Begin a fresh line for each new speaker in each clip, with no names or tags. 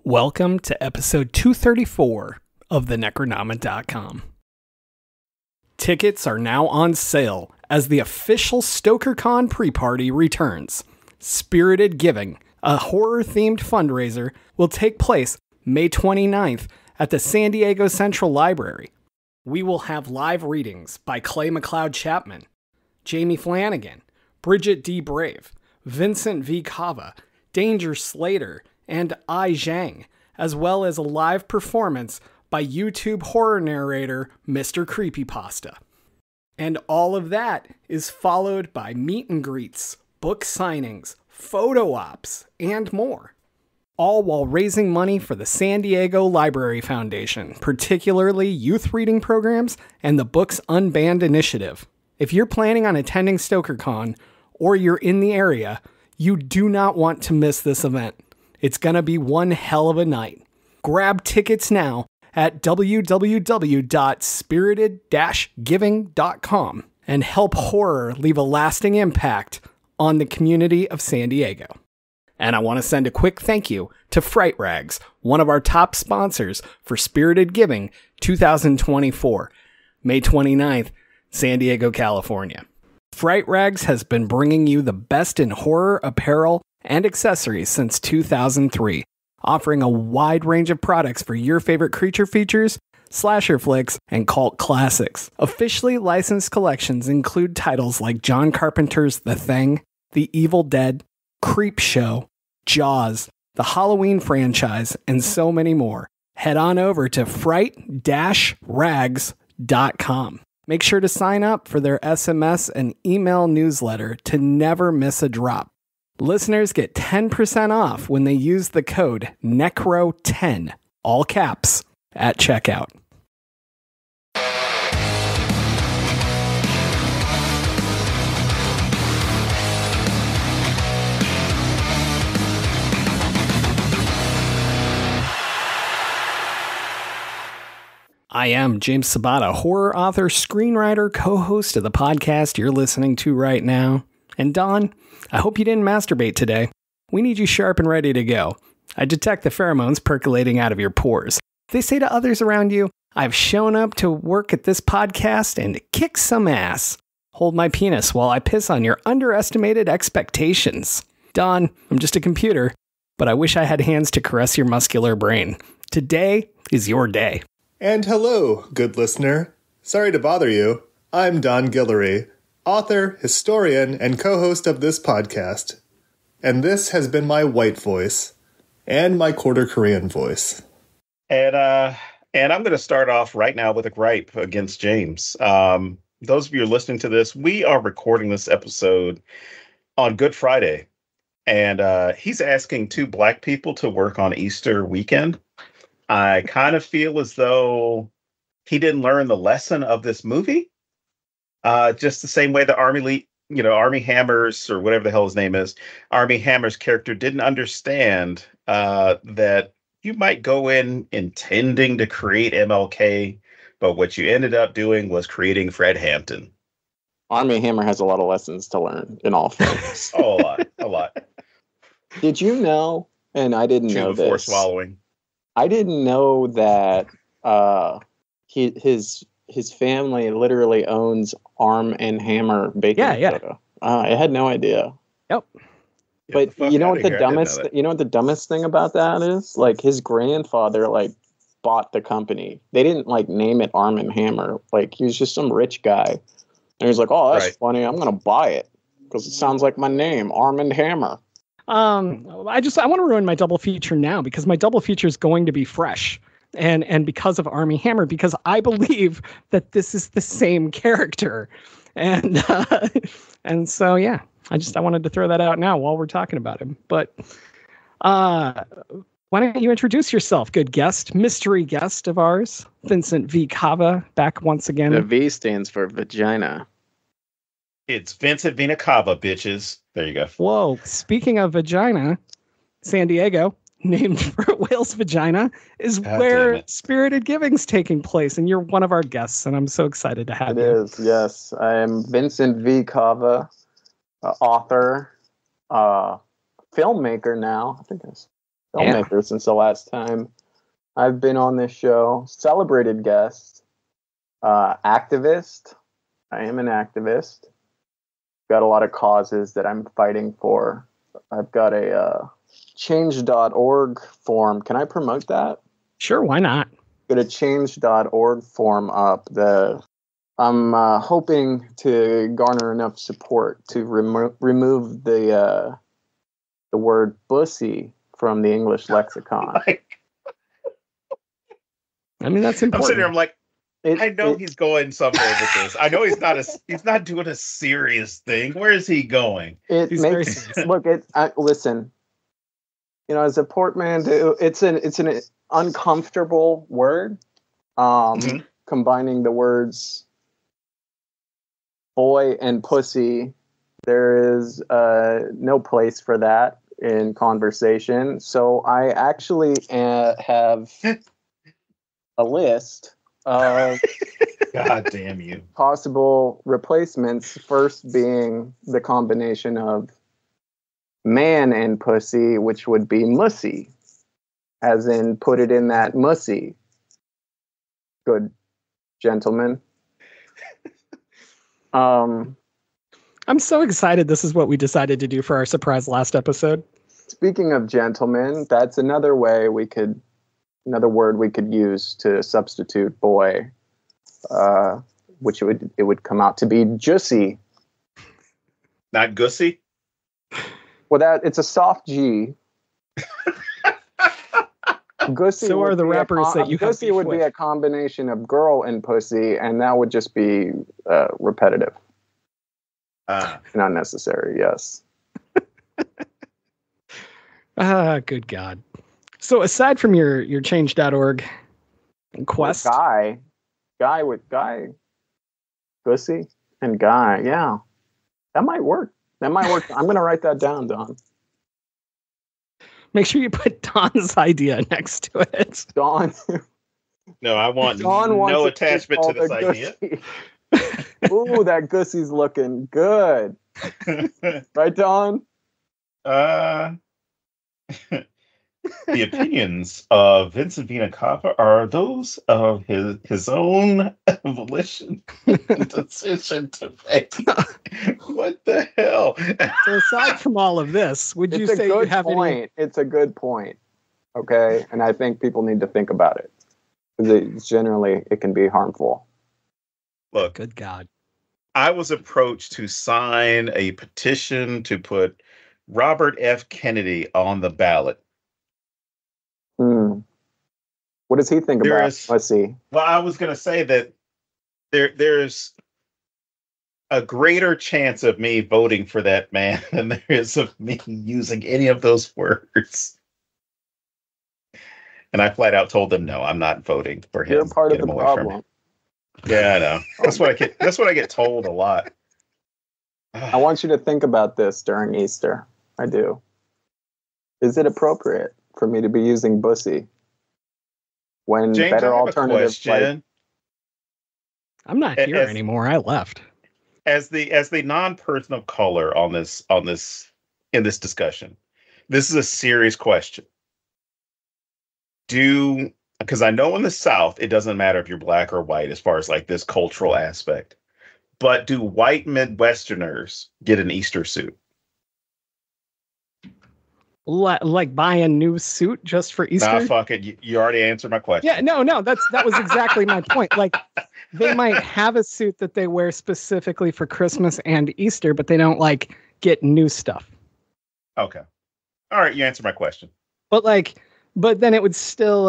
Welcome to episode 234 of the Necronomicon.com. Tickets are now on sale as the official StokerCon pre-party returns. Spirited Giving, a horror-themed fundraiser, will take place May 29th at the San Diego Central Library. We will have live readings by Clay McLeod Chapman, Jamie Flanagan, Bridget D. Brave, Vincent V. Cava, Danger Slater, and I Zhang, as well as a live performance by YouTube horror narrator Mr. Creepypasta. And all of that is followed by meet and greets, book signings, photo ops, and more. All while raising money for the San Diego Library Foundation, particularly youth reading programs and the Books Unbanned initiative. If you're planning on attending StokerCon or you're in the area, you do not want to miss this event. It's going to be one hell of a night. Grab tickets now at www.spirited-giving.com and help horror leave a lasting impact on the community of San Diego. And I want to send a quick thank you to Fright Rags, one of our top sponsors for Spirited Giving 2024, May 29th, San Diego, California. Fright Rags has been bringing you the best in horror apparel and accessories since 2003, offering a wide range of products for your favorite creature features, slasher flicks, and cult classics. Officially licensed collections include titles like John Carpenter's The Thing, The Evil Dead, Creep Show, Jaws, the Halloween franchise, and so many more. Head on over to fright-rags.com. Make sure to sign up for their SMS and email newsletter to never miss a drop. Listeners get 10% off when they use the code NECRO10, all caps, at checkout. I am James Sabata, horror author, screenwriter, co-host of the podcast you're listening to right now. And Don, I hope you didn't masturbate today. We need you sharp and ready to go. I detect the pheromones percolating out of your pores. They say to others around you, I've shown up to work at this podcast and kick some ass. Hold my penis while I piss on your underestimated expectations. Don, I'm just a computer, but I wish I had hands to caress your muscular brain. Today is your day.
And hello, good listener. Sorry to bother you. I'm Don Guillory, author, historian, and co-host of this podcast. And this has been my white voice and my quarter Korean voice.
And I'm going to start off right now with a gripe against James. Those of you who are listening to this, we are recording this episode on Good Friday. And he's asking two black people to work on Easter weekend. I kind of feel as though he didn't learn the lesson of this movie. Just the same way the Army Hammer's, or whatever the hell his name is, Army Hammer's character didn't understand that you might go in intending to create MLK, but what you ended up doing was creating Fred Hampton.
Army Hammer has a lot of lessons to learn in all films.
Oh, a lot.
Did you know, and I didn't know this.
Before swallowing.
I didn't know that his family literally owns Arm and Hammer baking soda. I had no idea.
Yep.
But you know what the dumbest thing about that is? Like, his grandfather bought the company. They didn't name it Arm and Hammer. He was just some rich guy. And he's like, "Oh, that's funny. I'm gonna buy it because it sounds like my name, Arm and Hammer."
I want to ruin my double feature now because my double feature is going to be fresh. And because of Army Hammer, because I believe that this is the same character. And so, yeah, I wanted to throw that out now while we're talking about him. But why don't you introduce yourself, good guest, mystery guest of ours, Vincent V. Cava, back once again.
The V stands for vagina.
It's Vincent Vina Cava, bitches. There you go.
Whoa. Speaking of vagina, San Diego, named for a whale's vagina, is where Spirited Giving's taking place. And you're one of our guests, and I'm so excited to have you.
It is, yes. I am Vincent V. Cava, author, filmmaker now. I think filmmaker since the last time I've been on this show. Celebrated guest, activist. I am an activist. Got a lot of causes that I'm fighting for. I've got a change.org form. Can I promote that?
Sure, why not?
Got a change.org form up. I'm hoping to garner enough support to remove the word "bussy" from the English lexicon.
I mean, that's important.
I'm sitting there, I'm like, I know he's going somewhere with this. I know he's not doing a serious thing. Where is he going?
Listen. You know, as a portmanteau, it's an uncomfortable word. Combining the words boy and pussy, there is no place for that in conversation. So I actually have a list of
God damn you
possible replacements. First being the combination of man and pussy, which would be mussy, as in put it in that mussy. Good gentlemen.
I'm so excited. This is what we decided to do for our surprise last episode.
Speaking of gentlemen, that's another word we could use to substitute boy, which it would come out to be jussy.
Not gussy?
Well, it's a soft G. Gussy.
So are the rappers that you have.
Gussy would be a combination of girl and pussy, and that would just be repetitive. And unnecessary, yes.
Good God. So aside from your change.org quest.
Guy, pussy and guy, yeah. That might work. I'm going to write that down, Don.
Make sure you put Don's idea next to it.
Don.
No, I want no attachment to this idea.
Ooh, that gussy's looking good. Right, Don?
The opinions of Vincent Cava are those of his own volition decision to make. What the hell?
So aside from all of this, would you say you have any?
It's a good point. Okay, and I think people need to think about it because it can be harmful.
Look,
good God.
I was approached to sign a petition to put Robert F. Kennedy on the ballot.
What does he think about? Let's see.
Well, I was going to say that there's a greater chance of me voting for that man than there is of me using any of those words. And I flat out told them, no, I'm not voting for him.
You're part of the problem.
Yeah, I know. That's what I get told a lot.
I want you to think about this during Easter. I do. Is it appropriate for me to be using bussy when
James,
better alternatives like...
I'm not here anymore. I left.
As the non-person of color in this discussion, this is a serious question. Because I know in the South it doesn't matter if you're black or white as far as like this cultural aspect, but do white Midwesterners get an Easter suit?
Like buy a new suit just for Easter?
Nah, fuck it. You already answered my question.
Yeah, no, that was exactly my point. Like, they might have a suit that they wear specifically for Christmas and Easter, but they don't like get new stuff.
Okay. All right, you answered my question.
But then it would still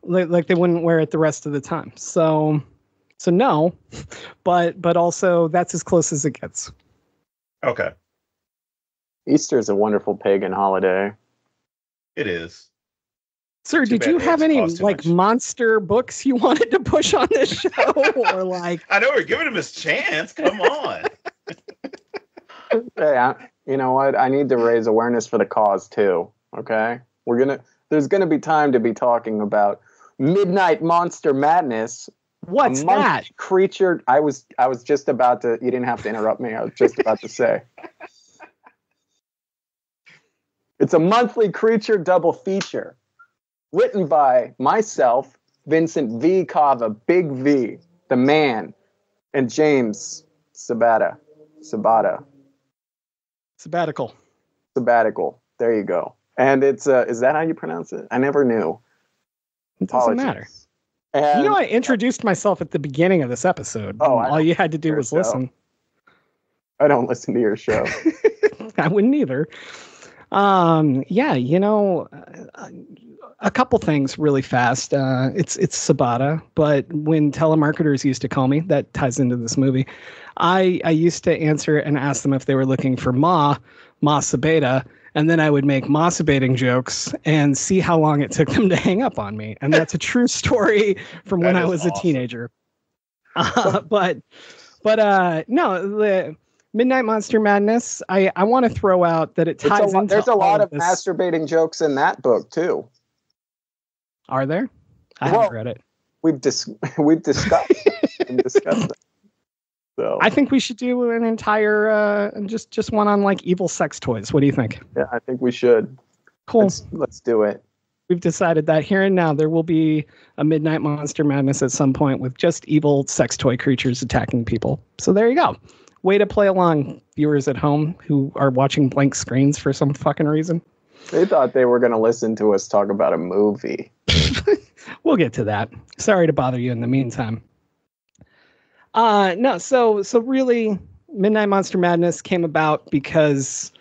like they wouldn't wear it the rest of the time. So no, but also that's as close as it gets.
Okay.
Easter is a wonderful pagan holiday.
It is.
Sir, did you have any monster books you wanted to push on this show, or like?
I know we're giving him his chance. Come on.
Hey, you know what? I need to raise awareness for the cause too. Okay, there's gonna be time to be talking about Midnight Monster Madness.
What's that
creature? I was just about to. You didn't have to interrupt me. I was just about to say. It's a monthly creature double feature. Written by myself, Vincent V. Cava, Big V, the man, and James Sabbatical. There you go. And it's is that how you pronounce it? I never knew.
It doesn't matter.
And,
I introduced myself at the beginning of this episode.
Oh,
all you had to do was listen.
I don't listen to your show.
I wouldn't either. A couple things really fast. It's Sabata, but when telemarketers used to call me, that ties into this movie. I used to answer and ask them if they were looking for Ma Sabata, and then I would make masturbating jokes and see how long it took them to hang up on me. And that's a true story from when I was a teenager. But no, the Midnight Monster Madness, I want to throw out that it ties into
there's a lot of masturbating jokes in that book too.
Are there? I haven't read it.
We've discussed it. So
I think we should do an entire just one on like evil sex toys. What do you think?
Yeah, I think we should.
Cool.
Let's do it.
We've decided that here and now there will be a Midnight Monster Madness at some point with just evil sex toy creatures attacking people. So there you go. Way to play along, viewers at home who are watching blank screens for some fucking reason.
They thought they were going to listen to us talk about a movie.
We'll get to that. Sorry to bother you in the meantime. No, so really, Midnight Monster Madness came about because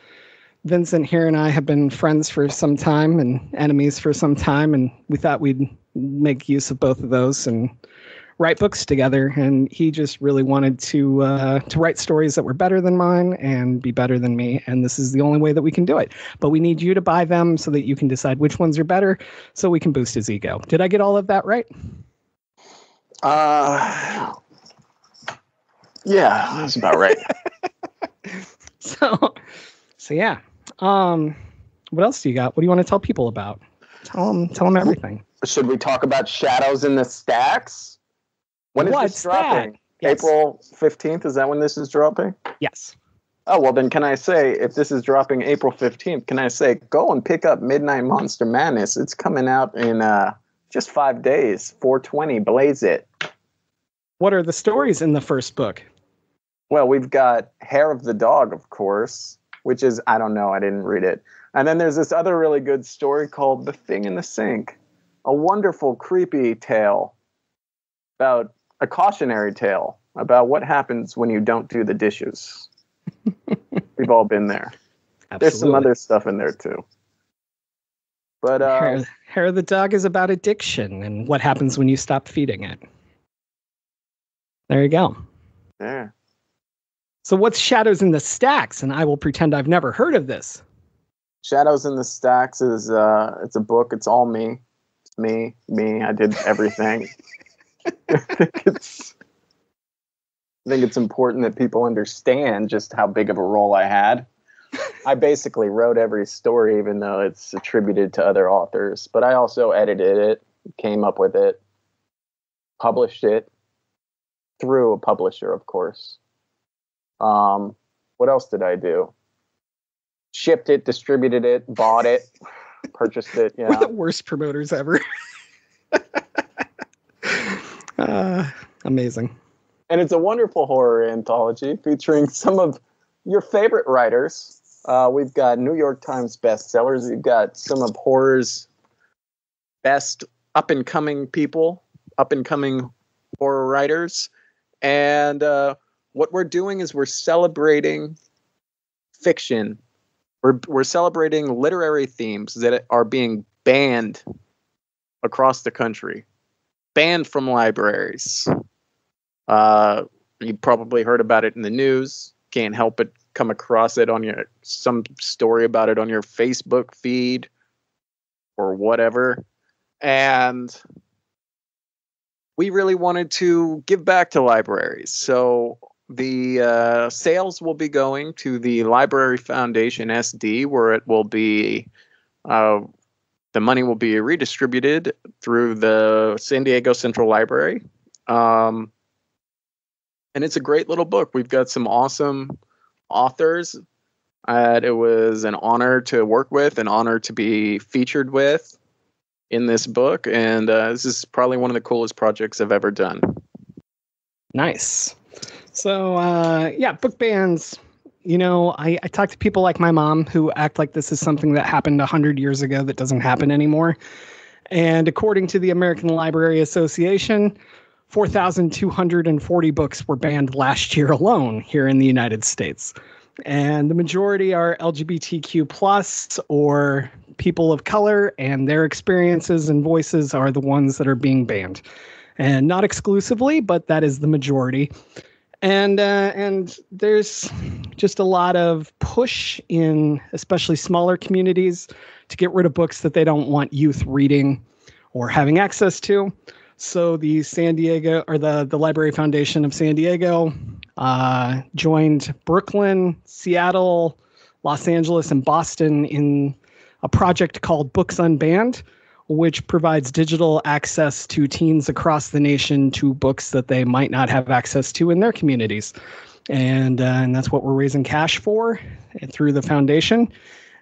Vincent here and I have been friends for some time and enemies for some time, and we thought we'd make use of both of those and write books together. And he just really wanted to write stories that were better than mine and be better than me. And this is the only way that we can do it. But we need you to buy them so that you can decide which ones are better, so we can boost his ego. Did I get all of that right?
Yeah, that's about right.
So yeah. What else do you got? What do you want to tell people about? Tell them everything.
Should we talk about Shadows in the Stacks? When is this dropping?
Yes.
April 15th? Is that when this is dropping?
Yes.
Oh, well, then can I say, if this is dropping April 15th, can I say, go and pick up Midnight Monster Madness? It's coming out in just 5 days, 4/20, blaze it.
What are the stories in the first book?
Well, we've got Hair of the Dog, of course, which is, I don't know, I didn't read it. And then there's this other really good story called The Thing in the Sink, a wonderful, creepy tale about a cautionary tale about what happens when you don't do the dishes. We've all been there.
Absolutely.
There's some other stuff in there too. But
Hair of the Dog is about addiction and what happens when you stop feeding it. There you go.
Yeah.
So what's Shadows in the Stacks? And I will pretend I've never heard of this.
Shadows in the Stacks is it's a book. It's all me. It's me. I did everything. I think it's important that people understand just how big of a role I had. I basically wrote every story, even though it's attributed to other authors. But I also edited it, came up with it, published it through a publisher, of course. What else did I do? Shipped it, distributed it, bought it, purchased it. Yeah.
We're the worst promoters ever. Amazing.
And it's a wonderful horror anthology featuring some of your favorite writers. We've got New York Times bestsellers. We've got some of horror's best up-and-coming people, up-and-coming horror writers. And what we're doing is we're celebrating fiction. We're celebrating literary themes that are being banned across the country. Banned from libraries. You probably heard about it in the news. Can't help but come across it on some story about it on your Facebook feed or whatever. And we really wanted to give back to libraries. So the sales will be going to the Library Foundation SD, where it will be the money will be redistributed through the San Diego Central Library. And it's a great little book. We've got some awesome authors. It was an honor to work with, an honor to be featured with in this book, and this is probably one of the coolest projects I've ever done.
Nice. So, book bans. I talk to people like my mom who act like this is something that happened 100 years ago that doesn't happen anymore. And according to the American Library Association, 4,240 books were banned last year alone here in the United States. And the majority are LGBTQ plus or people of color, and their experiences and voices are the ones that are being banned. And not exclusively, but that is the majority. And there's just a lot of push in especially smaller communities to get rid of books that they don't want youth reading or having access to. So the San Diego, or the Library Foundation of San Diego, joined Brooklyn, Seattle, Los Angeles, and Boston in a project called Books Unbanned, which provides digital access to teens across the nation to books that they might not have access to in their communities. And that's what we're raising cash for through the foundation,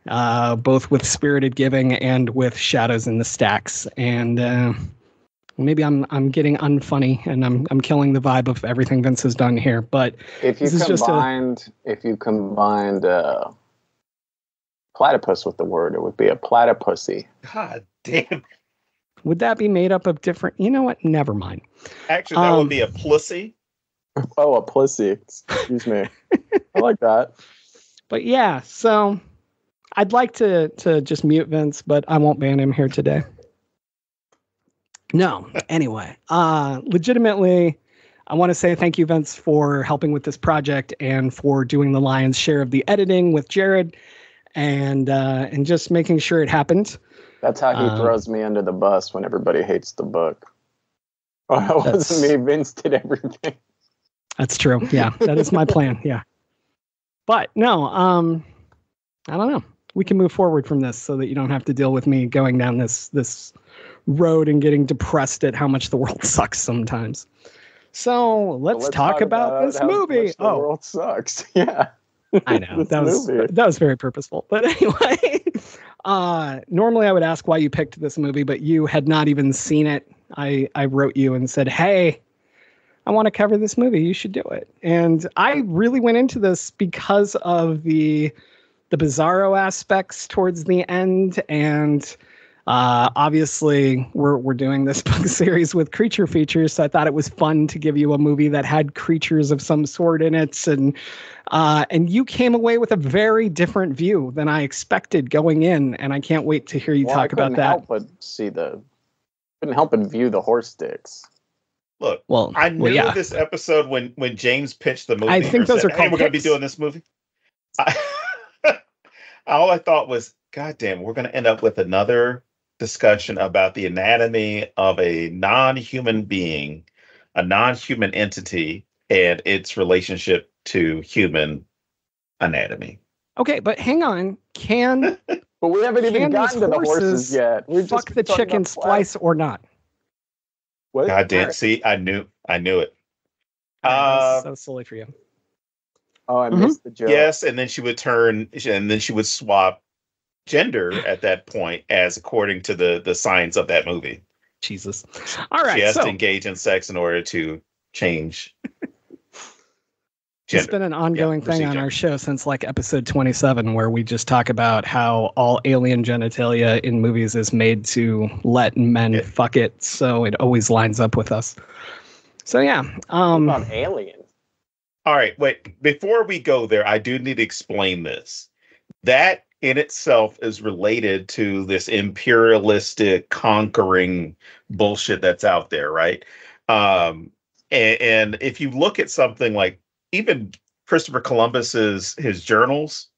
both with spirited giving and with Shadows in the Stacks. And maybe I'm getting unfunny and I'm killing the vibe of everything Vince has done here. But
if you combined platypus with the word, it would be a platypussy.
God damn.
Would that be made up of different? You know what? Never mind.
Actually, that would be a plussy.
Oh, a plussy. Excuse me. I like that.
But yeah, so I'd like to just mute Vince, but I won't ban him here today. No. Anyway, legitimately, I want to say thank you, Vince, for helping with this project and for doing the lion's share of the editing with Jared and just making sure it happened.
That's how he throws me under the bus when everybody hates the book. Oh, it wasn't me. Vince did everything.
That's true. Yeah, that is my plan. Yeah. But no, I don't know. We can move forward from this so that you don't have to deal with me going down this road and getting depressed at how much the world sucks sometimes. So let's talk about this movie.
The world sucks. Yeah.
I know. That was very purposeful. But anyway, normally I would ask why you picked this movie, but you had not even seen it. I wrote you and said, hey, I want to cover this movie. You should do it. And I really went into this because of the bizarro aspects towards the end. And obviously we're doing this book series with creature features. So I thought it was fun to give you a movie that had creatures of some sort in it. And you came away with a very different view than I expected going in. And I can't wait to hear you talk about that.
Couldn't help but view the horse sticks.
Look, I knew this episode when James pitched the movie.
I think those are called.
Hey, we're going to be doing this movie. All I thought was, God damn, we're going to end up with another discussion about the anatomy of a non-human being, a non-human entity, and its relationship to human anatomy.
Okay, but hang on.
But we haven't even gotten to the horses yet.
We're fuck the chicken splice or not.
What? God damn! See, I knew it.
So silly for you.
Oh, I missed the joke.
Yes, and then she would swap gender at that point, as according to the science of that movie.
Jesus. All right.
She has to engage in sex in order to change gender.
It's been an ongoing thing on our show since like episode 27, where we just talk about how all alien genitalia in movies is made to let men fuck it. So it always lines up with us. So yeah.
What about aliens?
All right, wait. Before we go there, I do need to explain this. That in itself is related to this imperialistic conquering bullshit that's out there, right? And if you look at something like even Christopher Columbus's his journals,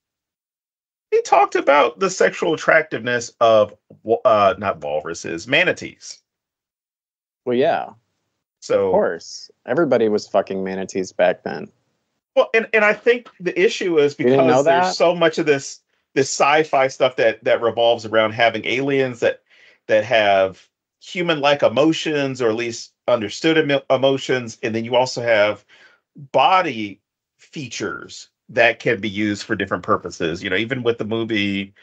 he talked about the sexual attractiveness of not walruses, manatees.
Well, yeah.
So
of course, everybody was fucking manatees back then.
Well, and I think the issue is because there's so much of this sci-fi stuff that revolves around having aliens that have human-like emotions, or at least understood emotions, and then you also have body features that can be used for different purposes. Even with the movie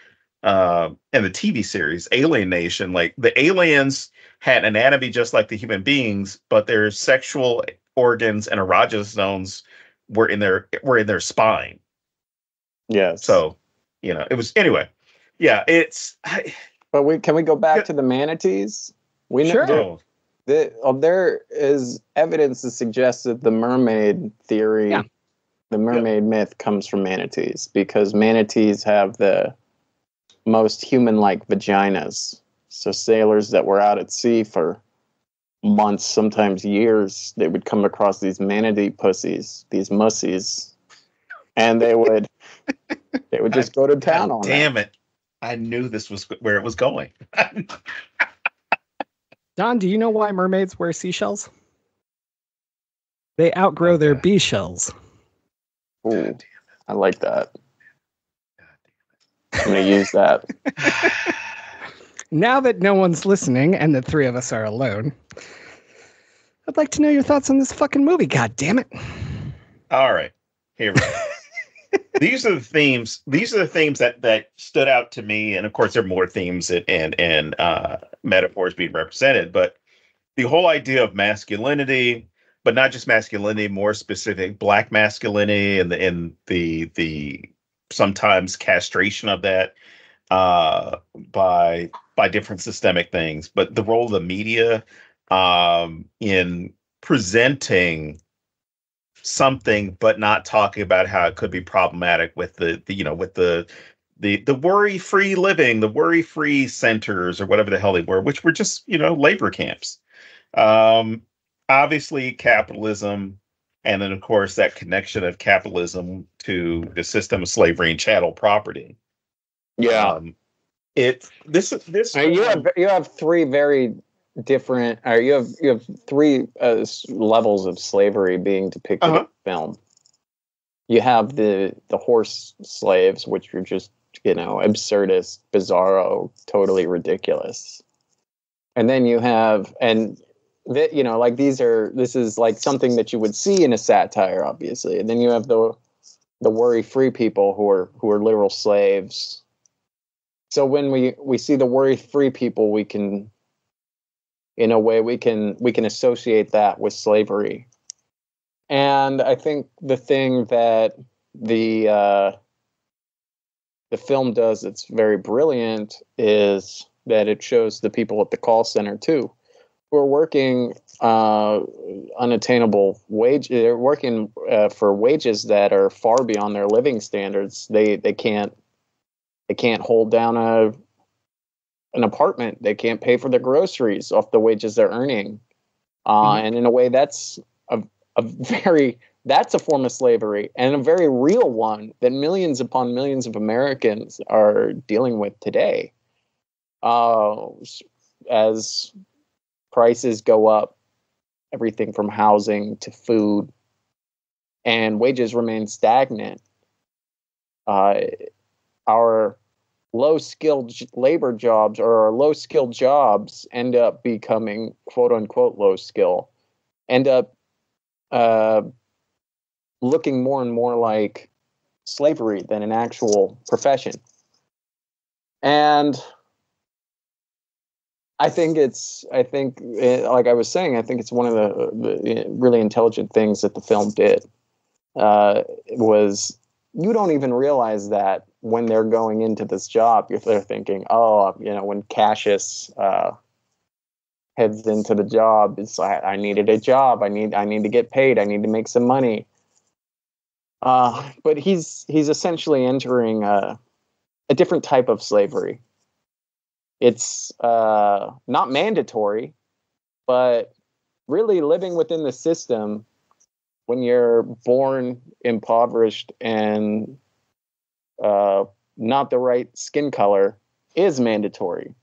and the TV series Alien Nation, like the aliens had anatomy just like the human beings, but their sexual organs and erogenous zones were in their spine.
Yes.
So, it was anyway. Yeah,
But can we go back to the manatees? We know there is evidence to suggest that the mermaid theory, the mermaid myth, comes from manatees, because manatees have the most human-like vaginas. So sailors that were out at sea for months, sometimes years, they would come across these manatee pussies, these mussies, and they would just go to town on
damn it. I knew this was where it was going.
Don, do you know why mermaids wear seashells? They outgrow their bee shells.
Ooh, I like that. I'm going to use that.
Now that no one's listening and the three of us are alone, I'd like to know your thoughts on this fucking movie. God damn it.
All right. Here we go. These are the themes. These are the themes that stood out to me. And of course, there are more themes and metaphors being represented. But the whole idea of masculinity, but not just masculinity, more specific Black masculinity, and the sometimes castration of that by different systemic things. But the role of the media in presenting something, but not talking about how it could be problematic with the worry-free living, the worry-free centers, or whatever the hell they were, which were just labor camps. Obviously, capitalism, and then of course that connection of capitalism to the system of slavery and chattel property.
Yeah,
you
have three very different, or you have three levels of slavery being depicted in the film. You have the horse slaves, which are just absurdist, bizarro, totally ridiculous. And then you have, and that like this is like something that you would see in a satire, obviously. And then you have the worry-free people who are literal slaves. So when we see the worry-free people, we can, in a way, we can associate that with slavery. And I think the thing that the film does that's very brilliant is that it shows the people at the call center too, who are working unattainable wage. They're working for wages that are far beyond their living standards. They can't hold down an apartment. They can't pay for their groceries off the wages they're earning. And in a way, that's that's a form of slavery, and a very real one that millions upon millions of Americans are dealing with today. As prices go up, everything from housing to food, and wages remain stagnant. Our low-skilled labor jobs, or our low-skilled jobs, end up becoming quote-unquote low-skill, end up looking more and more like slavery than an actual profession. And I think like I was saying, I think it's one of the really intelligent things that the film did. Was you don't even realize that when they're going into this job, they're thinking, when Cassius heads into the job, it's like, I needed a job. I need to get paid. I need to make some money. But he's essentially entering a different type of slavery. It's not mandatory, but really living within the system when you're born impoverished and not the right skin color is mandatory.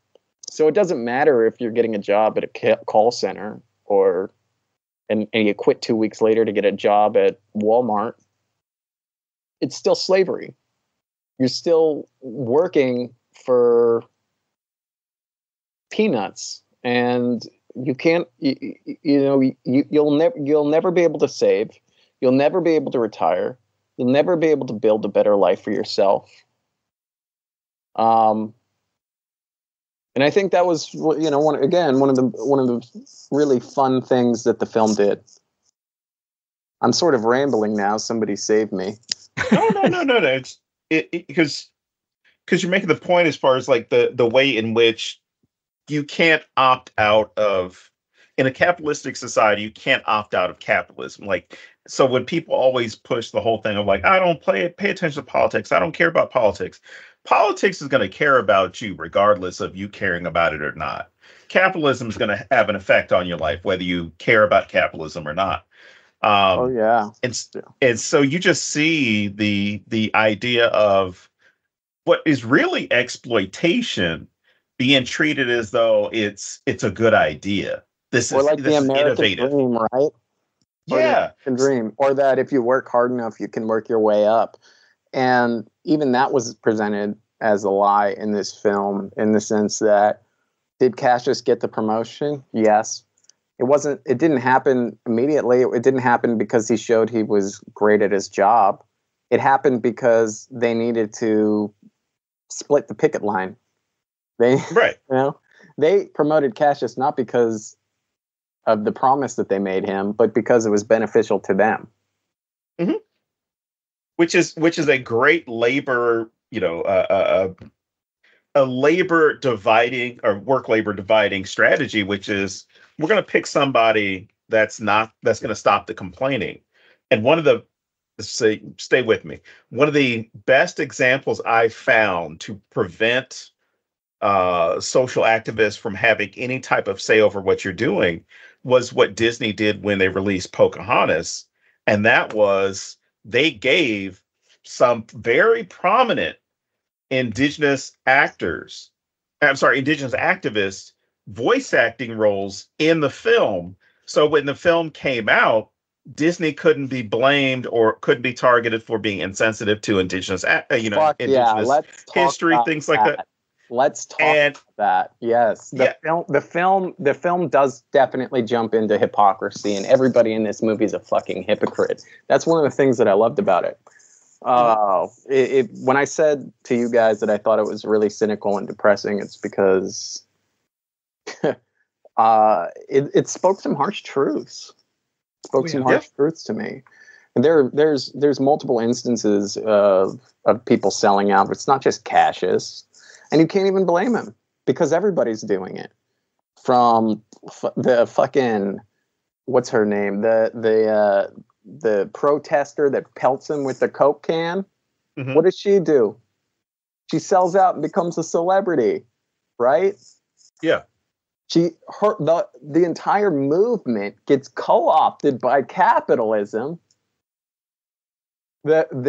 So it doesn't matter if you're getting a job at a call center and you quit 2 weeks later to get a job at Walmart. It's still slavery. You're still working for peanuts, and you can't. You'll never be able to save. You'll never be able to retire. You'll never be able to build a better life for yourself. And I think that was, one of the really fun things that the film did. I'm sort of rambling now. Somebody save me.
No. Because you're making the point as far as like the way in which you can't opt out of, in a capitalistic society, you can't opt out of capitalism. Like, so when people always push the whole thing of like, I don't pay attention to politics, I don't care about politics. Politics is going to care about you regardless of you caring about it or not. Capitalism is going to have an effect on your life, whether you care about capitalism or not.
Oh yeah.
And so you just see the idea of what is really exploitation being treated as though it's a good idea. This is
the American
innovative
dream, right?
Yeah.
Or dream, or that if you work hard enough, you can work your way up. And even that was presented as a lie in this film, in the sense that, did Cassius get the promotion? Yes. It didn't happen immediately. It didn't happen because he showed he was great at his job. It happened because they needed to split the picket line.
Right.
They promoted Cassius not because of the promise that they made him, but because it was beneficial to them.
Mm-hmm. Which is a great labor, a labor dividing or work labor dividing strategy, which is, we're going to pick somebody that's going to stop the complaining. And stay with me. One of the best examples I found to prevent social activists from having any type of say over what you're doing was what Disney did when they released Pocahontas. And that was, they gave some very prominent indigenous activists voice acting roles in the film. So when the film came out, Disney couldn't be blamed or couldn't be targeted for being insensitive to indigenous history, things like that.
Let's talk about that. Yes. The film does definitely jump into hypocrisy, and everybody in this movie is a fucking hypocrite. That's one of the things that I loved about it. When I said to you guys that I thought it was really cynical and depressing, it's because it spoke some harsh truths. Truths to me. And there's multiple instances of people selling out. It's not just Cassius. And you can't even blame him, because everybody's doing it. From the fucking, what's her name? The protester that pelts him with the Coke can. Mm-hmm. What does she do? She sells out and becomes a celebrity, right?
Yeah.
The entire movement gets co-opted by capitalism. It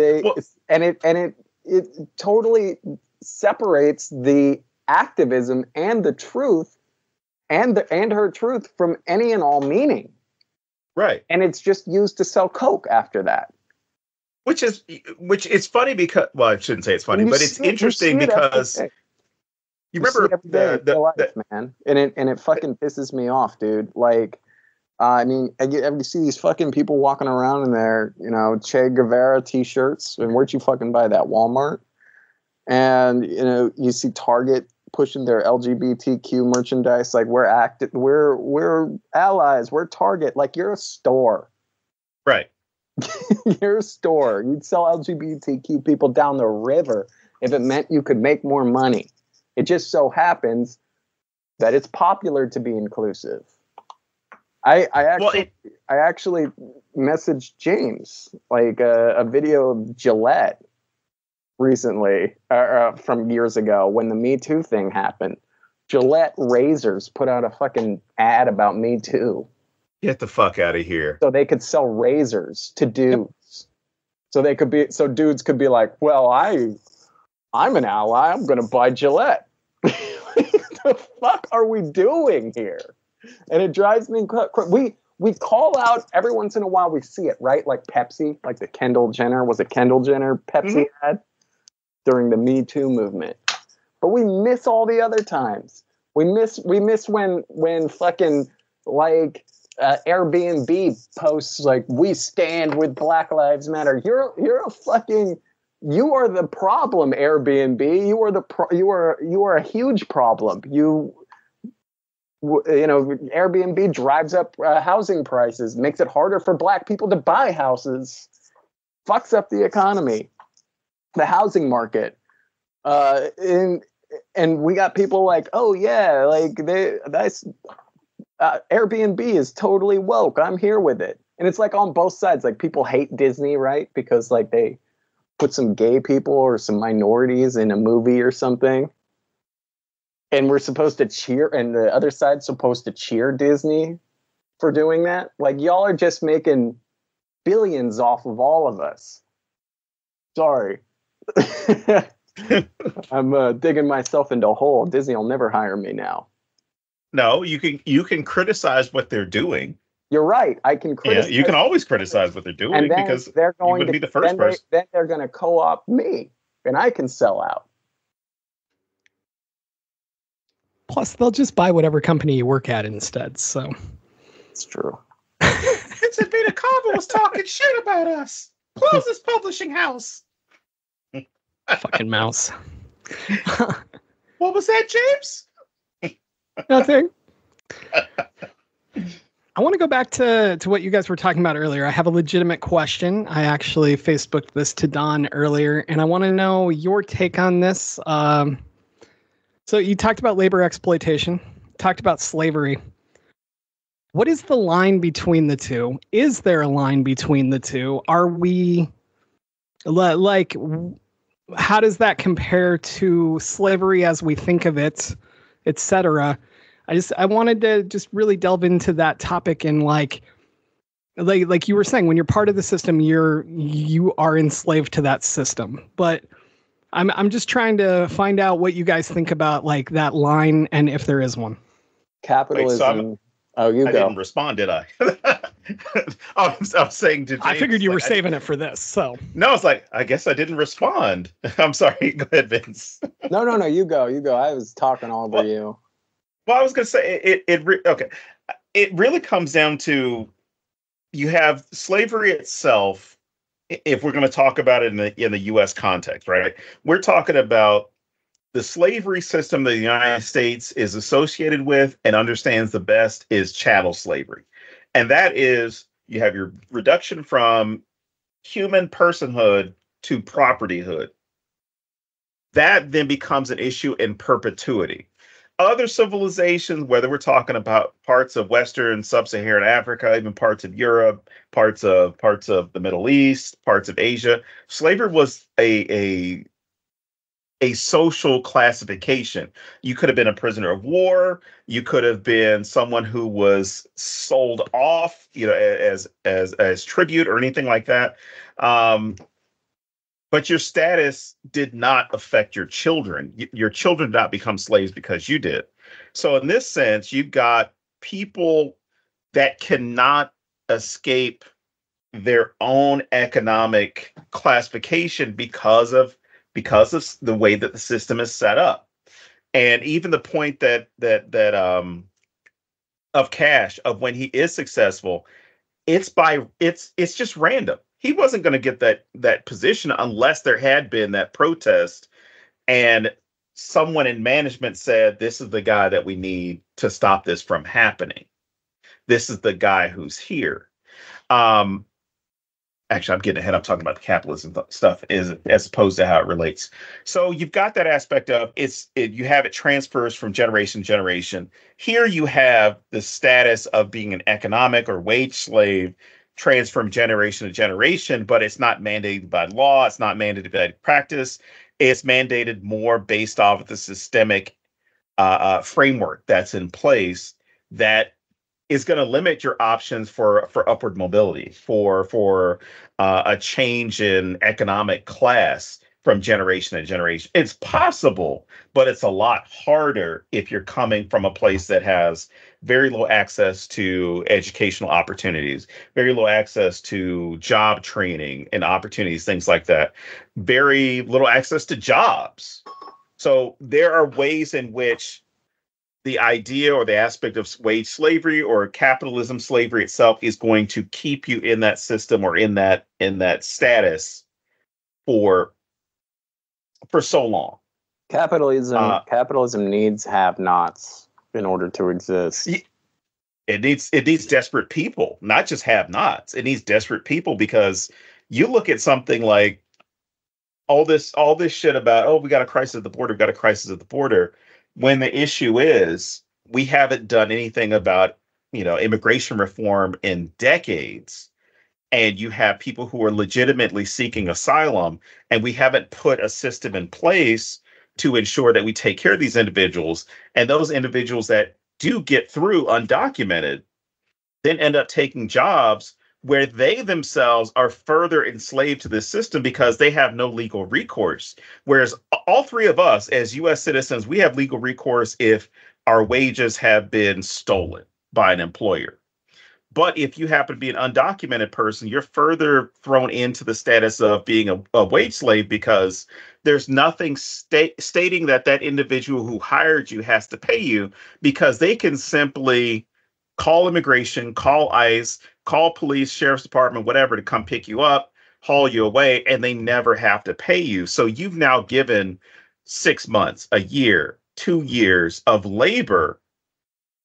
totally separates the activism and the truth and her truth from any and all meaning.
Right.
And it's just used to sell Coke after that.
Which is funny because, well, I shouldn't say it's funny, but it's interesting because you remember
man, and it fucking pisses me off, dude. Like, I mean, you see these fucking people walking around in their, Che Guevara t-shirts, and where'd you fucking buy that? Walmart? And you see Target pushing their LGBTQ merchandise, like we're allies, we're Target, like you're a store.
Right.
You're a store. You'd sell LGBTQ people down the river if it meant you could make more money. It just so happens that it's popular to be inclusive. I actually messaged James like a video of Gillette recently, from years ago when the Me Too thing happened. Gillette razors put out a fucking ad about Me Too.
Get the fuck out of here.
So they could sell razors to dudes. Yep. So dudes could be like, well, I'm an ally. I'm going to buy Gillette. What the fuck are we doing here? And it drives me crazy. We call out every once in a while. We see it, right? Like Pepsi, like the Kendall Jenner Pepsi ad during the Me Too movement. But we miss all the other times. We miss when fucking like Airbnb posts like, "We stand with Black Lives Matter." You are the problem, Airbnb. You are a huge problem. Airbnb drives up housing prices, makes it harder for Black people to buy houses, fucks up the economy, the housing market. And we got people like, oh yeah, like Airbnb is totally woke. I'm here with it. And it's like on both sides. Like, people hate Disney, right? Because like they put some gay people or some minorities in a movie or something. And we're supposed to cheer, and the other side's supposed to cheer Disney for doing that. Like, y'all are just making billions off of all of us. Sorry. I'm digging myself into a hole. Disney will never hire me now.
No, you can criticize what they're doing.
You're right. I can criticize.
Yeah, you can always criticize what they're doing, because
they're going
you wouldn't be the first person.
Then they're going to co-opt me, and I can sell out.
Plus, they'll just buy whatever company you work at instead. So
it's true.
Vincent Vita Cava was talking shit about us. Close this publishing house.
Fucking mouse.
What was that, James?
Nothing. I want to go back to what you guys were talking about earlier. I have a legitimate question. I actually Facebooked this to Don earlier, and I want to know your take on this. So you talked about labor exploitation, talked about slavery. What is the line between the two? Is there a line between the two? Are we like, how does that compare to slavery as we think of it, etc.? I wanted to just really delve into that topic, and like you were saying, when you're part of the system, you are enslaved to that system. But I'm just trying to find out what you guys think about like that line, and if there is one.
Capitalism. I
didn't respond, did I? I was saying to James,
I figured you were saving it for this. So
no, it's like, I guess I didn't respond. I'm sorry. Go ahead, Vince.
No. You go. I was talking over you.
Well, I was going to say okay. It really comes down to, you have slavery itself. If we're going to talk about it in the U.S. context, right? We're talking about the slavery system that the United States is associated with and understands the best is chattel slavery. And that is, you have your reduction from human personhood to propertyhood. That then becomes an issue in perpetuity. Other civilizations, whether we're talking about parts of Western Sub-Saharan Africa, even parts of Europe, parts of the Middle East, parts of Asia, slavery was a social classification. You could have been a prisoner of war. You could have been someone who was sold off, as tribute or anything like that. But your status did not affect your children. Your children did not become slaves because you did. So in this sense, you've got people that cannot escape their own economic classification because of the way that the system is set up. And even the point that of Cash, of when he is successful, it's just random. He wasn't going to get that position unless there had been that protest and someone in management said, this is the guy that we need to stop this from happening. This is the guy who's here. Actually, I'm getting ahead. I'm talking about the capitalism stuff as opposed to how it relates. So you've got that aspect of you have it transfers from generation to generation. Here you have the status of being an economic or wage slave transfer from generation to generation, but it's not mandated by law. It's not mandated by practice. It's mandated more based off of the systemic framework that's in place that is going to limit your options for upward mobility, for a change in economic class from generation to generation. It's possible, but it's a lot harder if you're coming from a place that has very low access to educational opportunities, very low access to job training and opportunities, things like that, very little access to jobs. So there are ways in which the idea or the aspect of wage slavery or capitalism slavery itself is going to keep you in that system or in that status for so long.
Capitalism needs have-nots in order to exist.
It needs desperate people, not just have-nots. It needs desperate people, because you look at something like all this shit about, oh, we got a crisis at the border, when the issue is we haven't done anything about, immigration reform in decades. And you have people who are legitimately seeking asylum, and we haven't put a system in place to ensure that we take care of these individuals. And those individuals that do get through undocumented then end up taking jobs where they themselves are further enslaved to this system because they have no legal recourse. Whereas all three of us as U.S. citizens, we have legal recourse if our wages have been stolen by an employer. But if you happen to be an undocumented person, you're further thrown into the status of being a wage slave, because there's nothing stating that individual who hired you has to pay you, because they can simply call immigration, call ICE, call police, sheriff's department, whatever, to come pick you up, haul you away, and they never have to pay you. So you've now given 6 months, a year, 2 years of labor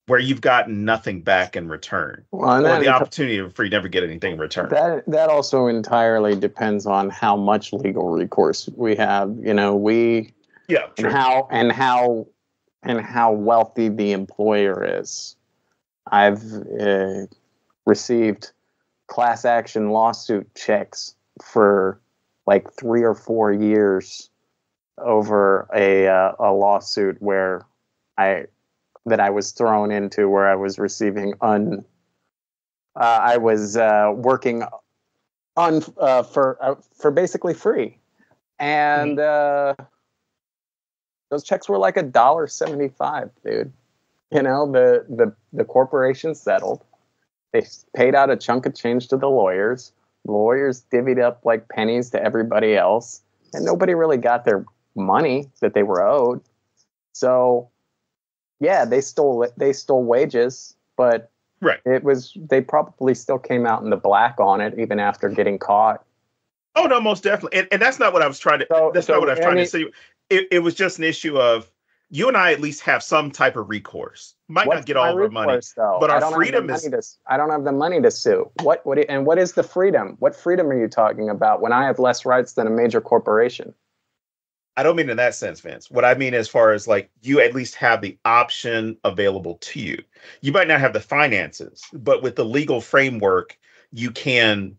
where you've gotten nothing back in return, or the opportunity for you never get anything in return.
That also entirely depends on how much legal recourse we have. And how wealthy the employer is. I've received class action lawsuit checks for like 3 or 4 years over a lawsuit that I was thrown into, where I was receiving I was working for basically free, and those checks were like $1.75, dude. The corporation settled. They paid out a chunk of change to the lawyers. The lawyers divvied up like pennies to everybody else, and nobody really got their money that they were owed. So, yeah, they stole wages, but
right.
They probably still came out in the black on it even after getting caught.
Oh no, most definitely, and that's not what I was trying to. To say. It was just an issue of you and I at least have some type of recourse. Might not get all of our money, but our freedom is.
I don't have the money to sue. What is the freedom? What freedom are you talking about when I have less rights than a major corporation?
I don't mean in that sense, Vince. What I mean as far as like you at least have the option available to you. You might not have the finances, but with the legal framework, you can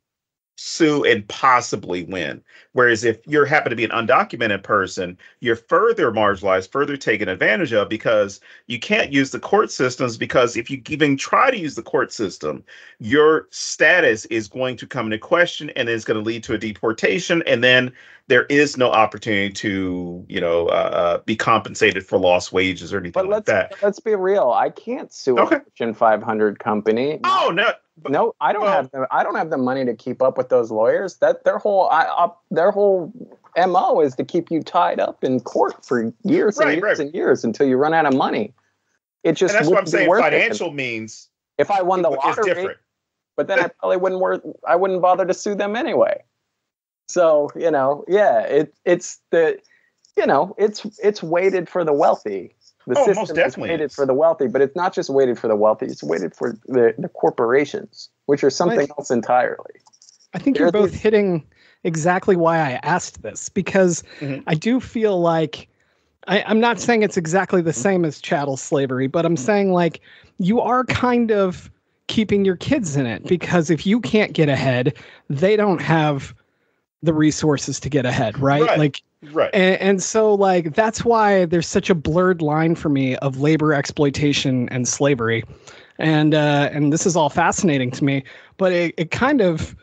sue and possibly win. Whereas if you happen to be an undocumented person, you're further marginalized, further taken advantage of, because you can't use the court systems, because if you even try to use the court system, your status is going to come into question and is going to lead to a deportation. And then there is no opportunity to, be compensated for lost wages or anything like that.
Let's be real. I can't sue a Fortune 500 company.
Oh, no.
No, I don't have the money to keep up with those lawyers. That their whole MO is to keep you tied up in court for years and years until you run out of money. It just
and that's what I'm saying. Financial means
if I won the lottery, different. But then I probably wouldn't bother to sue them anyway. So it's weighted for the wealthy. The system is weighted for the wealthy, but it's not just weighted for the wealthy. It's weighted for the corporations, which are something else entirely.
I think you're both hitting exactly why I asked this, because I do feel like I'm not saying it's exactly the same as chattel slavery, but I'm saying like you are kind of keeping your kids in it, because if you can't get ahead, they don't have the resources to get ahead, right?
Right.
And so like that's why there's such a blurred line for me of labor exploitation and slavery. And this is all fascinating to me, but it kind of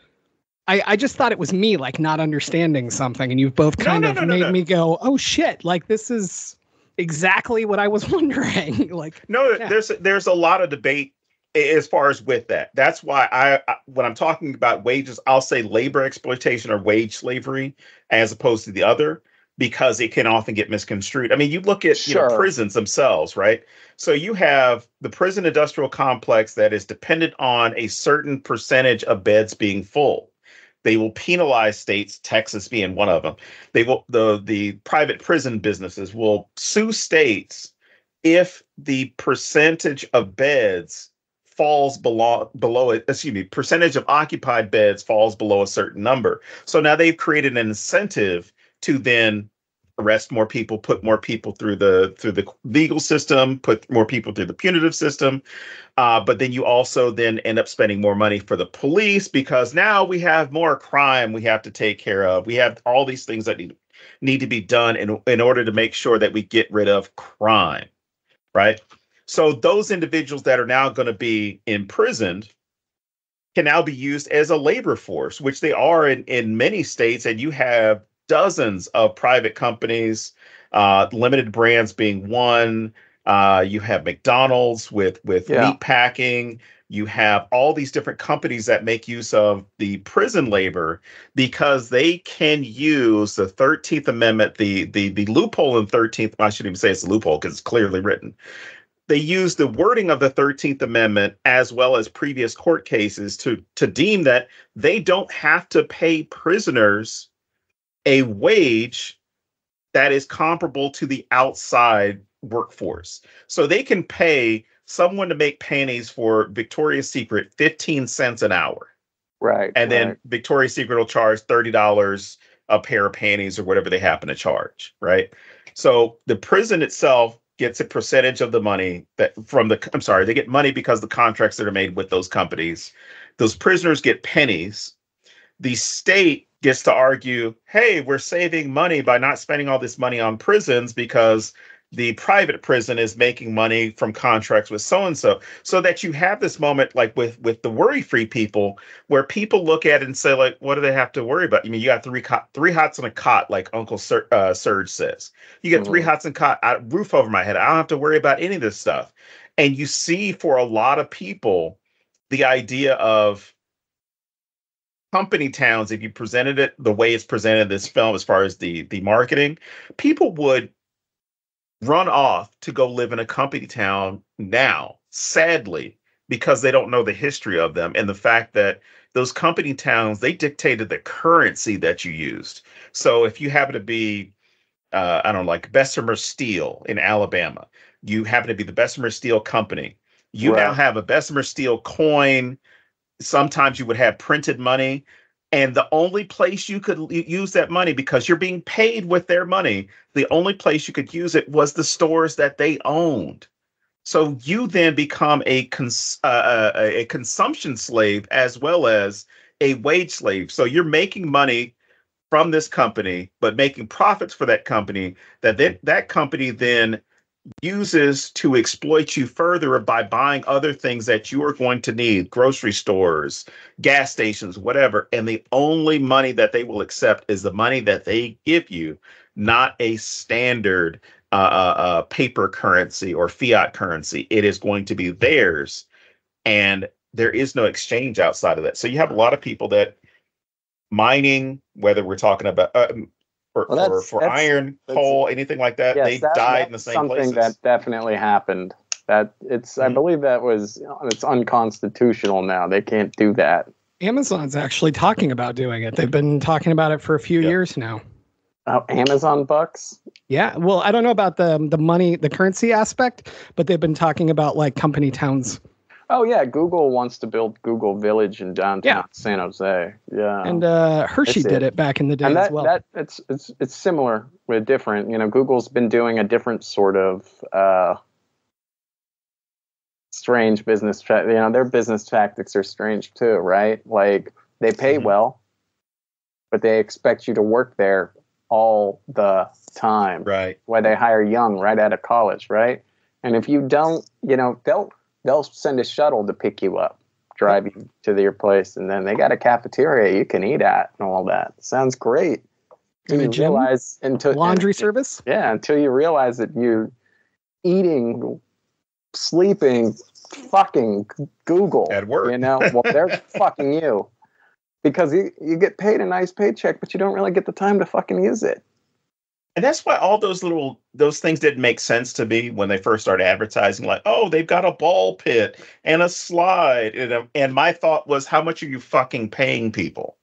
I just thought it was me like not understanding something, and you've both kind of made me go, "Oh shit, like this is exactly what I was wondering."
There's a lot of debate as far as with that. That's why I when I'm talking about wages, I'll say labor exploitation or wage slavery as opposed to the other. because it can often get misconstrued. I mean, you look at prisons themselves, right? So you have the prison industrial complex that is dependent on a certain percentage of beds being full. They will penalize states, Texas being one of them. They will the private prison businesses will sue states if the percentage of beds falls below it. Excuse me, percentage of occupied beds falls below a certain number. So now they've created an incentive to then arrest more people, put more people through the legal system, put more people through the punitive system. But then you also then end up spending more money for the police because now we have more crime we have to take care of. We have all these things that need to be done in order to make sure that we get rid of crime, right? So those individuals that are now going to be imprisoned can now be used as a labor force, which they are in many states. And you have dozens of private companies, limited brands being one. You have McDonald's with meat packing. You have all these different companies that make use of the prison labor because they can use the 13th Amendment, the loophole in 13th. I shouldn't even say it's a loophole because it's clearly written. They use the wording of the 13th Amendment as well as previous court cases to deem that they don't have to pay prisoners a wage that is comparable to the outside workforce. So they can pay someone to make panties for Victoria's Secret 15 cents an hour.
Right.
And then Victoria's Secret will charge $30 a pair of panties or whatever they happen to charge. Right. So the prison itself gets a percentage of the money they get money because the contracts that are made with those companies. Those prisoners get pennies. The state gets to argue, hey, we're saving money by not spending all this money on prisons because the private prison is making money from contracts with so-and-so. So that you have this moment like with the worry-free people where people look at it and say, like, what do they have to worry about? I mean, you got three hots on a cot, like Uncle Serge says. You get three hots and cot, roof over my head. I don't have to worry about any of this stuff. And you see for a lot of people, the idea of company towns, if you presented it the way it's presented in this film, as far as the marketing, people would run off to go live in a company town now, sadly, because they don't know the history of them and the fact that those company towns, they dictated the currency that you used. So if you happen to be, I don't know, like Bessemer Steel in Alabama, you happen to be the Bessemer Steel company. You now have a Bessemer Steel coin. Sometimes you would have printed money. And the only place you could use that money, because you're being paid with their money, the only place you could use it was the stores that they owned. So you then become a consumption slave as well as a wage slave. So you're making money from this company, but making profits for that company that company then uses to exploit you further by buying other things that you are going to need, grocery stores, gas stations, whatever. And the only money that they will accept is the money that they give you, not a standard paper currency or fiat currency. It is going to be theirs. And there is no exchange outside of that. So you have a lot of people that mining, whether we're talking about for iron, coal, anything like that, they died in the same places.
Something that definitely happened. That it's, I believe it's unconstitutional now. They can't do that.
Amazon's actually talking about doing it. They've been talking about it for a few years now.
Oh, Amazon bucks?
Yeah. Well, I don't know about the money, the currency aspect, but they've been talking about like company towns.
Oh yeah, Google wants to build Google Village in downtown San Jose. Yeah,
and Hershey did it back in the day as well.
It's similar with different. You know, Google's been doing a different sort of strange business. Their business tactics are strange too, right? Like they pay well, but they expect you to work there all the time.
Right.
Why they hire young right out of college, right? And if you don't, they'll send a shuttle to pick you up, drive you to your place, and then they got a cafeteria you can eat at and all that. Sounds great.
And a gym? Laundry service?
Yeah, until you realize that you're eating, sleeping, fucking Google.
At work.
Well, they're fucking you. Because you get paid a nice paycheck, but you don't really get the time to fucking use it.
And that's why all those things didn't make sense to me when they first started advertising, like, oh, they've got a ball pit and a slide. And my thought was, how much are you fucking paying people?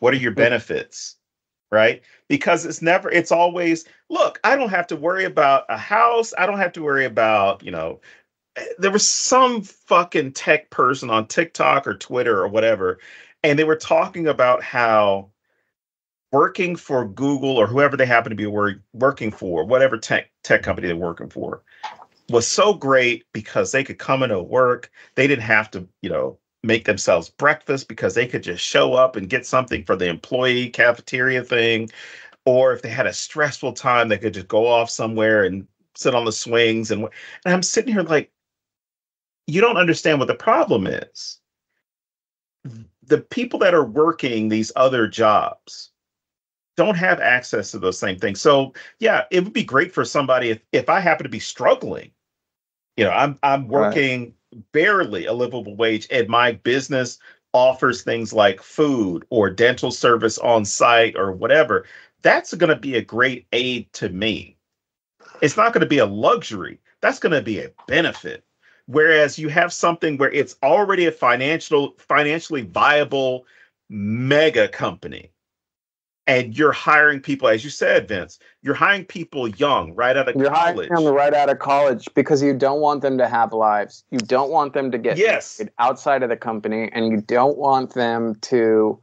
What are your benefits? Right? Because it's always, look, I don't have to worry about a house. I don't have to worry about, there was some fucking tech person on TikTok or Twitter or whatever, and they were talking about how working for Google or whoever they happen to be working for, whatever tech company they're working for, was so great because they could come into work. They didn't have to, make themselves breakfast because they could just show up and get something for the employee cafeteria thing. Or if they had a stressful time, they could just go off somewhere and sit on the swings. And I'm sitting here like, you don't understand what the problem is. The people that are working these other jobs don't have access to those same things. So yeah, it would be great for somebody if I happen to be struggling. I'm working barely a livable wage, and my business offers things like food or dental service on site or whatever. That's going to be a great aid to me. It's not going to be a luxury. That's going to be a benefit. Whereas you have something where it's already a financially viable mega company. And you're hiring people, as you said, Vince, you're hiring people young, right out of college. You're hiring
them right out of college because you don't want them to have lives. You don't want them to get married outside of the company, and you don't want them to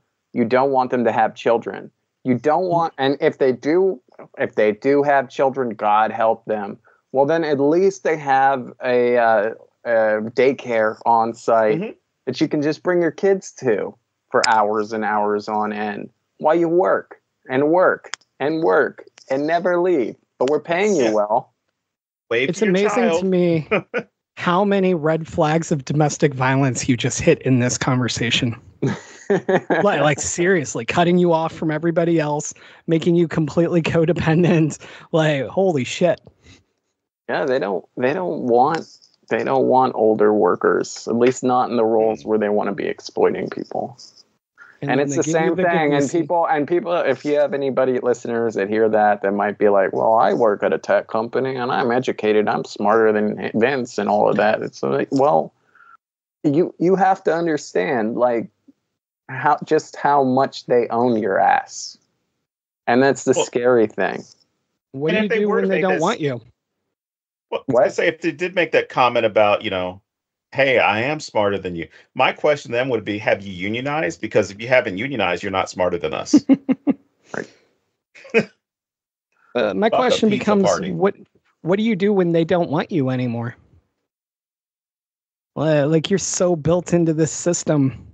have children. You don't want, and if they do have children, God help them. Well, then at least they have a daycare on site that you can just bring your kids to for hours and hours on end. While you work and work and work and never leave, but we're paying you well.
It's amazing to me how many red flags of domestic violence you just hit in this conversation. like seriously, cutting you off from everybody else, making you completely codependent. Like, holy shit.
Yeah, they don't want older workers, at least not in the roles where they want to be exploiting people. And it's the same thing. And people, if you have anybody, listeners that hear that might be like, well, I work at a tech company and I'm educated. I'm smarter than Vince and all of that. It's like, well, you have to understand like how much they own your ass. And that's the scary thing.
What do you do when they don't want you?
Well, I say if they did make that comment about, hey, I am smarter than you. My question then would be, have you unionized? Because if you haven't unionized, you're not smarter than us.
Right. My question becomes, what do you do when they don't want you anymore? Like you're so built into this system.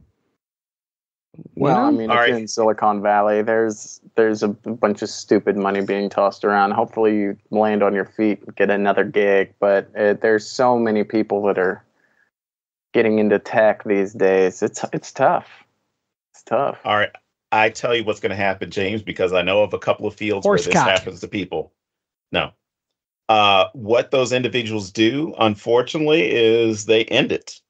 Well, I mean, if you're in Silicon Valley, there's a bunch of stupid money being tossed around. Hopefully you land on your feet and get another gig. But there's so many people that are getting into tech these days. It's tough. It's tough.
All right. I tell you what's going to happen, James, because I know of a couple of fields where this happens to people. No. What those individuals do, unfortunately, is they end it.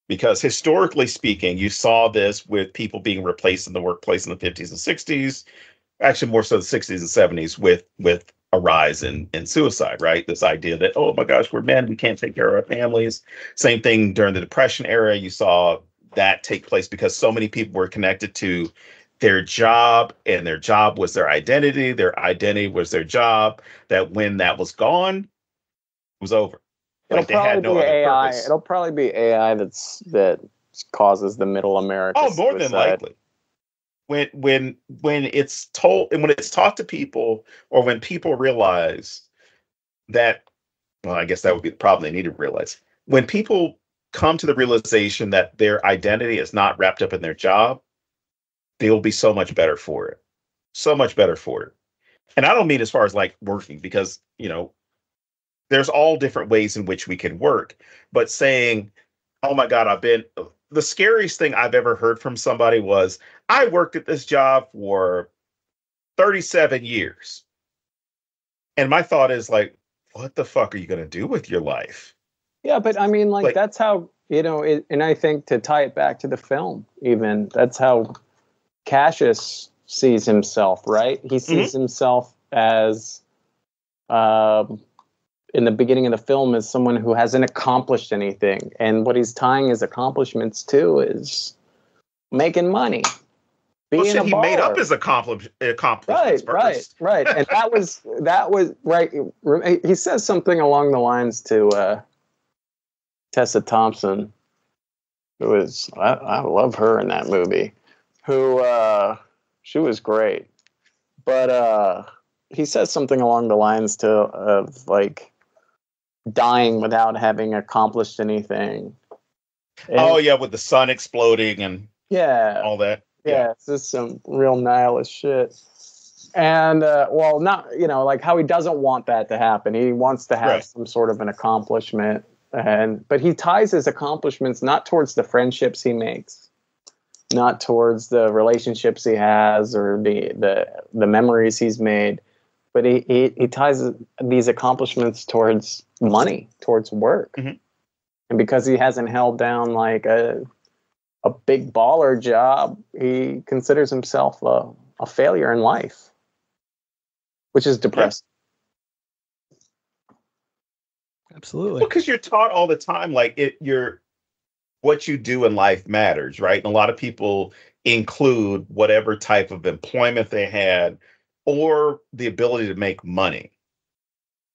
Because historically speaking, you saw this with people being replaced in the workplace in the 50s and 60s, actually more so the 60s and 70s with a rise in suicide, right? This idea that, oh my gosh, we're men, we can't take care of our families. Same thing during the Depression era. You saw that take place because so many people were connected to their job, and their job was their identity was their job, that when that was gone, it was over.
It'll probably be AI. It'll probably be AI that causes the middle America.
Oh, more than likely. When it's told and when it's taught to people, or when people realize that, well, I guess that would be the problem they need to realize. When people come to the realization that their identity is not wrapped up in their job, they will be so much better for it. So much better for it. And I don't mean as far as like working, because, there's all different ways in which we can work, but saying, oh my God, the scariest thing I've ever heard from somebody was, I worked at this job for 37 years. And my thought is like, what the fuck are you going to do with your life?
Yeah, but I mean, like that's how, and I think to tie it back to the film, even, that's how Cassius sees himself, right? He sees himself as in the beginning of the film as someone who hasn't accomplished anything, and what he's tying his accomplishments to is making money.
Well, shit, he made up his accomplishments first.
Right. And that was right. He says something along the lines to Tessa Thompson, who is, I love her in that movie, who she was great. But he says something along the lines of like dying without having accomplished anything. And,
with the sun exploding and all that.
Yeah, it's just some real nihilist shit. And, not, like how he doesn't want that to happen. He wants to have some sort of an accomplishment. But he ties his accomplishments not towards the friendships he makes, not towards the relationships he has or the memories he's made, but he ties these accomplishments towards money, towards work. Mm-hmm. And because he hasn't held down like a big baller job, he considers himself a failure in life, which is depressing.
Absolutely.
Because you're taught all the time, like what you do in life matters, right? And a lot of people include whatever type of employment they had or the ability to make money,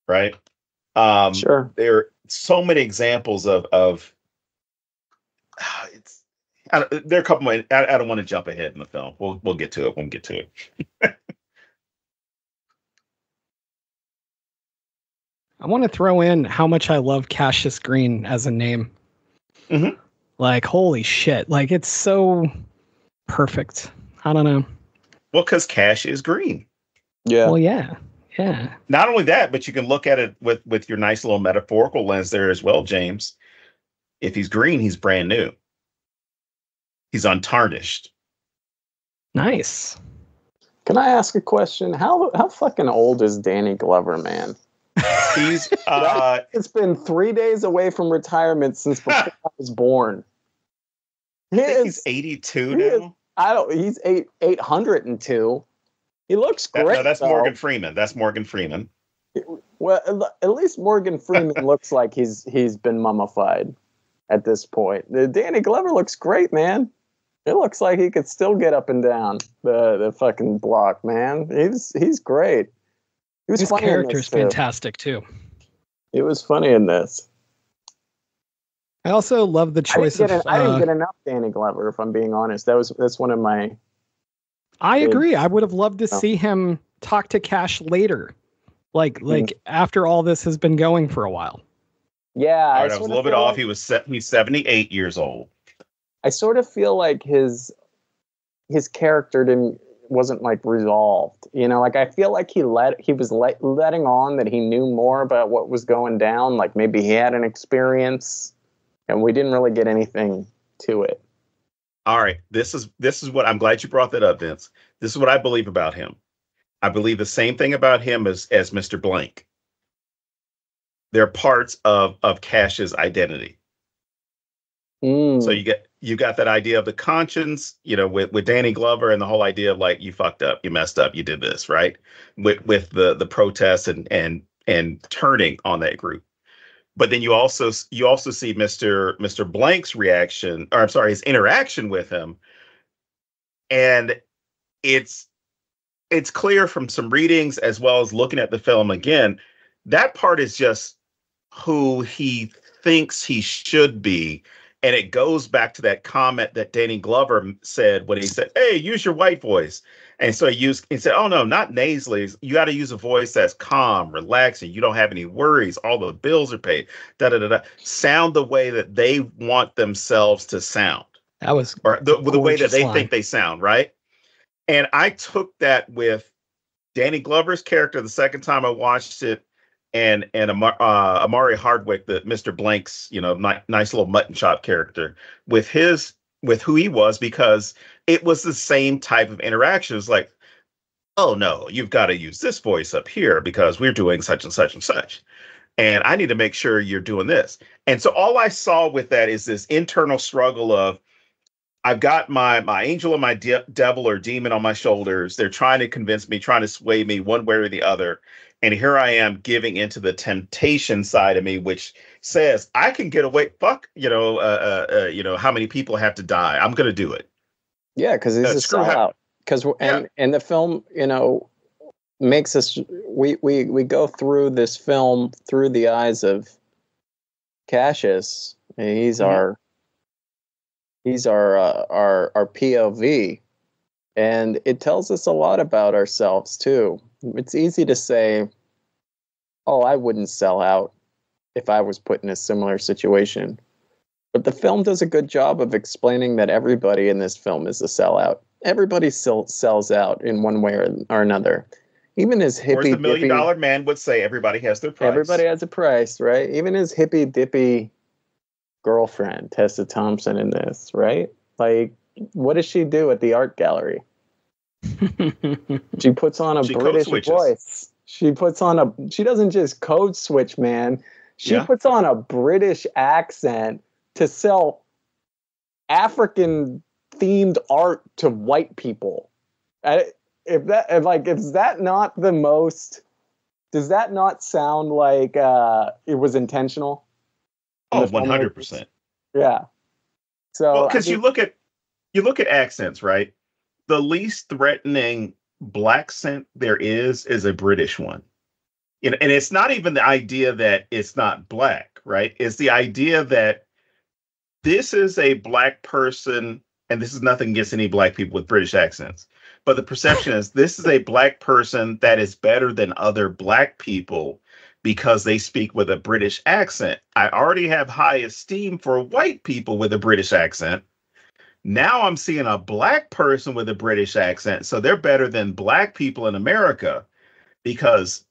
right?
Sure.
There are so many examples of there are a couple more. I don't want to jump ahead in the film. We'll get to it when we get to it.
I want to throw in how much I love Cassius Green as a name.
Mm-hmm.
Like, holy shit. Like, it's so perfect. I don't know.
Well, because Cash is green.
Yeah.
Well, yeah. Yeah.
Not only that, but you can look at it with your nice little metaphorical lens there as well, James. If he's green, he's brand new. He's untarnished.
Nice.
Can I ask a question? How fucking old is Danny Glover, man?
He's
it's been 3 days away from retirement since before I was born.
He's 82 now.
He's 802. He looks great.
That's Morgan Freeman. That's Morgan Freeman.
Well, at least Morgan Freeman looks like he's been mummified at this point. Danny Glover looks great, man. It looks like he could still get up and down the fucking block, man. He's great.
His character's fantastic too.
It was funny in this.
I also love the choice
I didn't get enough Danny Glover, if I'm being honest. That's one of my.
I agree. I would have loved to see him talk to Cash later, like after all this has been going for a while.
Yeah,
I was a little bit off. He's 78 years old.
I sort of feel like his character wasn't like resolved, like I feel like he was letting on that he knew more about what was going down, like maybe he had an experience and we didn't really get anything to it.
All right, this is what I'm glad you brought that up, Vince. This is what I believe about him. I believe the same thing about him as Mr. Blank. They're parts of Cash's identity. So you got that idea of the conscience, with Danny Glover, and the whole idea of like, you fucked up, you messed up, you did this, right? With the protests and turning on that group. But then you also see Mr. Blank's reaction, or I'm sorry, his interaction with him. And it's clear from some readings as well as looking at the film again, that part is just who he thinks he should be. And it goes back to that comment that Danny Glover said when he said, "Hey, use your white voice." And so he said, "Oh no, not nasally. You got to use a voice that's calm, relaxing. You don't have any worries. All the bills are paid. Da da da da. Sound the way that they want themselves to sound.
That was
or the way that they think they sound, right?" And I took that with Danny Glover's character the second time I watched it, and Amari Hardwick, the Mr. Blank's, nice little mutton chop character, with who he was, because it was the same type of interaction. It was like, "Oh no, you've got to use this voice up here because we're doing such and such and such. And I need to make sure you're doing this." And so all I saw with that is this internal struggle of, I've got my angel and my devil or demon on my shoulders. They're trying to convince me, trying to sway me one way or the other. And here I am giving into the temptation side of me, which says I can get away. Fuck, how many people have to die? I'm going to do it.
Yeah, because he's a sellout. Because and the film, makes us we go through this film through the eyes of Cassius. And he's our POV, and it tells us a lot about ourselves too. It's easy to say, "Oh, I wouldn't sell out if I was put in a similar situation," but the film does a good job of explaining that everybody in this film is a sellout. Everybody still sells out in one way or another. Even his hippie,
or as the $1 Million Man would say, everybody has their price.
Everybody has a price, right? Even his hippy dippy girlfriend, Tessa Thompson, in this, right? Like, what does she do at the art gallery? She puts on a British voice. She doesn't just code switch, man. She puts on a British accent to sell African themed art to white people. If that not the most, does that not sound like it was intentional?
Oh, 100%.
Yeah. So
because you look at accents, right? The least threatening black accent there is a British one. And it's not even the idea that it's not black, right? It's the idea that this is a black person, and this is nothing against any black people with British accents, but the perception is this is a black person that is better than other black people because they speak with a British accent. I already have high esteem for white people with a British accent. Now I'm seeing a black person with a British accent, so they're better than black people in America because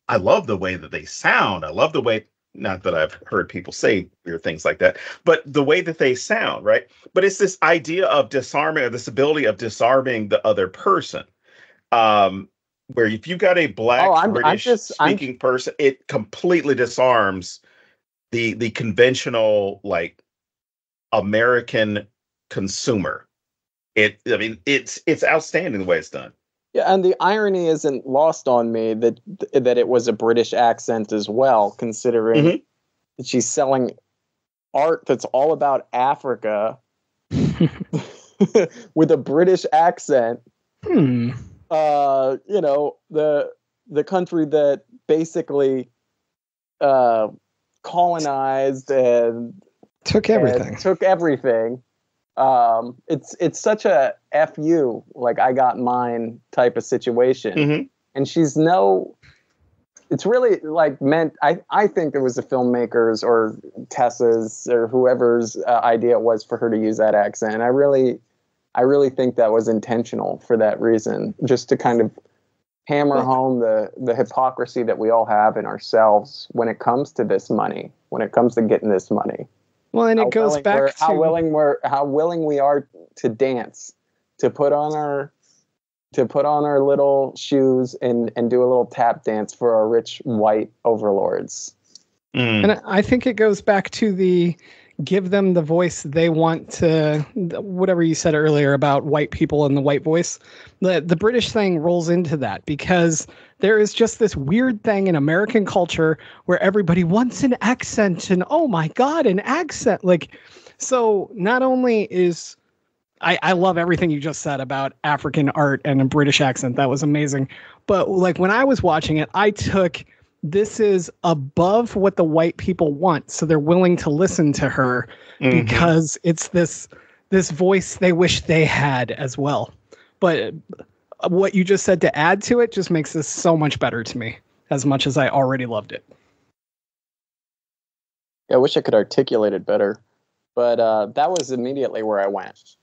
I love the way that they sound. I love the way, not that I've heard people say weird things like that, but the way that they sound, right? But it's this idea of disarming, or this ability of disarming the other person. Where if you've got a black British speaking person, it completely disarms the conventional, like, American consumer. It's outstanding the way it's done.
Yeah, and the irony isn't lost on me that it was a British accent as well, considering that she's selling art that's all about Africa with a British accent. The country that basically colonized and
took everything.
It's such a FU, like I got mine type of situation. And it's really like meant, I think it was the filmmakers or Tessa's or whoever's idea it was for her to use that accent. And I really think that was intentional for that reason, just to kind of hammer home the hypocrisy that we all have in ourselves when it comes to this money, when it comes to getting this money.
Well, and it goes back to
how willing we are to dance, to put on our little shoes and do a little tap dance for our rich white overlords.
And I think it goes back to the give them the voice they want to, whatever you said earlier about white people and the white voice. The British thing rolls into that because there is just this weird thing in American culture where everybody wants an accent and, oh my God, an accent. Like, so not only is, I love everything you just said about African art and a British accent. That was amazing. But like when I was watching it, I took, this is above what the white people want. So they're willing to listen to her because it's this voice they wish they had as well. But what you just said to add to it just makes this so much better to me, as much as I already loved it.
Yeah, I wish I could articulate it better, but that was immediately where I went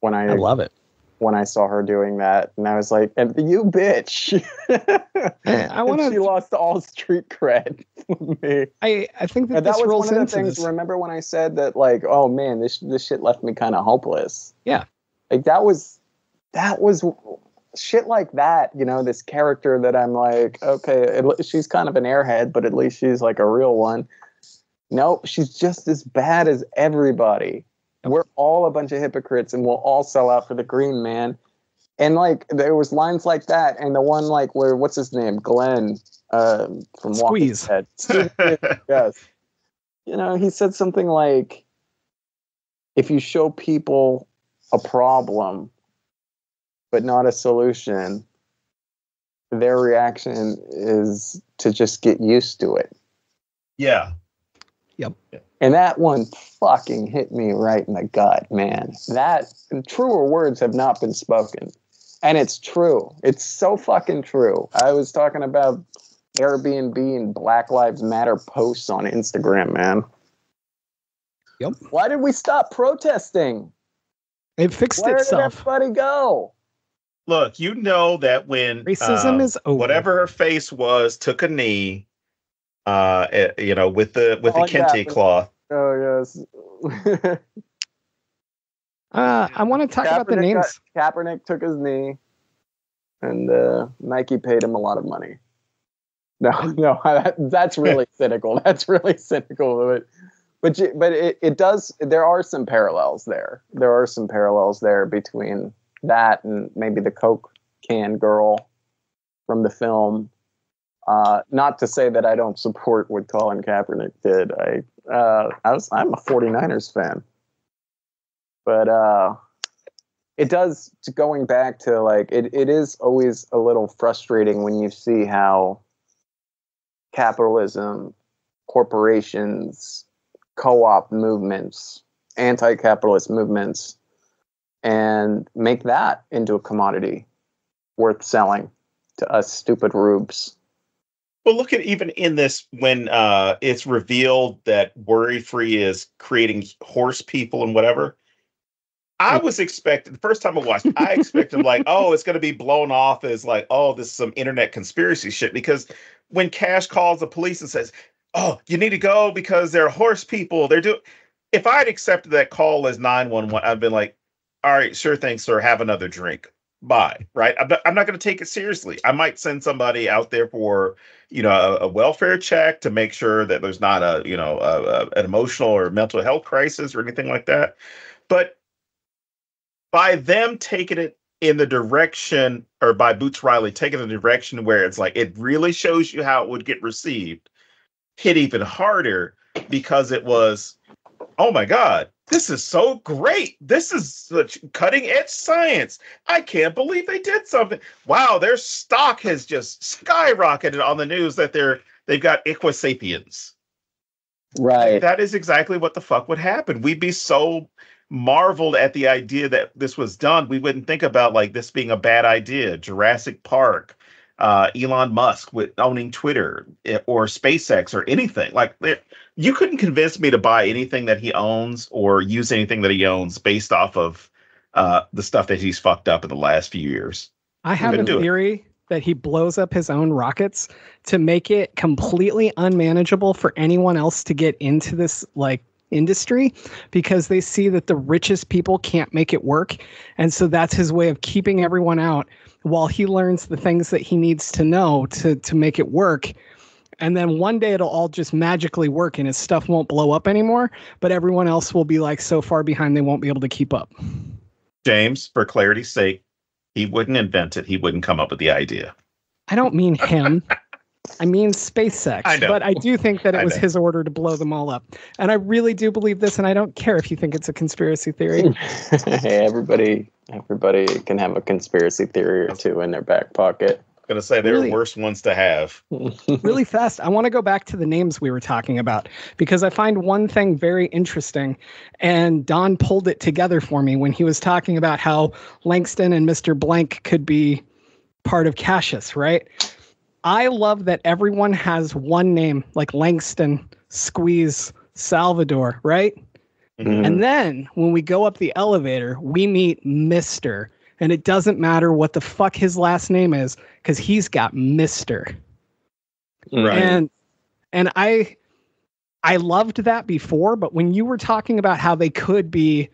when I
love it.
When I saw her doing that, and I was like, "You bitch!" She lost all street cred with me.
I think that was
one of the things. Remember when I said that, like, oh man, this shit left me kind of hopeless.
Yeah,
like that was shit like that. You know, this character that I'm like, okay, she's kind of an airhead, but at least she's like a real one. Nope, she's just as bad as everybody. We're all a bunch of hypocrites, and we'll all sell out for the green man. And like there was lines like that, and the one like where what's his name, Glenn from Walking Dead. Yes, he said something like, "If you show people a problem, but not a solution, their reaction is to just get used to it."
Yeah.
Yep.
And that one fucking hit me right in the gut, man. That truer words have not been spoken. And it's true. It's so fucking true. I was talking about Airbnb and Black Lives Matter posts on Instagram, man.
Yep.
Why did we stop protesting?
It fixed itself.
Where did everybody go?
Look, you know that when
racism is over,
whatever her face was took a knee, with the kente cloth.
Oh yes.
I want to talk about the names.
Kaepernick took his knee, and Nike paid him a lot of money. No, that's really cynical. That's really cynical. But it does. There are some parallels there. There are some parallels there between that and maybe the Coke can girl from the film. Not to say that I don't support what Colin Kaepernick did. I'm a 49ers fan. But it does, going back to like, it is always a little frustrating when you see how capitalism, corporations, co-op movements, anti-capitalist movements, and make that into a commodity worth selling to us stupid rubes.
Well, look at even in this when it's revealed that Worry Free is creating horse people and whatever. I was expecting, the first time I watched, I expected like, oh, it's going to be blown off as like, oh, this is some internet conspiracy shit. Because when Cash calls the police and says, oh, you need to go because they're horse people. If I had accepted that call as 911, I'd been like, all right, sure thing, sir. Have another drink. Bye. Right. I'm not going to take it seriously. I might send somebody out there for, a welfare check to make sure that there's not an emotional or mental health crisis or anything like that. But by them taking it in the direction, or by Boots Riley taking the direction where it's like, it really shows you how it would get received, hit even harder because it was, oh my God, this is so great. This is such cutting edge science. I can't believe they did something. Wow, their stock has just skyrocketed on the news that they've got Equisapiens.
Right.
That is exactly what the fuck would happen. We'd be so marveled at the idea that this was done. We wouldn't think about like this being a bad idea. Jurassic Park, Elon Musk with owning Twitter or SpaceX or anything like that. You couldn't convince me to buy anything that he owns or use anything that he owns based off of the stuff that he's fucked up in the last few years.
I have a theory that he blows up his own rockets to make it completely unmanageable for anyone else to get into this like industry, because they see that the richest people can't make it work. And so that's his way of keeping everyone out while he learns the things that he needs to know to make it work. And then one day it'll all just magically work and his stuff won't blow up anymore, but everyone else will be like so far behind they won't be able to keep up.
James, for clarity's sake, he wouldn't invent it. He wouldn't come up with the idea.
I don't mean him. I mean SpaceX. But I do think that it was his order to blow them all up. And I really do believe this, and I don't care if you think it's a conspiracy theory.
Hey, everybody can have a conspiracy theory or two in their back pocket.
I'm going to say they're worse ones to have.
Really fast, I want to go back to the names we were talking about, because I find one thing very interesting, and Don pulled it together for me when he was talking about how Langston and Mr. Blank could be part of Cassius, right? I love that everyone has one name, like Langston, Squeeze, Salvador, right? Mm-hmm. And then when we go up the elevator, we meet Mr. And it doesn't matter what the fuck his last name is, because he's got Mr.
Right.
And I loved that before, but when you were talking about how they could be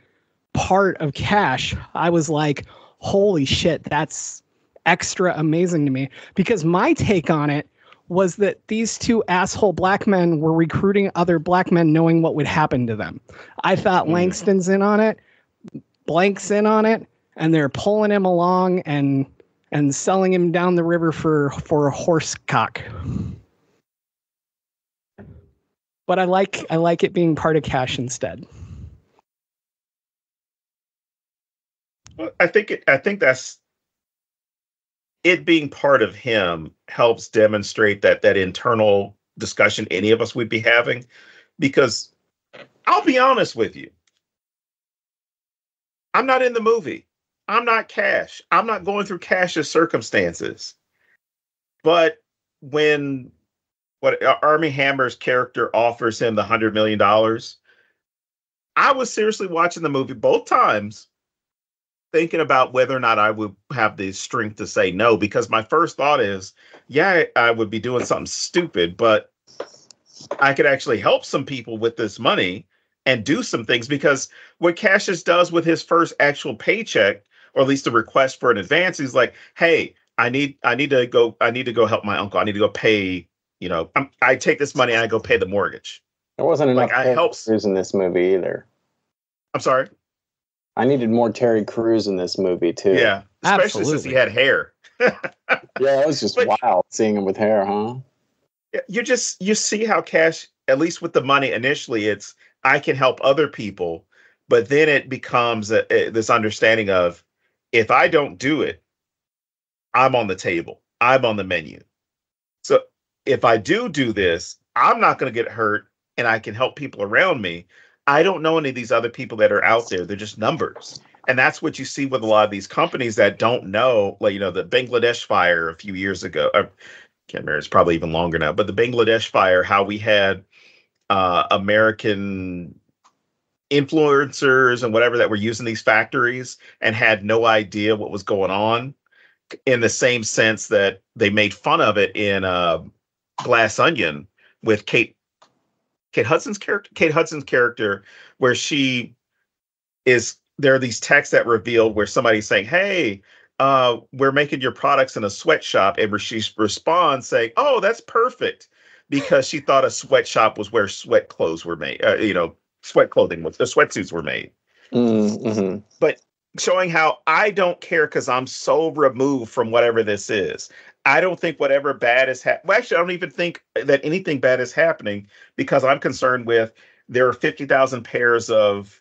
part of Cash, I was like, holy shit, that's extra amazing to me, because my take on it was that these two asshole black men were recruiting other black men knowing what would happen to them. I thought Langston's in on it, Blank's in on it, and they're pulling him along and selling him down the river for a horse cock. But I like it being part of Cash instead.
I think that's it. Being part of him helps demonstrate that internal discussion any of us would be having. Because I'll be honest with you, I'm not in the movie. I'm not Cash. I'm not going through Cash's circumstances. But when Armie Hammer's character offers him the $100 million, I was seriously watching the movie both times, thinking about whether or not I would have the strength to say no, because my first thought is, yeah, I would be doing something stupid, but I could actually help some people with this money and do some things, because what Cassius does with his first actual paycheck, or at least a request for an advance, he's like, hey, I need to go help my uncle. I need to go pay, I take this money and I go pay the mortgage.
There wasn't enough Terry Crews in this movie either.
I'm sorry?
I needed more Terry Crews in this movie too.
Yeah, especially since he had hair.
Yeah, it was just wild seeing him with hair, huh?
You see how Cash, at least with the money initially, it's I can help other people, but then it becomes this understanding of, if I don't do it, I'm on the table, I'm on the menu. So if I do this, I'm not going to get hurt, and I can help people around me. I don't know any of these other people that are out there. They're just numbers. And that's what you see with a lot of these companies that don't know, like, the Bangladesh fire a few years ago. I can't remember, it's probably even longer now, but the Bangladesh fire, how we had American influencers and whatever that were using these factories and had no idea what was going on, in the same sense that they made fun of it in Glass Onion with Kate Hudson's character, where there are these texts that revealed where somebody's saying, hey, we're making your products in a sweatshop, and she responds saying, oh, that's perfect, because she thought a sweatshop was where sweat clothes were made, sweat clothing was, the sweatsuits were made.
Mm-hmm.
But showing how I don't care, because I'm so removed from whatever this is. I don't think whatever bad is happening. Actually, I don't even think that anything bad is happening, because I'm concerned with, there are 50,000 pairs of,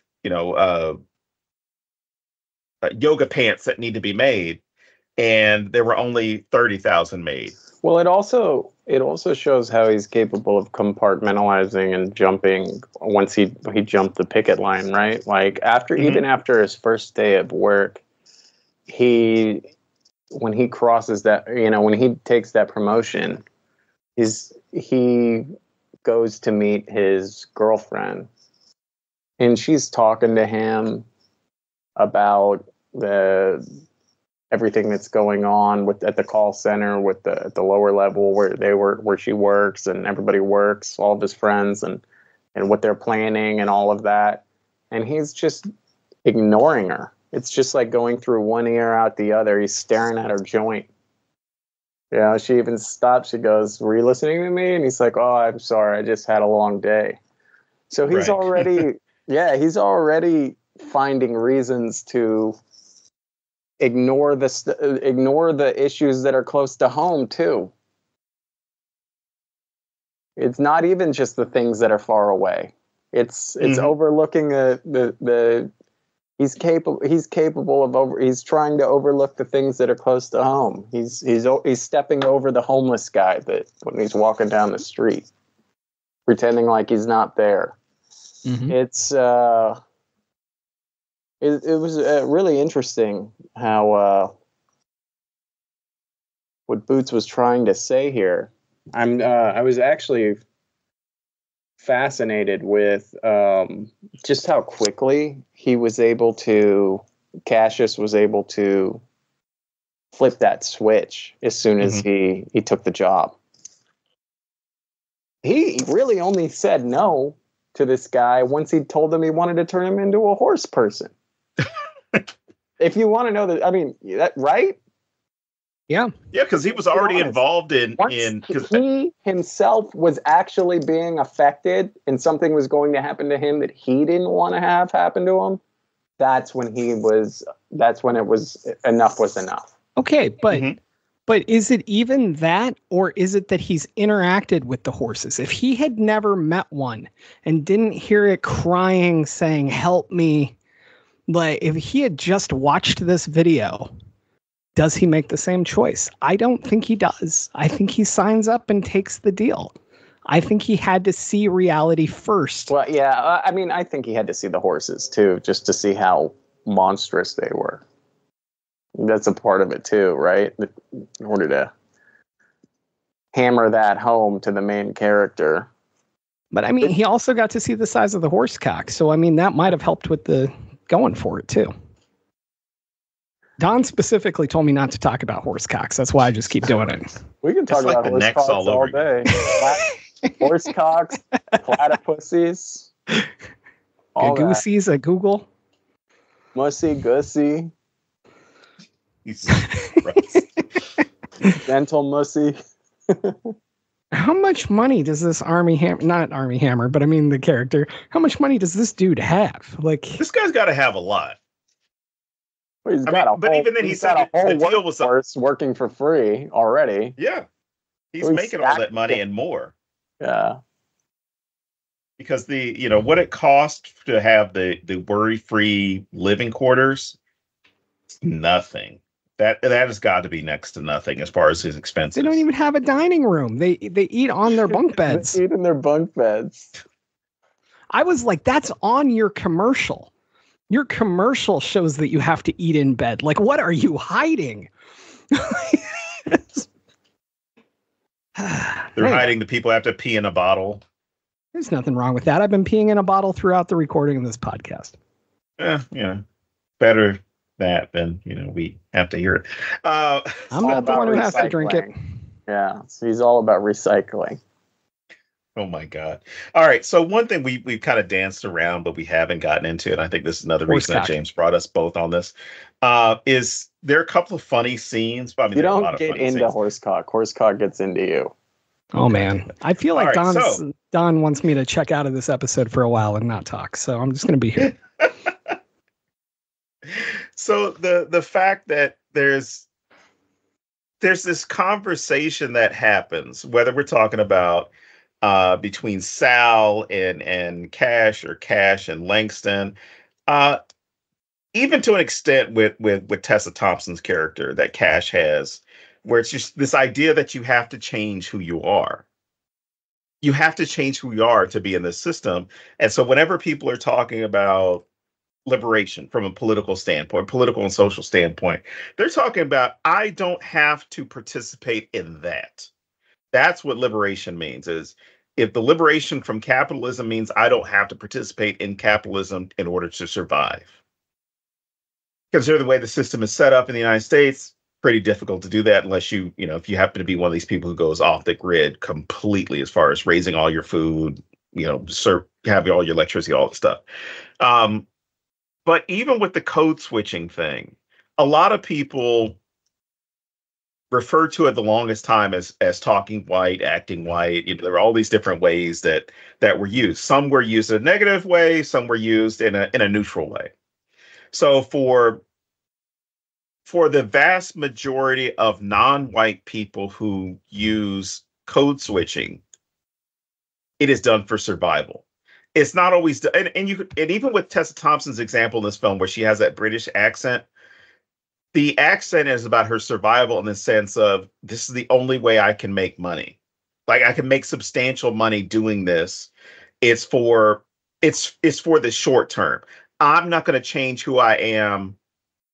yoga pants that need to be made, and there were only 30,000 made.
Well, it also shows how he's capable of compartmentalizing and jumping once he jumped the picket line, right? Like even after his first day of work, when he crosses that, when he takes that promotion, he goes to meet his girlfriend, and she's talking to him about everything that's going on at the call center, with the lower level where she works, and everybody works, all of his friends, and what they're planning and all of that. And he's just ignoring her. It's just like going through one ear out the other. He's staring at her joint. She even stops. She goes, were you listening to me? And he's like, oh, I'm sorry, I just had a long day. So he's already, he's already finding reasons to ignore the issues that are close to home too. It's not even just the things that are far away. It's overlooking he's capable of he's trying to overlook the things that are close to home. He's stepping over the homeless guy when he's walking down the street, pretending like he's not there. It's it was really interesting how what Boots was trying to say here. I was actually fascinated with just how quickly Cassius was able to flip that switch as soon as he took the job. He really only said no to this guy once he told him he wanted to turn him into a horse person. If you want to know that, I mean, right?
Yeah.
Yeah, because he was already involved in
he himself was actually being affected and something was going to happen to him that he didn't want to have happen to him. That's when it was enough was enough.
Okay, but is it even that, or is it that he's interacted with the horses? If he had never met one and didn't hear it crying, saying, "Help me," like if he had just watched this video, does he make the same choice? I don't think he does. I think he signs up and takes the deal. I think he had to see reality first.
Well, yeah, I mean, I think he had to see the horses too, just to see how monstrous they were. That's a part of it too, right? In order to hammer that home to the main character.
But I mean, he also got to see the size of the horse cock. So, I mean, that might have helped with the going for it too. Don specifically told me not to talk about horse cocks. That's why I just keep doing it.
We can talk about horse cocks all day. Horse cocks, platypussies.
Gagoosies at Google.
Mussy Gussy. Dental Mussy.
How much money does this not Army Hammer, but I mean the character, how much money does this dude have? Like,
this guy's got to have a lot.
Well, even then, he said the deal was working for free already.
Yeah, he's making all that money and more.
Yeah,
because what it cost to have the worry-free living quarters, nothing. That has got to be next to nothing as far as his expenses.
They don't even have a dining room. They eat on their bunk beds.
They eat in their bunk beds.
I was like, that's on your commercial. Your commercial shows that you have to eat in bed. Like, what are you hiding?
They're hiding the people have to pee in a bottle.
There's nothing wrong with that. I've been peeing in a bottle throughout the recording of this podcast.
Better that than we have to hear it.
I'm not the one who has to drink it.
Yeah, so he's all about recycling.
Oh my God. All right. So one thing we've kind of danced around, but we haven't gotten into, and I think this is another reason that James brought us both on this, is there are a couple of funny scenes. But I mean,
you don't get into horsecock. Horsecock gets into you.
Oh man. I feel like Don wants me to check out of this episode for a while and not talk. So I'm just going to be here.
So the fact that there's this conversation that happens, whether we're talking about between Sal and Cash, or Cash and Langston, even to an extent with Tessa Thompson's character that Cash has, where it's just this idea that you have to change who you are. You have to change who you are to be in this system. And so whenever people are talking about liberation from a political standpoint, political and social standpoint, they're talking about, I don't have to participate in that. That's what liberation means, is if the liberation from capitalism means I don't have to participate in capitalism in order to survive. Consider the way the system is set up in the United States, pretty difficult to do that unless if you happen to be one of these people who goes off the grid completely as far as raising all your food, having all your electricity, all the stuff. But even with the code switching thing, a lot of people referred to it the longest time as talking white, acting white. There were all these different ways that were used. Some were used in a negative way, some were used in a neutral way. So for the vast majority of non-white people who use code switching, it is done for survival. It's not always done, and even with Tessa Thompson's example in this film, where she has that British accent, the accent is about her survival in the sense of, this is the only way I can make money. Like, I can make substantial money doing this. It's for the short term. I'm not going to change who I am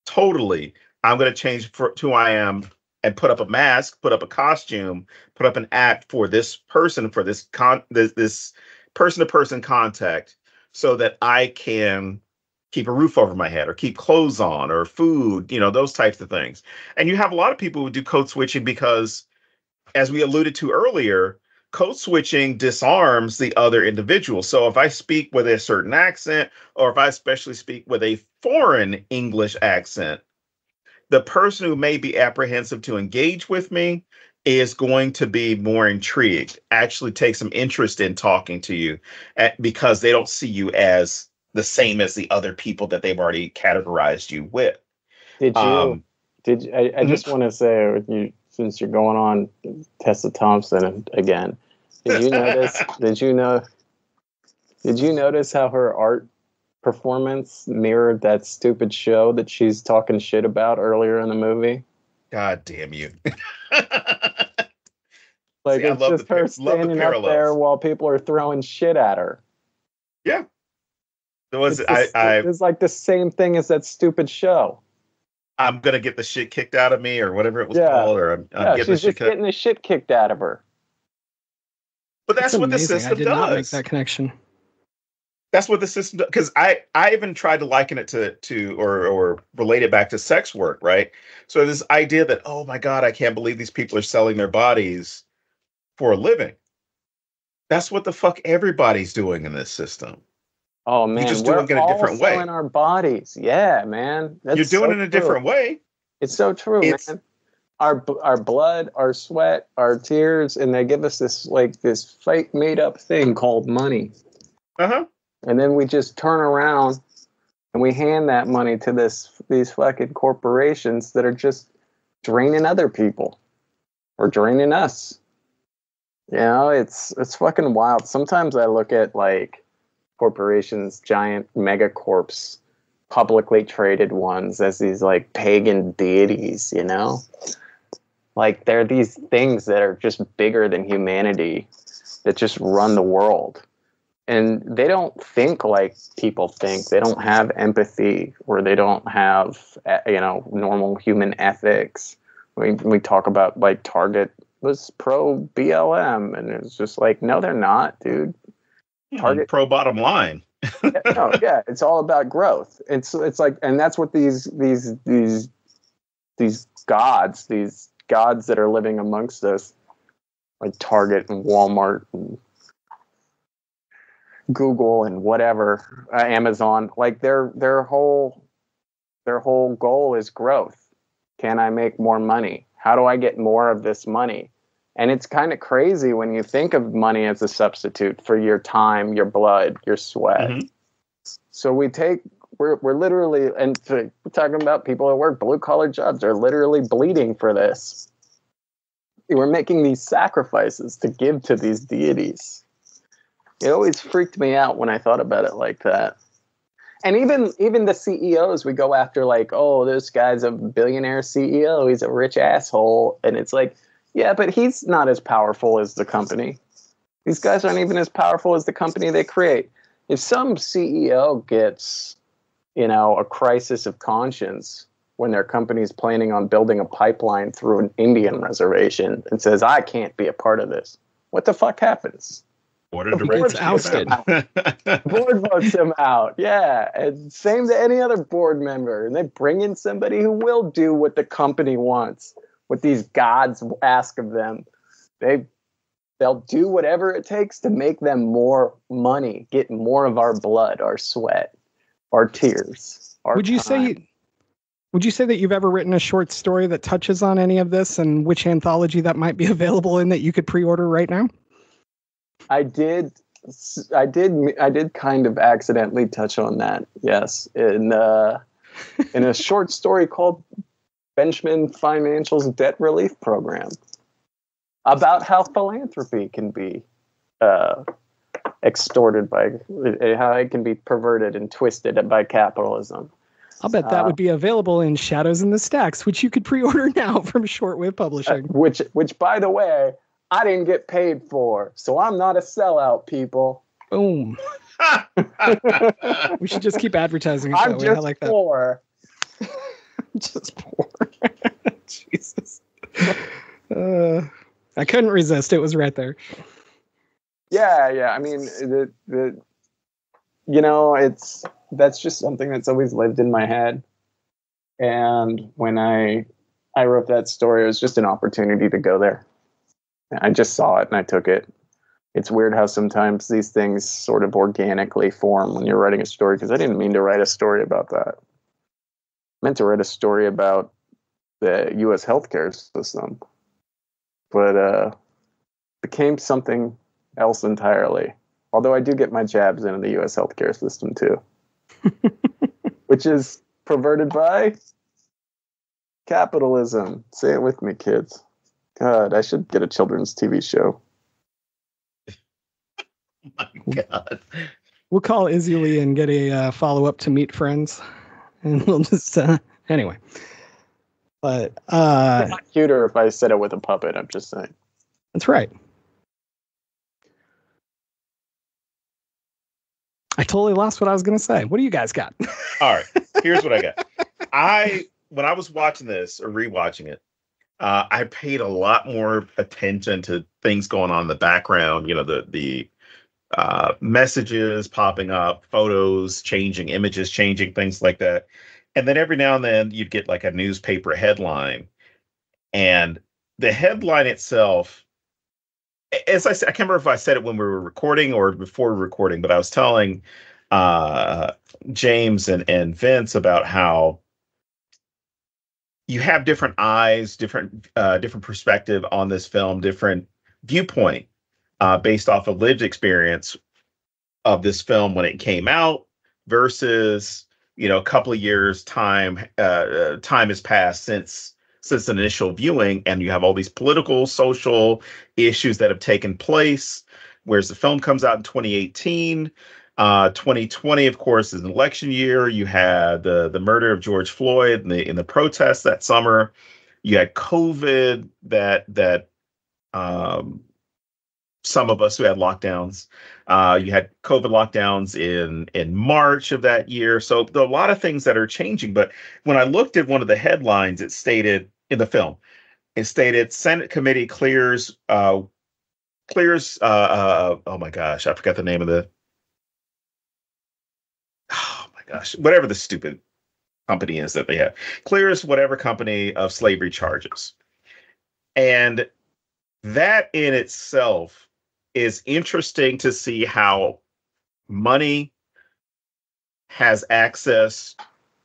totally. I'm going to change who I am and put up a mask, put up a costume, put up an act for this person, for this person-to-person contact, so that I can keep a roof over my head, or keep clothes on, or food, those types of things. And you have a lot of people who do code switching because, as we alluded to earlier, code switching disarms the other individual. So if I speak with a certain accent, or if I especially speak with a foreign English accent, the person who may be apprehensive to engage with me is going to be more intrigued, actually take some interest in talking to you because they don't see you as the same as the other people that they've already categorized you with.
I just want to say, since you're going on Tessa Thompson again, did you notice? Did you notice how her art performance mirrored that stupid show that she's talking shit about earlier in the movie?
God damn you!
Like, it's just her standing up there while people are throwing shit at her.
Yeah,
it's like the same thing as that stupid show.
I'm gonna get the shit kicked out of me, or whatever it was called, or I'm
she's just getting the shit kicked out of her.
But that's what the system does.
I did not make that connection.
That's what the system does. Because I even tried to liken it to or relate it back to sex work, right? So this idea that, oh my God, I can't believe these people are selling their bodies for a living. That's what the fuck everybody's doing in this system.
Oh man,
you just doing it in a different way.
Selling our bodies, yeah, man.
You're doing it in a different way.
It's so true, man. Our blood, our sweat, our tears, and they give us this fake made up thing called money.
Uh-huh.
And then we just turn around and we hand that money to these fucking corporations that are just draining other people or draining us. You know, it's fucking wild. Sometimes I look at like corporations, giant megacorps, publicly traded ones, as these like pagan deities, you know? Like they're these things that are just bigger than humanity that just run the world. And they don't think like people think. They don't have empathy, or they don't have, normal human ethics. We talk about like Target was pro BLM, and it's just like, no, they're not, dude.
Target pro bottom line.
It's all about growth. It's like, and that's what these gods that are living amongst us, like Target and Walmart and Google and whatever, Amazon, like their whole goal is growth. Can I make more money? How do I get more of this money? And it's kind of crazy when you think of money as a substitute for your time, your blood, your sweat. Mm-hmm. So we're literally, and we're talking about people that work blue collar jobs, are literally bleeding for this. We're making these sacrifices to give to these deities. It always freaked me out when I thought about it like that. And even the CEOs we go after, like, oh, this guy's a billionaire CEO, he's a rich asshole. And it's like, yeah, but he's not as powerful as the company. These guys aren't even as powerful as the company they create. If some CEO gets, a crisis of conscience when their company's planning on building a pipeline through an Indian reservation and says, I can't be a part of this, what the fuck happens?
Board of directors
ousted.
Board votes him out. Yeah. And same to any other board member. And they bring in somebody who will do what the company wants, what these gods ask of them. They'll do whatever it takes to make them more money, get more of our blood, our sweat, our tears, our time.
Would you say that you've ever written a short story that touches on any of this, and which anthology that might be available in that you could pre-order right now?
I did kind of accidentally touch on that. Yes. In a short story called Benjamin Financial's Debt Relief Program, about how philanthropy can be extorted by, how it can be perverted and twisted by capitalism.
I'll bet that would be available in Shadows in the Stacks, which you could pre-order now from Shortwave Publishing.
Which, by the way, I didn't get paid for, so I'm not a sellout, people.
Boom. We should just keep advertising it
that
way. I like that.
Poor.
Just poor. Jesus. I couldn't resist. It was right there.
Yeah. I mean, that's just something that's always lived in my head. And when I wrote that story, it was just an opportunity to go there. I just saw it and I took it. It's weird how sometimes these things sort of organically form when you're writing a story, because I didn't mean to write a story about that. I meant to write a story about the U.S. healthcare system, but became something else entirely. Although I do get my jabs in the U.S. healthcare system too, which is perverted by capitalism. Say it with me, kids. God, I should get a children's TV show.
Oh my God.
We'll call Izzy Lee and get a follow-up to Meet Friends. And we'll just, anyway. But,
it's not cuter if I said it with a puppet, I'm just saying.
That's right. I totally lost what I was going to say. What do you guys got?
All right. Here's what I got. When I was watching this or rewatching it, I paid a lot more attention to things going on in the background. You know, the messages popping up, photos changing, images changing, things like that. And then every now and then you'd get like a newspaper headline. And the headline itself, as I said, I can't remember if I said it when we were recording or before recording, but I was telling James and Vince about how you have different eyes, different perspective on this film, different viewpoint based off of lived experience of this film when it came out versus, a couple of years time has passed since the initial viewing, and you have all these political, social issues that have taken place. Whereas the film comes out in 2018, 2020, of course, is an election year. You had the murder of George Floyd in the protests that summer. You had COVID that some of us who had lockdowns. You had COVID lockdowns in March of that year. So there are a lot of things that are changing. But when I looked at one of the headlines, it stated in the film, Senate committee clears. Oh my gosh, I forgot the name of the. Oh my gosh, whatever the stupid company is that they have, clears whatever company of slavery charges. And that in itself is interesting to see how money has access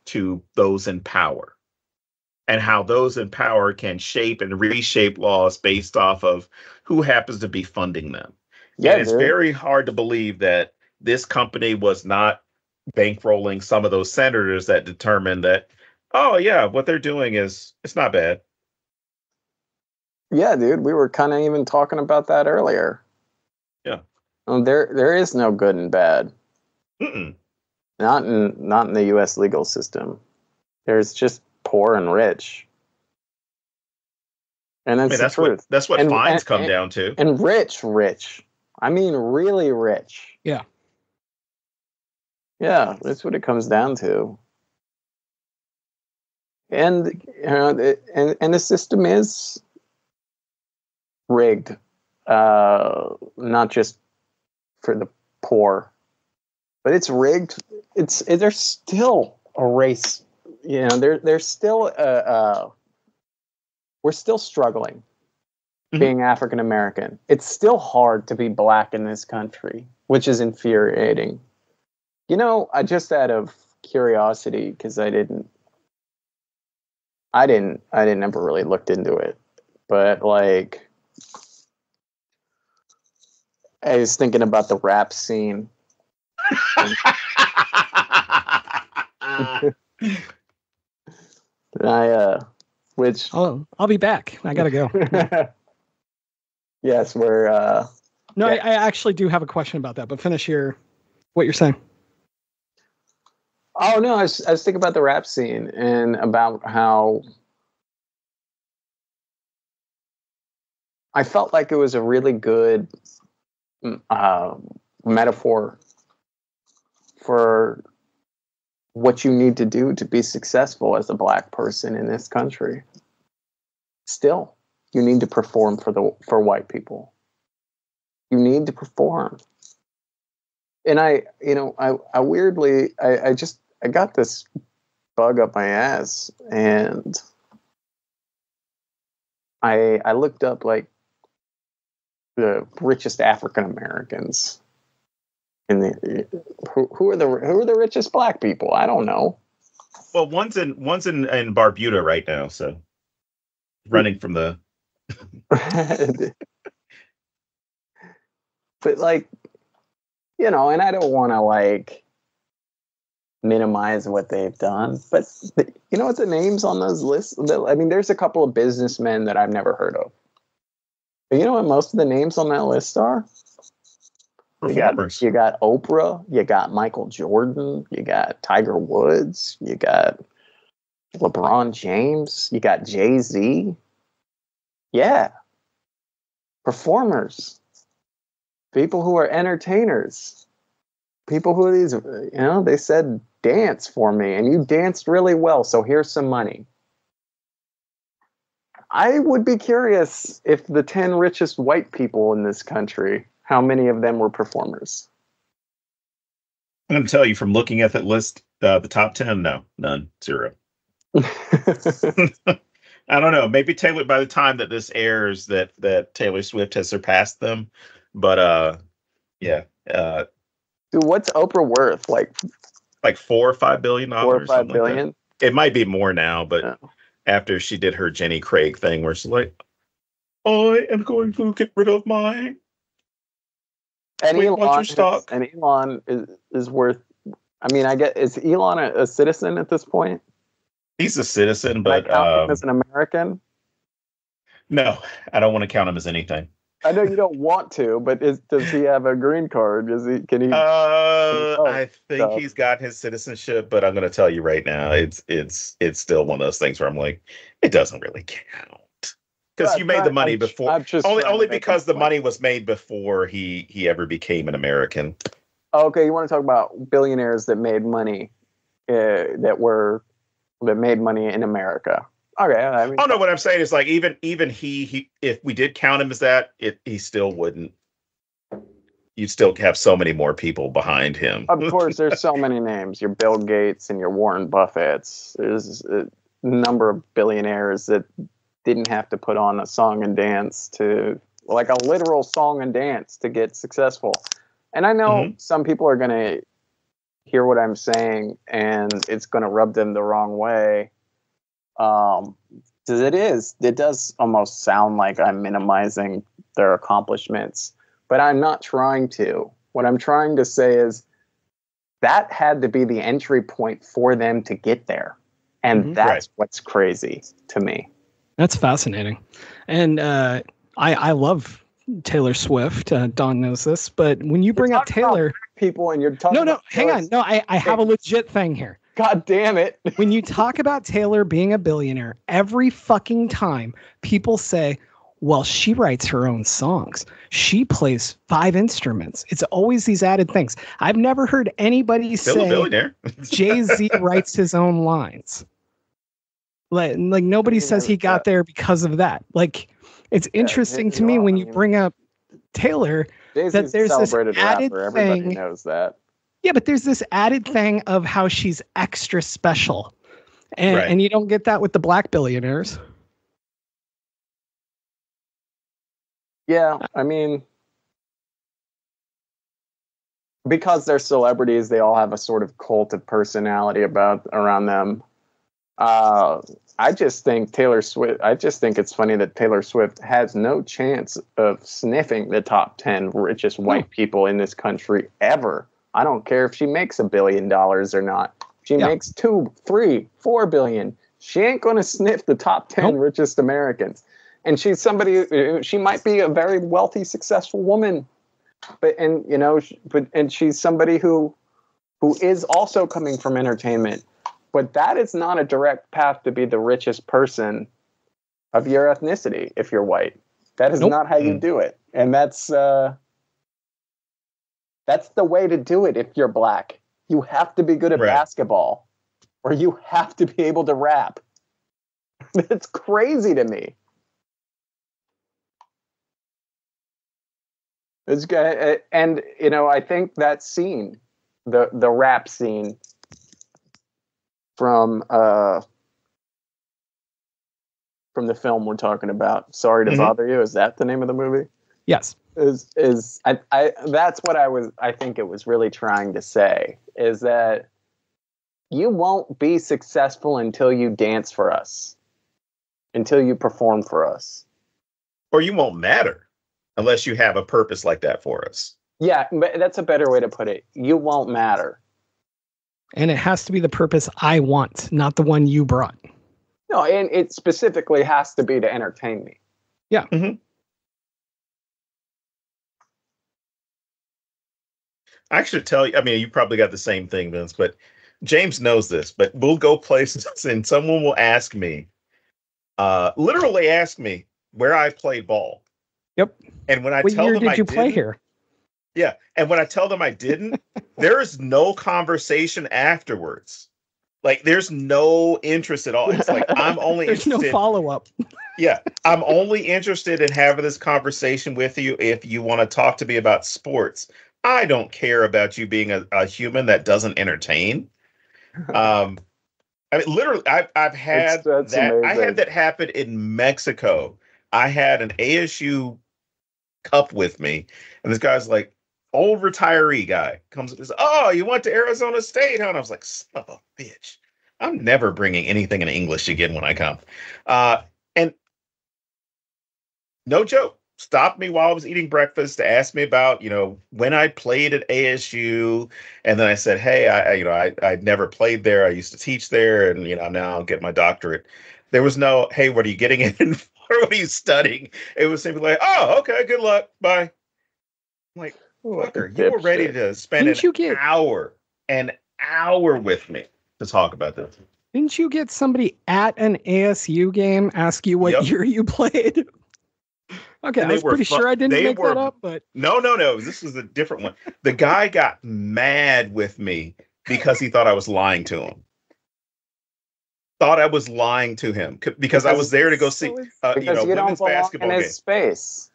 to those in power and how those in power can shape and reshape laws based off of who happens to be funding them. Yeah, and it's very hard to believe that this company was not bankrolling some of those senators that determined that, oh yeah, what they're doing it's not bad.
Yeah, dude, we were kind of even talking about that earlier.
Yeah.
There is no good and bad.
Mm-mm.
Not in the U.S. legal system. There's just poor and rich. And that's the truth.
That's what fines come down to.
And rich. I mean, really rich.
Yeah.
Yeah, that's what it comes down to. And and the system is rigged, not just for the poor, but it's rigged. There's still a race. There's still we're still struggling being African American. It's still hard to be black in this country, which is infuriating. I just out of curiosity, because I didn't ever really looked into it, but like I was thinking about the rap scene.
I'll be back. I gotta go.
Yes, we're
no, yeah. I actually do have a question about that, but finish what you're saying.
Oh no, I was thinking about the rap scene and about how I felt like it was a really good metaphor for what you need to do to be successful as a black person in this country. Still, you need to perform for white people. You need to perform. And I weirdly, I got this bug up my ass, and I looked up like the richest African Americans in who are the richest black people. I don't know.
Well, one's in Barbuda right now, so running from the.
But like, you know, and I don't want to like minimize what they've done, but you know what the names on those lists? I mean, there's a couple of businessmen that I've never heard of. But you know what most of the names on that list are?
Performers.
You got Oprah, you got Michael Jordan, you got Tiger Woods, you got LeBron James, you got Jay-Z. Yeah. Performers. People who are entertainers. People who are these, you know, they said dance for me and you danced really well, so here's some money. I would be curious if the 10 richest white people in this country, how many of them were performers?
I'm going to tell you from looking at that list, the top 10, no, none, 0. I don't know. Maybe Taylor, by the time that this airs, that Taylor Swift has surpassed them. But yeah.
Dude, what's Oprah worth? Like
$4 or $5 billion.
$4 or $5 billion?
Like it might be more now, but after she did her Jenny Craig thing where she's like, I am going to get rid of my stock.
And Elon is worth, I mean, I get, is Elon a citizen at this point?
He's a citizen, but
count him as an American?
No, I don't want to count him as anything.
I know you don't want to, but does he have a green card? Can he?
I think he's got his citizenship, but I'm going to tell you right now, it's still one of those things where I'm like, it doesn't really count because you made the money before. Only because the money was made before he ever became an American.
Okay, you want to talk about billionaires that made money, that made money in America. Okay. I mean,
no, what I'm saying is like even he if we did count him as that, he still wouldn't. You'd still have so many more people behind him.
Of course, there's so many names. Your Bill Gates and your Warren Buffetts. There's a number of billionaires that didn't have to put on a song and dance to, like a literal song and dance to get successful. And I know some people are going to hear what I'm saying and it's going to rub them the wrong way. It does almost sound like I'm minimizing their accomplishments, but I'm not trying to. What I'm trying to say is that had to be the entry point for them to get there. And that's what's crazy to me.
That's fascinating. And I love Taylor Swift. Don knows this, but when you bring up Taylor,
people and you're talking
hang on. No, I have a legit thing here.
God damn it.
When you talk about Taylor being a billionaire, every fucking time people say, well, she writes her own songs. She plays 5 instruments. It's always these added things. I've never heard anybody say Jay-Z writes his own lines. Like nobody says he got there because of that. Like, it's interesting to me when you bring up Taylor that there's this added thing.
Everybody knows that.
Yeah, but there's this added thing of how she's extra special. And you don't get that with the black billionaires.
Yeah, I mean, because they're celebrities, they all have a sort of cult of personality around them. I just think it's funny that Taylor Swift has no chance of sniffing the top 10 richest white people in this country ever. I don't care if she makes $1 billion or not. She makes 2, 3, 4 billion. She ain't going to sniff the top 10 richest Americans. And she's she might be a very wealthy, successful woman, but she's somebody who is also coming from entertainment. But that is not a direct path to be the richest person of your ethnicity if you're white. That is not how you do it. And that's the way to do it if you're black. You have to be good at basketball, or you have to be able to rap. It's crazy to me. It's good. And, I think that scene, the rap scene from the film we're talking about, Sorry to Bother You, is that the name of the movie?
Yes.
That's what I think it was really trying to say, is that you won't be successful until you dance for us. until you perform for us.
Or you won't matter unless you have a purpose like that for us.
Yeah, but that's a better way to put it. You won't matter.
And it has to be the purpose I want, not the one you brought.
No, and it specifically has to be to entertain me.
Yeah.
Mm-hmm. I should tell you, I mean, you probably got the same thing, Vince, but James knows this, but we'll go places and someone will ask me, literally ask me where I played ball.
Yep.
And when I
what
tell
year
them
did
I
you
didn't,
play here?
Yeah. And when I tell them I didn't, there is no conversation afterwards. Like, there's no interest at all. It's like, I'm only
There's
interested.
no follow-up.
Yeah. I'm only interested in having this conversation with you if you want to talk to me about sports. I don't care about you being a human that doesn't entertain. I mean, literally, I've had
that's
that.
amazing.
I had that happen in Mexico. I had an ASU cup with me, and this guy's like, old retiree guy comes and says, "Oh, you went to Arizona State, huh?" And I was like, "Son of a bitch, I'm never bringing anything in English again when I come." And no joke, stopped me while I was eating breakfast to ask me about, when I played at ASU. And then I said, "Hey, I'd never played there. I used to teach there, and now I'll get my doctorate." There was no, "Hey, what are you getting in for? What are you studying?" It was simply like, "Oh, okay, good luck, bye." I'm like, fucker, you were ready to spend an hour with me to talk about this.
Didn't you get somebody at an ASU game ask you what year you played? Okay, I was pretty sure I didn't make that up, but...
No. This is a different one. The guy got mad with me because he thought I was lying to him. Thought I was lying to him because I was there to go see, women's basketball game.
Space.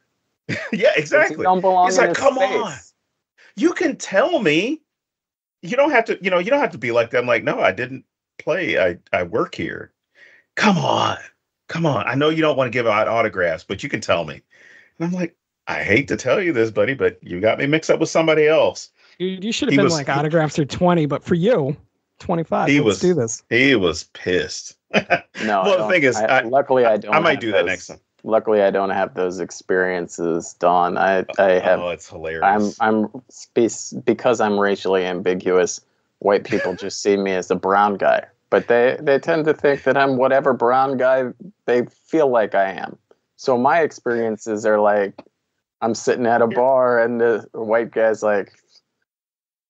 Yeah, exactly.
You don't belong. He's like,
"Come on, you can tell me. You don't have to. You don't have to be like that." I'm like, "No, I didn't play. I work here. Come on. I know you don't want to give out autographs, but you can tell me." And I'm like, "I hate to tell you this, buddy, but you got me mixed up with somebody else."
You should have been like, autographs are 20, but for you, 25. Let's do this.
He was pissed.
No,
well, the thing is,
luckily I don't.
I might do that next time.
Luckily, I don't have those experiences, Don. I have.
Oh, it's hilarious.
Because I'm racially ambiguous. White people just see me as a brown guy, but they tend to think that I'm whatever brown guy they feel like I am. So my experiences are like, I'm sitting at a bar and the white guy's like,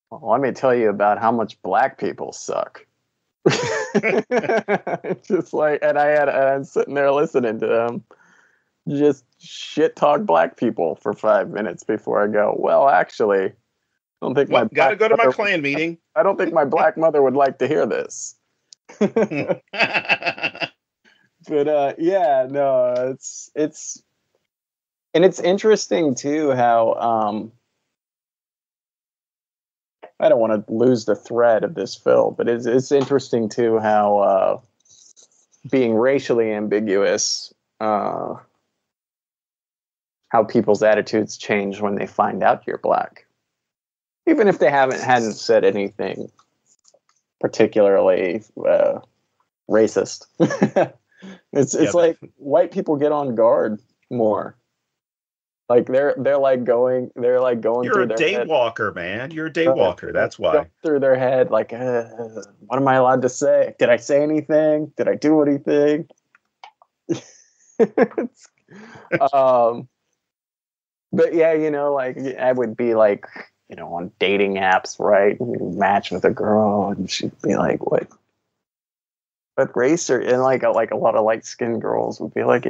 "Well, let me tell you about how much black people suck." Just like, and I'm sitting there listening to them just shit talk black people for 5 minutes before I go, "Well, actually, I don't think
gotta go to my Klan meeting.
I don't think my black mother would like to hear this." But it's and it's interesting too how I don't want to lose the thread of this film, but it's interesting too how being racially ambiguous, how people's attitudes change when they find out you're black, even if they hadn't said anything particularly racist. It's like white people get on guard more. Like they're going
You're
through
a
their
day
head.
walker, man. You're a day walker. That's why.
Through their head, like, what am I allowed to say? Did I say anything? Did I do anything? But yeah, like I would be like, on dating apps, right? Match with a girl, and she'd be like, "What race are?" And like a lot of light skinned girls would be like,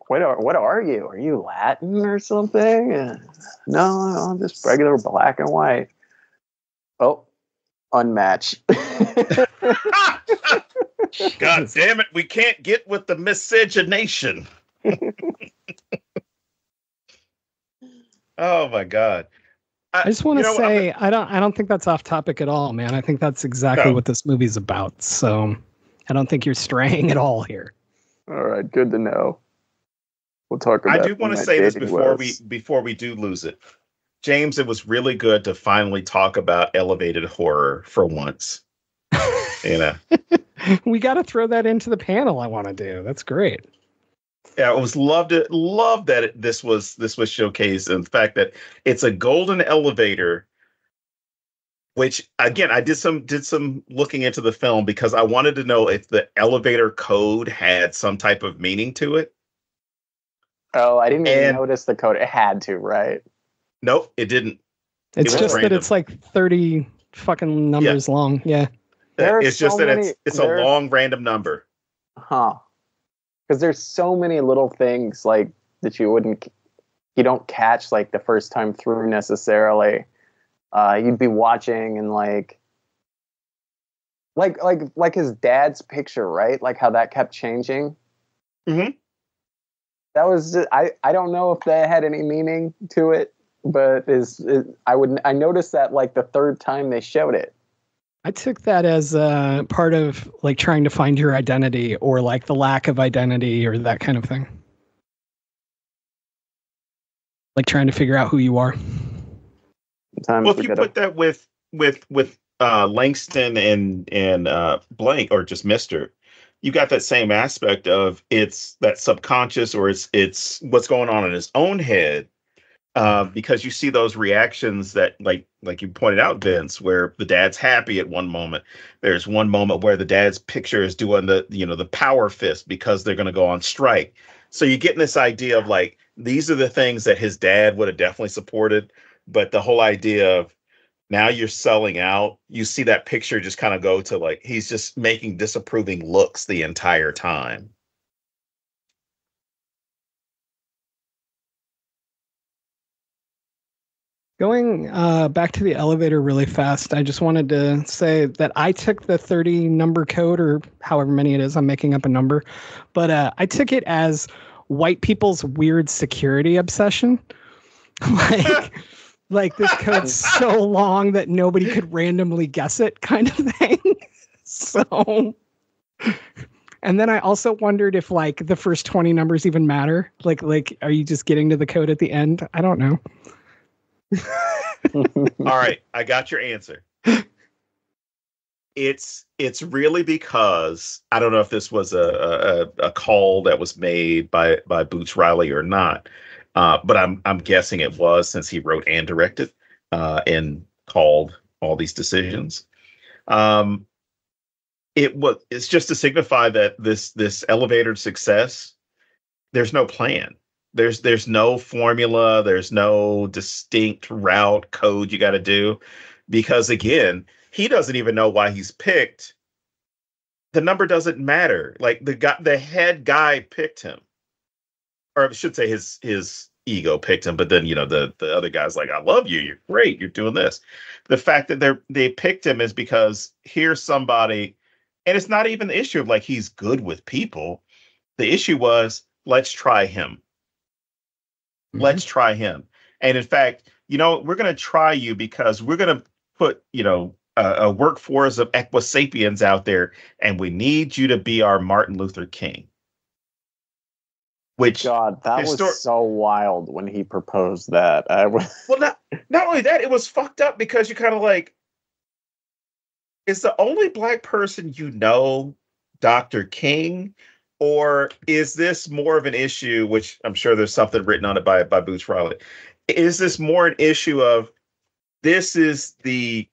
what are you? Are you Latin or something? No, I'm just regular black and white. Oh, unmatched.
God damn it! We can't get with the miscegenation. Oh my God!
I just want to say I don't think that's off topic at all, man. I think that's exactly what this movie's about. So I don't think you're straying at all here.
All right, good to know. We'll talk about.
I do want to say this before we do lose it, James. It was really good to finally talk about elevated horror for once.
We got to throw that into the panel. I want to do. That's great.
Yeah, I was loved that this was showcased, and the fact that it's a golden elevator. Which again, I did some looking into the film because I wanted to know if the elevator code had some type of meaning to it.
Oh, I didn't even notice the code. It had to, right?
Nope, it didn't.
It's just random. That it's like 30 fucking numbers long. Yeah.
It's just that it's a long random number.
Huh. Because there's so many little things like that you don't catch like the first time through necessarily. You'd be watching and like his dad's picture, right? Like how that kept changing.
Mm-hmm.
That was just, I don't know if that had any meaning to it, but I noticed that like the third time they showed it.
I took that as part of like trying to find your identity or like the lack of identity or that kind of thing. Like trying to figure out who you are.
Well, if you put that with Langston and Blank or just Mister, you got that same aspect of it's that subconscious or it's what's going on in his own head, because you see those reactions that like you pointed out, Vince, where the dad's happy at one moment. There's one moment where the dad's picture is doing the power fist because they're going to go on strike. So you're getting this idea of like these are the things that his dad would have definitely supported. But the whole idea of now you're selling out, you see that picture just kind of go to like, he's just making disapproving looks the entire time.
Going back to the elevator really fast, I just wanted to say that I took the 30 number code or however many it is, I'm making up a number, but I took it as white people's weird security obsession. Like this code's so long that nobody could randomly guess it kind of thing. So, and then I also wondered if like the first 20 numbers even matter. Like, are you just getting to the code at the end? I don't know.
All right. I got your answer. It's really because I don't know if this was a call that was made by Boots Riley or not. But I'm guessing it was, since he wrote and directed and called all these decisions. It's just to signify that this elevator success, there's no plan. There's no formula. There's no distinct route code you got to do, because again, he doesn't even know why he's picked. The number doesn't matter. Like the head guy picked him. Or I should say his ego picked him, but then the other guy's like, I love you, you're great, you're doing this. The fact that they picked him is because here's somebody, and it's not even the issue of like he's good with people. The issue was, let's try him. Mm-hmm. Let's try him. And in fact, we're going to try you because we're going to put a workforce of Equisapiens out there, and we need you to be our Martin Luther King. Which,
God, that was so wild when he proposed that.
Well, not only that, it was fucked up because you're kind of like, is the only black person Dr. King? Or is this more of an issue, which I'm sure there's something written on it by Boots Riley. Is this more an issue of this is the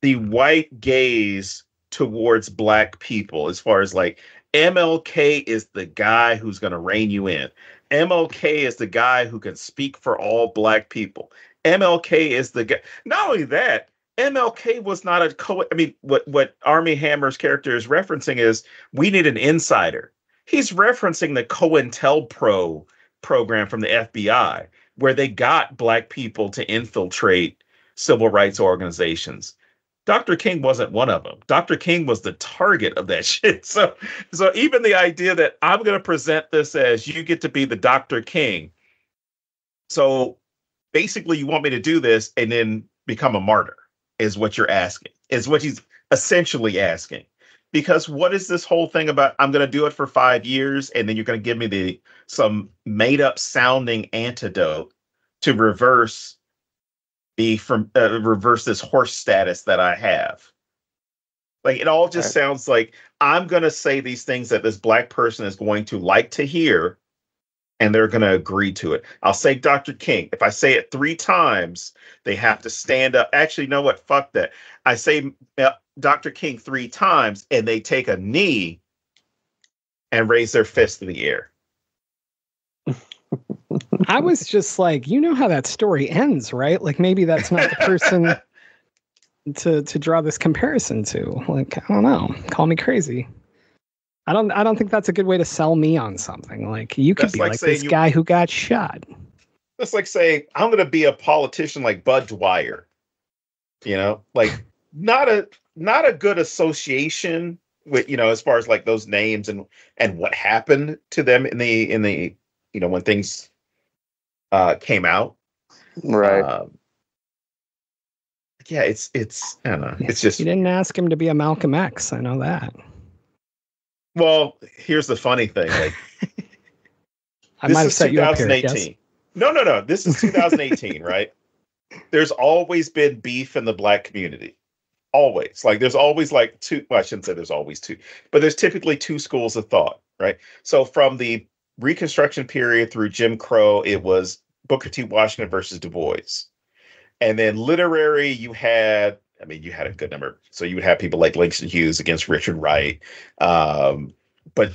white gaze towards black people, as far as like, MLK is the guy who's going to rein you in. MLK is the guy who can speak for all black people. MLK is the guy. Not only that, MLK was not what Armie Hammer's character is referencing is we need an insider. He's referencing the COINTELPRO program from the FBI, where they got black people to infiltrate civil rights organizations. Dr. King wasn't one of them. Dr. King was the target of that shit. So even the idea that I'm going to present this as you get to be the Dr. King. So basically you want me to do this and then become a martyr is what you're asking, is what he's essentially asking. Because what is this whole thing about? I'm going to do it for 5 years and then you're going to give me some made up sounding antidote to reverse this horse status that I have. Like, it all just sounds like I'm going to say these things that this black person is going to like to hear and they're going to agree to it. I'll say Dr. King. If I say it 3 times, they have to stand up. Actually, you know what? Fuck that. I say Dr. King 3 times, and they take a knee and raise their fist in the air.
I was just like, you know how that story ends, right? Like maybe that's not the person to draw this comparison to. Like, I don't know. Call me crazy. I don't think that's a good way to sell me on something. Like you could be like this guy who got shot.
That's like saying I'm going to be a politician like Bud Dwyer. You know, like not a good association with, you know, as far as like those names and what happened to them in the you know, when things came out.
Right.
Yeah, it's I don't know. It's just,
you didn't ask him to be a Malcolm X. I know that.
Well, here's the funny thing. Like,
I might have set you up here. Yes?
No. This is 2018, right? There's always been beef in the Black community. Always. Like, there's always like two. Well, I shouldn't say there's always two, but there's typically 2 schools of thought, right? So from the Reconstruction period through Jim Crow, it was Booker T. Washington versus Du Bois. And then literary, you had a good number. So you would have people like Langston Hughes against Richard Wright. But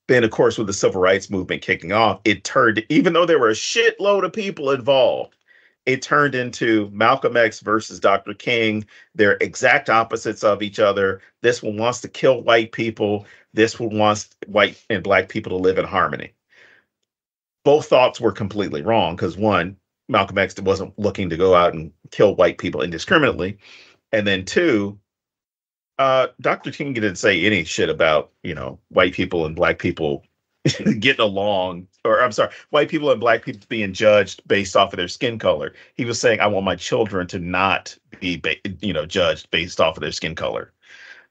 then, of course, with the Civil Rights Movement kicking off, it turned, even though there were a shitload of people involved, it turned into Malcolm X versus Dr. King. They're exact opposites of each other. This one wants to kill white people. This one wants white and Black people to live in harmony. Both thoughts were completely wrong because, one, Malcolm X wasn't looking to go out and kill white people indiscriminately. And then 2, Dr. King didn't say any shit about, you know, white people and Black people getting along, or I'm sorry, white people and Black people being judged based off of their skin color. He was saying, I want my children to not be, judged based off of their skin color.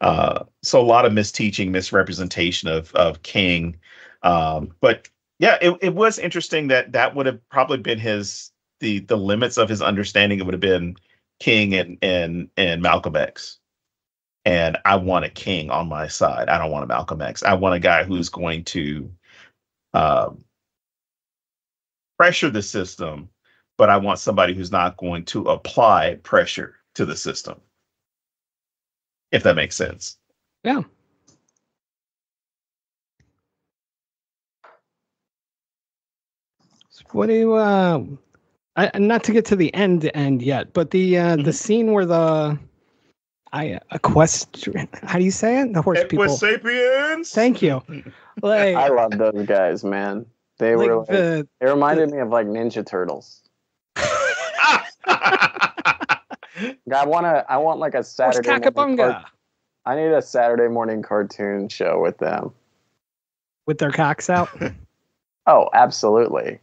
So a lot of misteaching, misrepresentation of King. But yeah, it was interesting that would have probably been the limits of his understanding. It would have been King and Malcolm X. And I want a King on my side. I don't want a Malcolm X. I want a guy who's going to pressure the system, but I want somebody who's not going to apply pressure to the system. If that makes sense.
Yeah. What do you, not to get to the end yet, but the scene where equestrian, how do you say it? The horse people.
Equisapiens.
Thank you. Like,
I love those guys, man. They like were like, it reminded me of like Ninja Turtles. I want like a Saturday morning I need a Saturday morning cartoon show with them.
With their cocks out?
Oh, absolutely.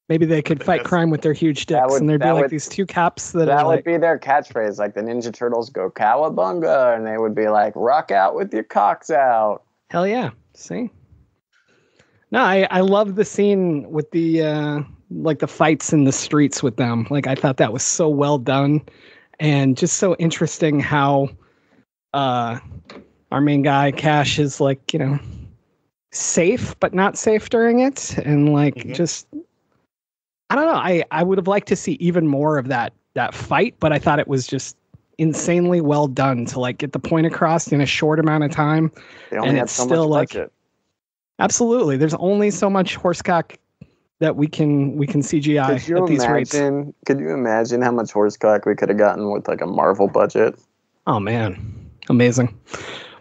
Maybe they could fight crime with their huge dicks, and there'd be like these 2 cops that
would be their catchphrase. Like the Ninja Turtles go cowabunga, and they would be like, rock out with your cocks out.
Hell yeah. See? No, I love the scene with the like the fights in the streets with them. Like I thought that was so well done, and just so interesting how our main guy Cash is like, you know, safe but not safe during it, and like just. I don't know. I would have liked to see even more of that fight, but I thought it was just insanely well done to like get the point across in a short amount of time. And it's still like, absolutely. There's only so much horsecock that we can CGI at these rates.
Could you imagine how much horsecock we could have gotten with like a Marvel budget?
Oh man, amazing.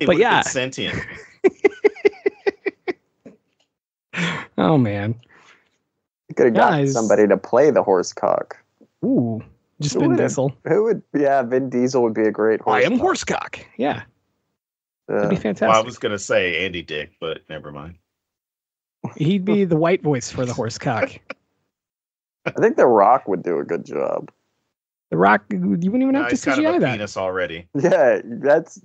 But yeah,
sentient.
Oh man.
You could have gotten somebody to play the horsecock.
Ooh, just Vin Diesel.
Vin Diesel would be a great horsecock.
I am horsecock. Yeah. That'd be fantastic.
Well, I was going to say Andy Dick, but never mind.
He'd be the white voice for the horsecock.
I think The Rock would do a good job.
The Rock, you wouldn't even have to CGI
kind of a
that.
penis already.
Yeah, that's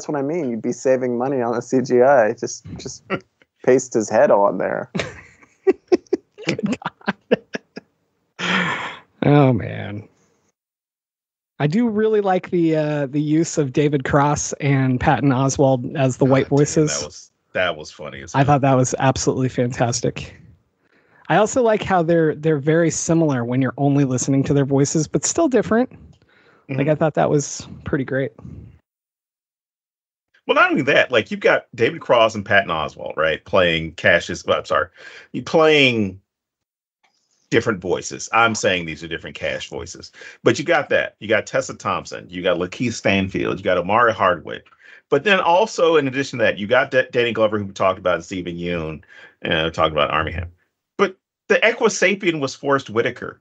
what I mean. You'd be saving money on the CGI. Just paste his head on there.
Good God. Oh man, I do really like the use of David Cross and Patton Oswalt as the white voices.
That was funny.
I thought that was absolutely fantastic. I also like how they're very similar when you're only listening to their voices, but still different. Mm-hmm. Like, I thought that was pretty great.
Well, not only that, like, you've got David Cross and Patton Oswalt, right, playing Cassius. I'm sorry, you playing different voices. I'm saying these are different Cash voices, but you got that. You got Tessa Thompson, you got Lakeith Stanfield, you got Omari Hardwick, but then also in addition to that, you got Danny Glover, who we talked about, and Stephen Yeun, talking about Armie Hammer. But the Equisapien was Forrest Whitaker.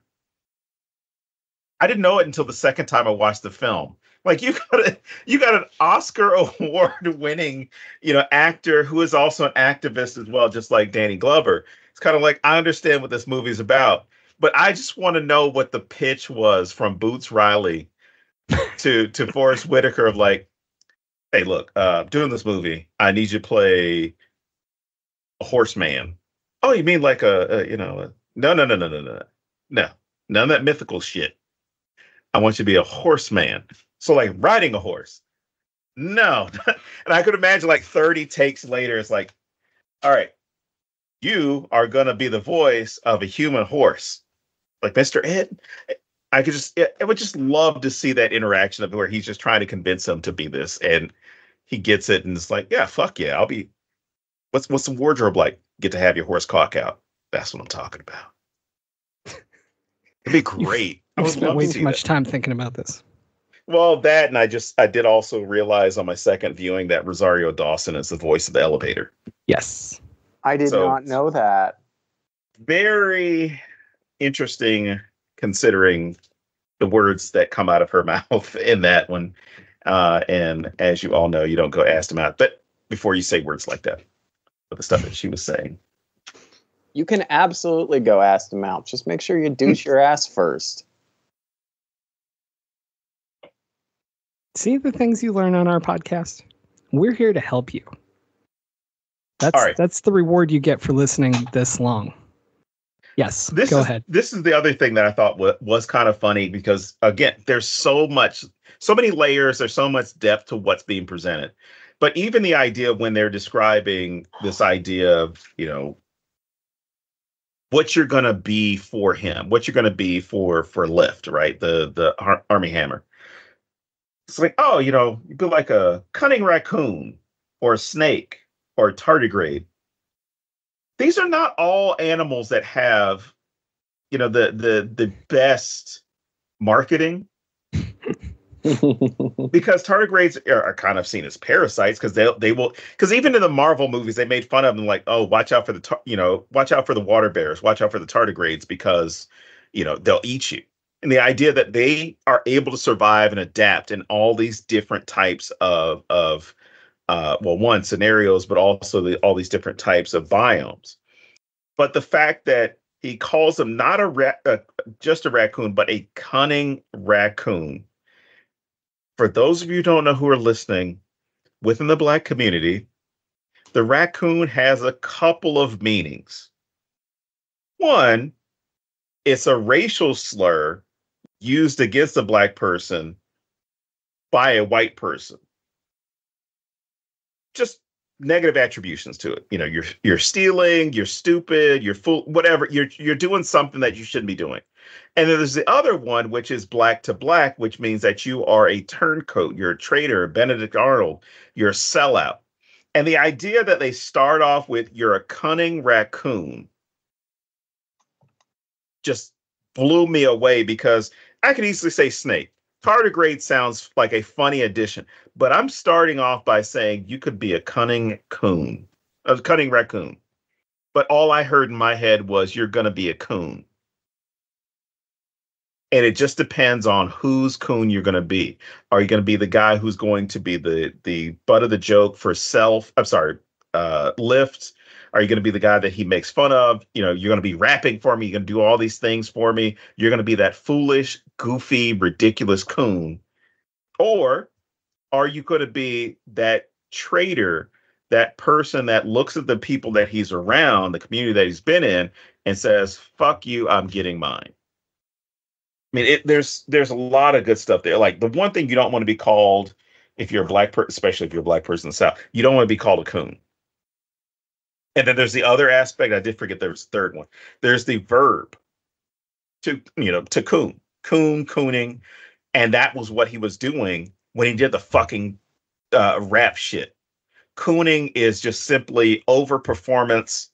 I didn't know it until the second time I watched the film. Like, you got an Oscar award winning, actor who is also an activist as well, just like Danny Glover. It's kind of like, I understand what this movie is about, but I just want to know what the pitch was from Boots Riley to Forrest Whitaker of like, hey, look, doing this movie, I need you to play a horseman. Oh, you mean like no, none of that mythical shit. I want you to be a horseman. So like riding a horse. No. And I could imagine like 30 takes later, it's like, all right, you are going to be the voice of a human horse. Like Mr. Ed. I would just love to see that interaction of where he's just trying to convince him to be this. And he gets it. And it's like, yeah, fuck yeah. I'll be, what's the wardrobe like? Get to have your horse cock out. That's what I'm talking about. It'd be great.
I've spent way too much time thinking about this.
Well, that, and I did also realize on my second viewing that Rosario Dawson is the voice of the elevator.
Yes.
I did not know that.
Very interesting, considering the words that come out of her mouth in that one. And as you all know, you don't go ask them out, but before you say words like that, but the stuff that she was saying.
You can absolutely go ask them out. Just make sure you douche your ass first.
See the things you learn on our podcast? We're here to help you. That's the reward you get for listening this long. Yes, go ahead.
This is the other thing that I thought was kind of funny because, again, there's so many layers, there's so much depth to what's being presented. But even the idea when they're describing this idea of, what you're going to be for him, what you're going to be for Lift, right? The Armie Hammer. It's like, oh, you'd be like a cunning raccoon or a snake or a tardigrade. These are not all animals that have, the best marketing. Because tardigrades are kind of seen as parasites because they will, because even in the Marvel movies they made fun of them, like, oh, watch out for watch out for the water bears, watch out for the tardigrades because they'll eat you. And the idea that they are able to survive and adapt in all these different types of scenarios, but also all these different types of biomes. But the fact that he calls them not just a raccoon, but a cunning raccoon. For those of you who don't know who are listening, within the Black community, the raccoon has a couple of meanings. One, it's a racial slur used against a Black person by a white person. Just negative attributions to it. You're stealing, you're stupid, you're fool, whatever. You're doing something that you shouldn't be doing. And then there's the other one, which is Black to Black, which means that you are a turncoat, you're a traitor, Benedict Arnold, you're a sellout. And the idea that they start off with you're a cunning raccoon just blew me away because I could easily say snake. Tardigrade sounds like a funny addition, but I'm starting off by saying you could be a cunning raccoon. But all I heard in my head was you're going to be a coon. And it just depends on whose coon you're going to be. Are you going to be the guy who's going to be the butt of the joke for Lyft? Are you going to be the guy that he makes fun of? You're going to be rapping for me. You're going to do all these things for me. You're going to be that foolish, goofy, ridiculous coon. Or are you going to be that traitor, that person that looks at the people that he's around, the community that he's been in, and says, fuck you, I'm getting mine. I mean, there's a lot of good stuff there. Like, the one thing you don't want to be called, if you're a Black person, especially if you're a Black person in the South, you don't want to be called a coon. And then there's the other aspect. I did forget there was a third one. There's the verb to cooning. And that was what he was doing when he did the fucking rap shit. Cooning is just simply overperformance,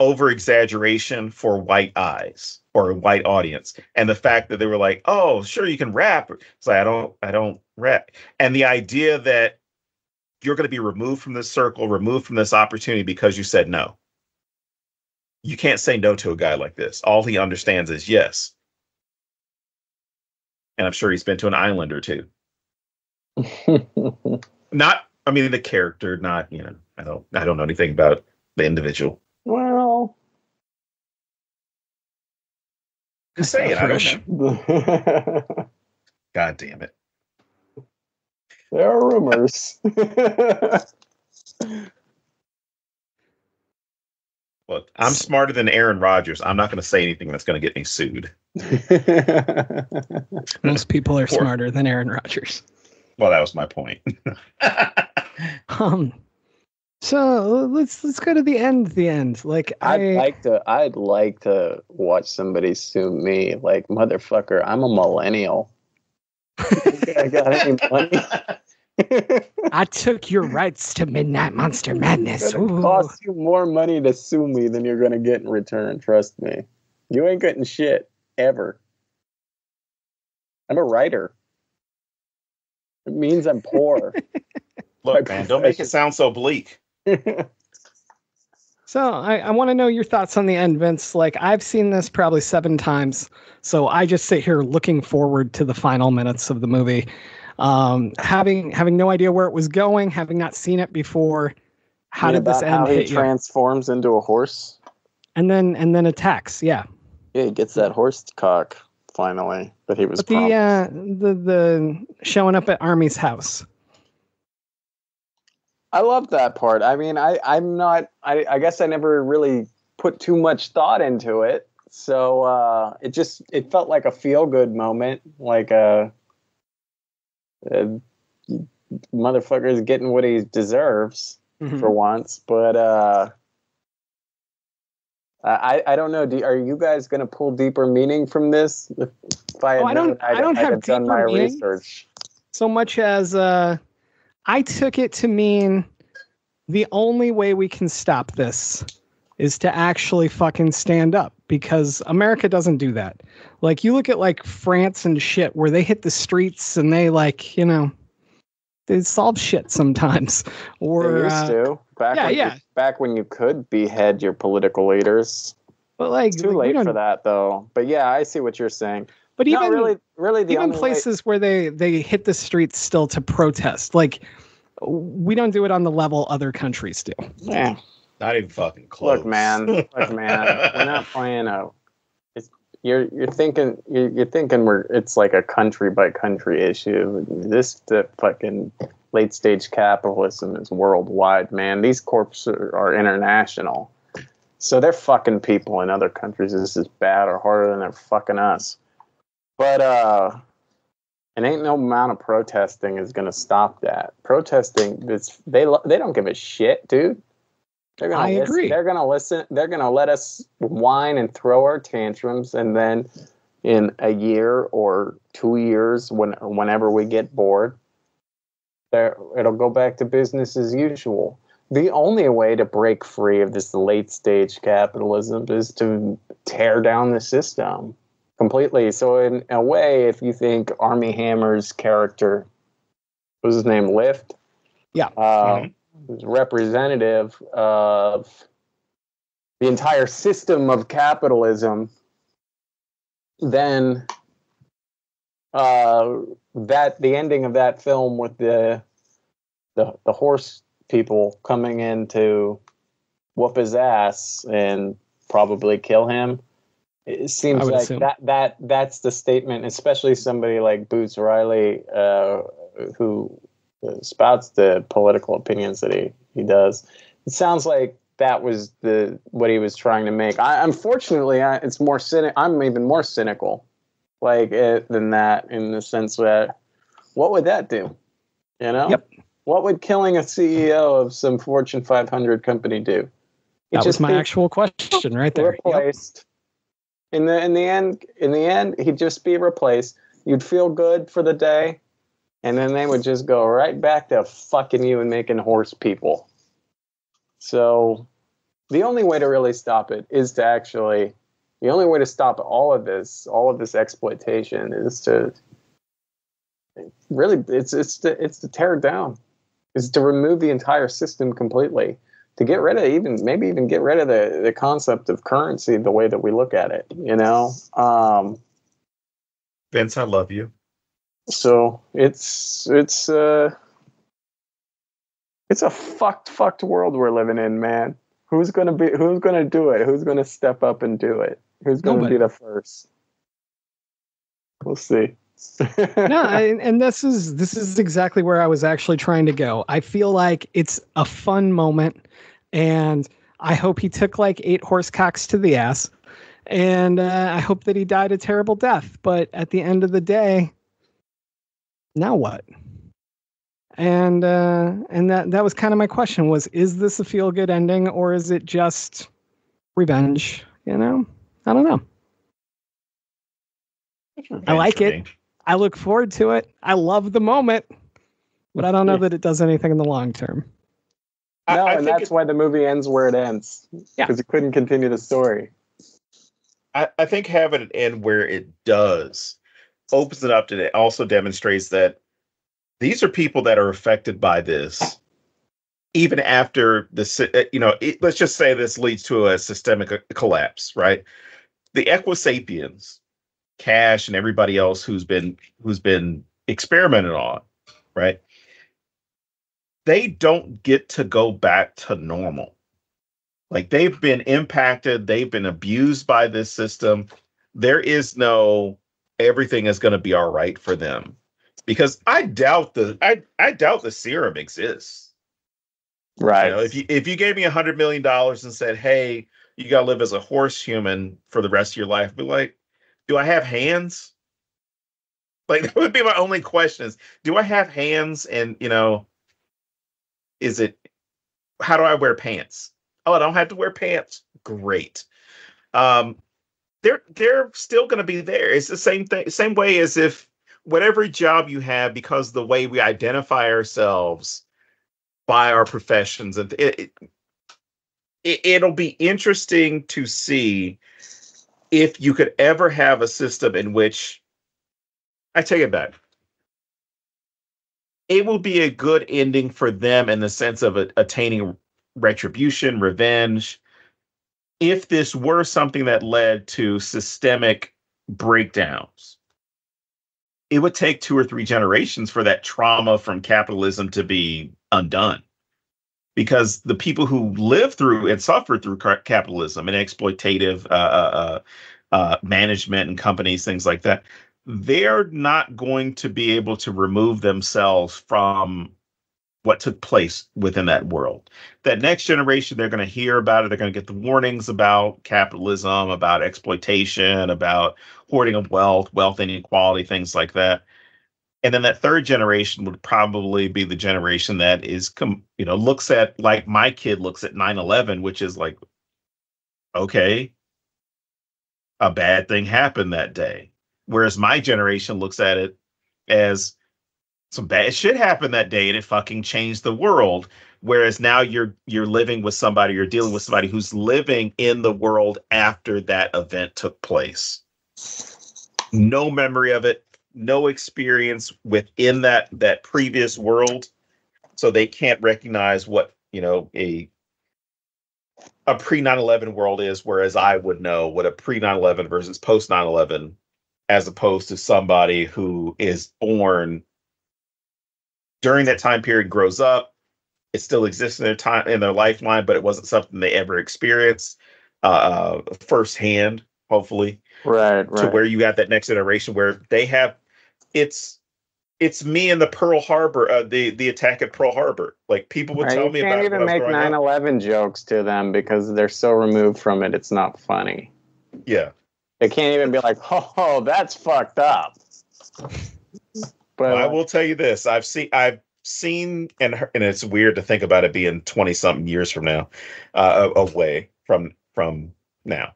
over exaggeration for white eyes or a white audience. And the fact that they were like, oh, sure, you can rap. It's like, I don't rap. And the idea that you're going to be removed from this circle, removed from this opportunity because you said no. You can't say no to a guy like this. All he understands is yes. And I'm sure he's been to an island or two. The character, not, I don't know anything about the individual.
Well,
just say it. I don't know. God damn it.
There are rumors.
Look, I'm smarter than Aaron Rodgers. I'm not going to say anything that's going to get me sued.
Most people are smarter than Aaron Rodgers.
Well, that was my point.
So let's go to the end. Like
I'd like to watch somebody sue me. Like, motherfucker, I'm a millennial. I got any money?
I took your rights to Midnight Monster Madness.
It's gonna cost you more money to sue me than you're gonna get in return. Trust me. You ain't getting shit ever. I'm a writer. It means I'm poor.
Look, man, don't make it sound so bleak.
So I want to know your thoughts on the end, Vince. Like, I've seen this probably 7 times, so I just sit here looking forward to the final minutes of the movie. Having no idea where it was going, having not seen it before. How did this end?
How he transforms into a horse,
and then attacks. Yeah,
he gets that horse cock finally. But he was
the showing up at Army's house.
I love that part. I mean, I guess I never really put too much thought into it, so it felt like a feel good moment, like a motherfucker is getting what he deserves for once. But I don't know. Are you guys going to pull deeper meaning from this? If I don't
have
done my research
so much as I took it to mean the only way we can stop this is to actually fucking stand up, because America doesn't do that. Like, you look at like France and shit where they hit the streets and they they solve shit sometimes. Or
they used to back when you could behead your political leaders.
But like,
it's too late for that though. But yeah, I see what you're saying.
But even
really,
even places where they hit the streets still to protest, like, we don't do it on the level other countries do.
Yeah,
not even fucking close.
Look, man, we're not playing a. You're thinking it's like a country by country issue. The fucking late stage capitalism is worldwide, man. These corps are international, so they're fucking people in other countries just as bad or harder than they're fucking us. But and ain't no amount of protesting is gonna stop that. Protesting, they don't give a shit, dude.
I agree.
They're gonna listen. They're gonna let us whine and throw our tantrums, and then in a year or 2 years, whenever we get bored, it'll go back to business as usual. The only way to break free of this late stage capitalism is to tear down the system completely. So in a way, if you think Armie Hammer's character, what was his name, Lift?
Yeah.
Was representative of the entire system of capitalism, then the ending of that film with the horse people coming in to whoop his ass and probably kill him, it seems like that's the statement, especially somebody like Boots Riley, who spouts the political opinions that he does. It sounds like that was what he was trying to make. Unfortunately, it's more I'm even more cynical, than that, in the sense that what would that do? You know,
Yep.
What would killing a CEO of some Fortune 500 company do?
That was my actual question right there.
Replaced. Yep. In the end, he'd just be replaced. You'd feel good for the day, and then they would just go right back to fucking you and making horse people. So the only way to really stop it is to actually, the only way to stop all of this exploitation is to really, it's to tear it down. Is to remove the entire system completely. To get rid of maybe even get rid of the concept of currency, the way that we look at it, you know?
Vince, I love you.
So it's a fucked world we're living in, man. Who's gonna do it? Who's gonna step up and do it? Who's gonna be the first? We'll see.
And this is exactly where I was actually trying to go. I feel like it's a fun moment, and I hope he took like 8 horse cocks to the ass, and I hope that he died a terrible death. But at the end of the day, now what? And that was kind of my question: was, is this a feel good ending, or is it just revenge? You know, I don't know. I like it. I look forward to it. I love the moment, but I don't know that it does anything in the long term.
No, and that's why the movie ends where it ends. Yeah, because it couldn't continue the story.
I think having it end where it does opens it up to it. Also demonstrates that these are people that are affected by this, even after this. Let's just say this leads to a systemic collapse, right? The Equisapiens, Cash, and everybody else who's been experimented on, right? They don't get to go back to normal. Like, they've been impacted, they've been abused by this system. There is no everything is going to be all right for them, because I doubt the serum exists.
Right.
You know, if you gave me $100 million and said, "Hey, you got to live as a horse human for the rest of your life," I'd be like, do I have hands? Like, that would be my only question is, do I have hands? And, how do I wear pants? Oh, I don't have to wear pants. Great. They're still going to be there. It's the same thing, same way as if whatever job you have, because the way we identify ourselves by our professions, and it'll be interesting to see if you could ever have a system in which, I take it back, it will be a good ending for them in the sense of attaining retribution, revenge, if this were something that led to systemic breakdowns. It would take 2 or 3 generations for that trauma from capitalism to be undone. Because the people who live through and suffer through capitalism and exploitative management and companies, things like that, they're not going to be able to remove themselves from what took place within that world. That next generation, they're going to hear about it. They're going to get the warnings about capitalism, about exploitation, about hoarding of wealth inequality, things like that. And then that third generation would probably be the generation that is, looks at, like my kid looks at 9/11, which is like, okay, a bad thing happened that day. Whereas my generation looks at it as some bad shit happened that day and it fucking changed the world. Whereas now you're living with somebody, you're dealing with somebody who's living in the world after that event took place. No memory of it. No experience within that previous world, so they can't recognize what a pre 9/11 world is. Whereas I would know what a pre 9/11 versus post 9/11, as opposed to somebody who is born during that time period, grows up, it still exists in their lifeline, but it wasn't something they ever experienced firsthand. Hopefully,
right.
To where you have that next generation where they have. It's me and the Pearl Harbor, the attack at Pearl Harbor. Like, people would tell me about it. You can't even
make 9/11 jokes to them because they're so removed from it. It's not funny.
Yeah,
they can't even be like, "Oh, that's fucked up." But
I will tell you this: I've seen, and it's weird to think about it being 20 something years from now, away from now.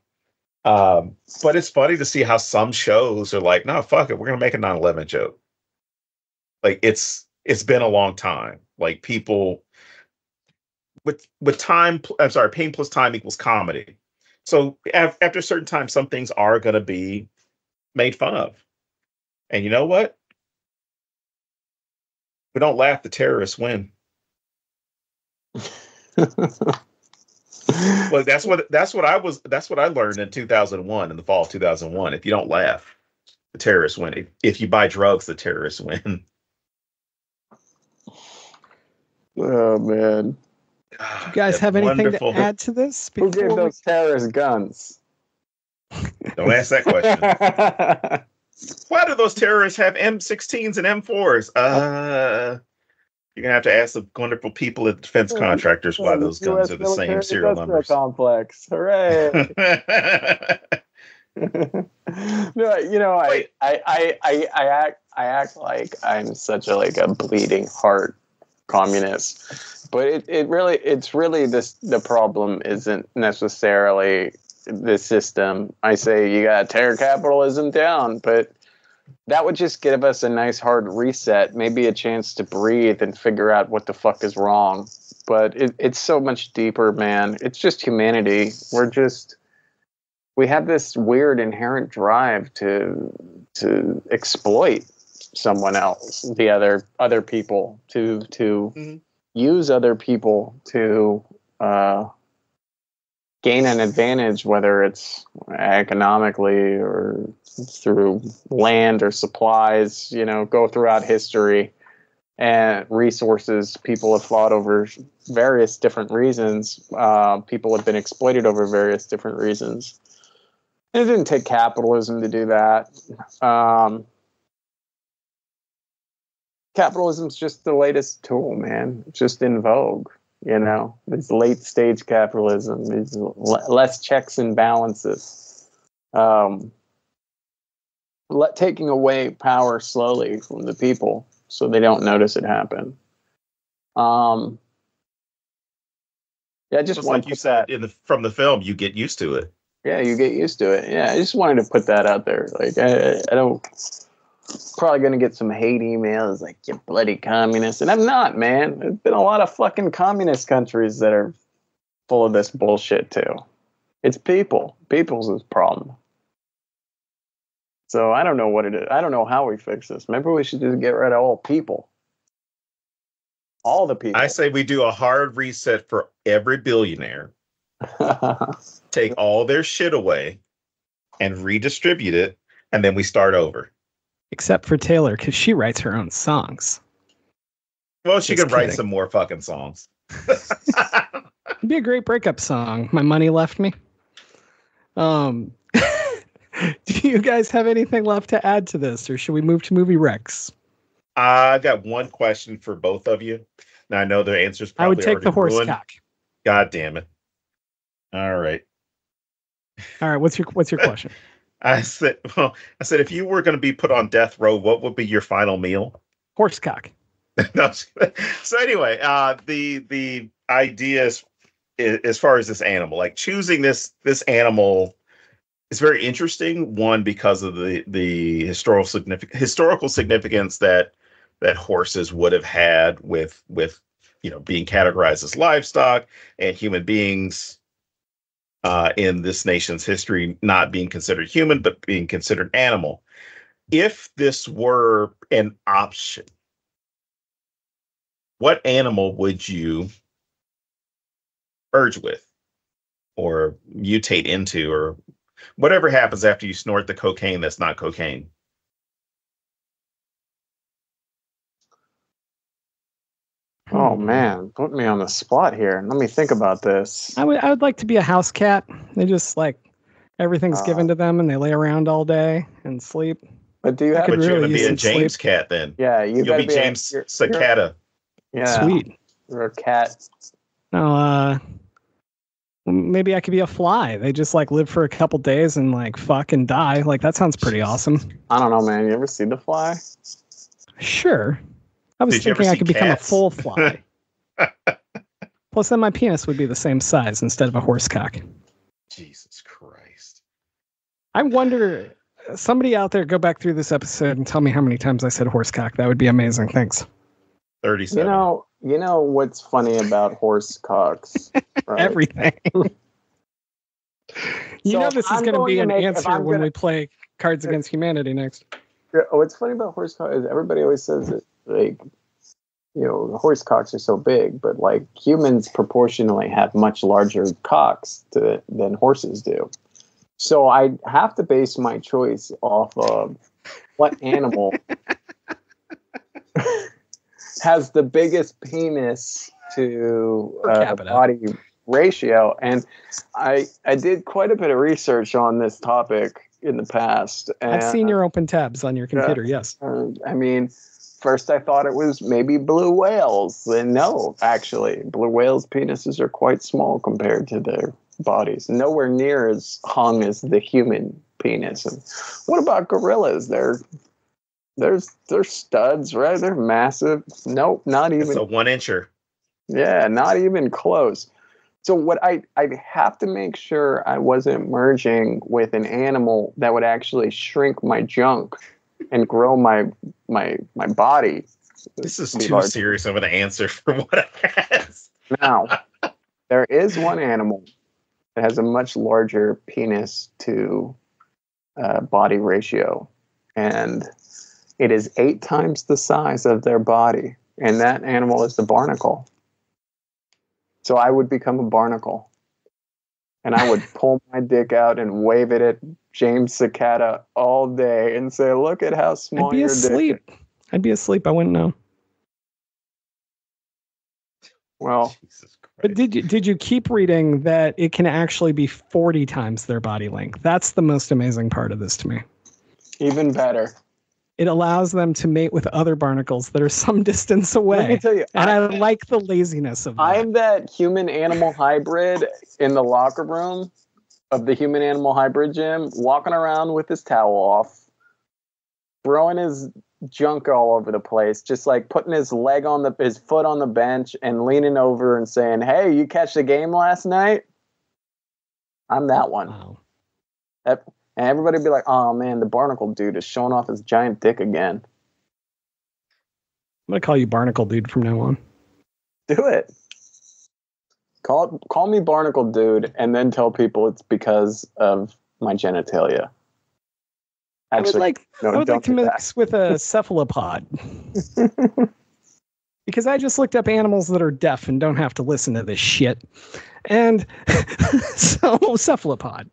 But it's funny to see how some shows are like, no, fuck it, we're gonna make a 9/11 joke. Like it's been a long time. Like people with time, I'm sorry, pain plus time equals comedy. So after a certain time, some things are gonna be made fun of. And you know what? We don't laugh, the terrorists win. Well, that's what I learned in 2001, in the fall of 2001. If you don't laugh, the terrorists win. If you buy drugs, the terrorists win.
Oh man.
Do you guys have anything to add to this?
Who gave those terrorists guns?
Don't ask that question. Why do those terrorists have M16s and M4s? You're gonna have to ask the wonderful people at defense contractors why those guns are the same serial numbers.
Complex, hooray! No, you know, I act like I'm such a bleeding heart communist, but it's really the problem isn't necessarily the system. I say you gotta tear capitalism down, but that would just give us a nice hard reset, maybe a chance to breathe and figure out what the fuck is wrong. But it's so much deeper, man. It's just humanity. We have this weird inherent drive to exploit someone else, the other people, to use other people to gain an advantage, whether it's economically or through land or supplies, go throughout history, and resources people have fought over various different reasons. People have been exploited over various different reasons. And it didn't take capitalism to do that. Capitalism's just the latest tool, man. It's just in vogue. It's late stage capitalism. It's less checks and balances. Taking away power slowly from the people so they don't notice it happen. Just
like you said from the film, you get used to it.
Yeah, you get used to it. Yeah, I just wanted to put that out there. Like, I don't. Probably going to get some hate emails like, you bloody communist. And I'm not, man. There's been a lot of fucking communist countries that are full of this bullshit, too. It's people. People's the problem. So I don't know what it is. I don't know how we fix this. Maybe we should just get rid of all people. All the people.
I say we do a hard reset for every billionaire. Take all their shit away and redistribute it. And then we start over.
Except for Taylor, because she writes her own songs.
Well, she could write some more fucking songs.
It'd be a great breakup song. My money left me. Do you guys have anything left to add to this, or should we move to movie Rex?
I got one question for both of you. Now I know the answer's probably
I would take the horse
ruined.
cock.
God damn it! All right.
What's your question?
I said, if you were going to be put on death row, what would be your final meal?
Horsecock.
No. So anyway, the idea is, as far as this animal, like choosing this animal is very interesting. One, because of the historical significance that horses would have had with being categorized as livestock, and human beings in this nation's history not being considered human, but being considered animal. If this were an option, what animal would you merge with or mutate into, or whatever happens after you snort the cocaine that's not cocaine?
Oh man, put me on the spot here. Let me think about this.
I would like to be a house cat. They just everything's given to them and they lay around all day and sleep.
But do you have?
But you're going to be a James cat then.
Yeah,
you'll be James Cicada.
Yeah,
sweet.
You're a cat.
No, maybe I could be a fly. They just live for a couple days and fuck and die. That sounds pretty awesome.
I don't know, man. You ever see The Fly?
Sure. I was thinking I could become a full fly. Plus, then my penis would be the same size instead of a horse cock.
Jesus Christ.
I wonder, somebody out there go back through this episode and tell me how many times I said horse cock. That would be amazing. Thanks.
37.
You know what's funny about horse cocks? Right?
Everything. This is going to be an answer when we play Cards Against Humanity next.
What's funny about horse cocks is everybody always says that, like, horse cocks are so big, but like humans proportionally have much larger cocks than horses do. So I have to base my choice off of what animal has the biggest penis to body ratio. And I did quite a bit of research on this topic in the past. And
I've seen your open tabs on your computer, yes.
First I thought it was maybe blue whales. And no, actually, blue whales' penises are quite small compared to their bodies. Nowhere near as hung as the human penis. And what about gorillas? They're studs, right? They're massive. Nope, not even.
It's a 1-incher.
Yeah, not even close. So what I'd have to make sure I wasn't merging with an animal that would actually shrink my junk and grow my body.
This is too serious of an answer for what I asked.
Now, there is one animal that has a much larger penis to body ratio, and it is 8 times the size of their body, and that animal is the barnacle. So I would become a barnacle, and I would pull my dick out and wave it at James Cicada all day and say, "Look at how small your dick is."
I'd be asleep. I wouldn't know.
Well,
but did you keep reading that it can actually be 40 times their body length? That's the most amazing part of this to me.
Even better.
It allows them to mate with other barnacles that are some distance away.
Let me tell you,
and I like the laziness of that.
I'm that human-animal hybrid in the locker room of the human-animal hybrid gym, walking around with his towel off, throwing his junk all over the place, just like putting his foot on the bench and leaning over and saying, "Hey, you catch the game last night?" I'm that one.
Wow.
And everybody would be like, "Oh man, the barnacle dude is showing off his giant dick again."
I'm gonna call you Barnacle Dude from now on.
Do it. Call me Barnacle Dude, and then tell people it's because of my genitalia. Actually,
I would like to mix with a cephalopod. Because I just looked up animals that are deaf and don't have to listen to this shit. And so, cephalopod.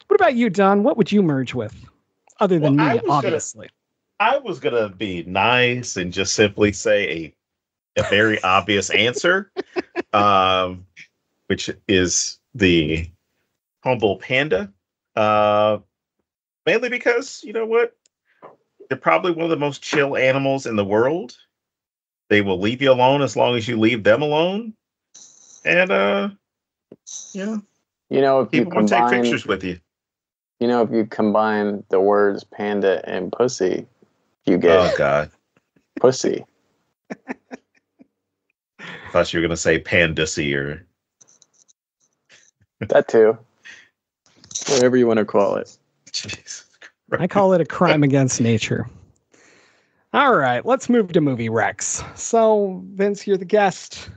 What about you, Don? What would you merge with? Other than me, obviously.
I was going to be nice and just simply say a very obvious answer, which is the humble panda. Mainly because, you know what? They're probably one of the most chill animals in the world. They will leave you alone as long as you leave them alone. And,
if
people want to take pictures with you.
If you combine the words panda and pussy, you get
oh god,
pussy.
I thought you were going to say pandussy or
that too. Whatever you want to call it.
Jesus
Christ. I call it a crime against nature. All right, let's move to movie Rex. So, Vince, you're the guest.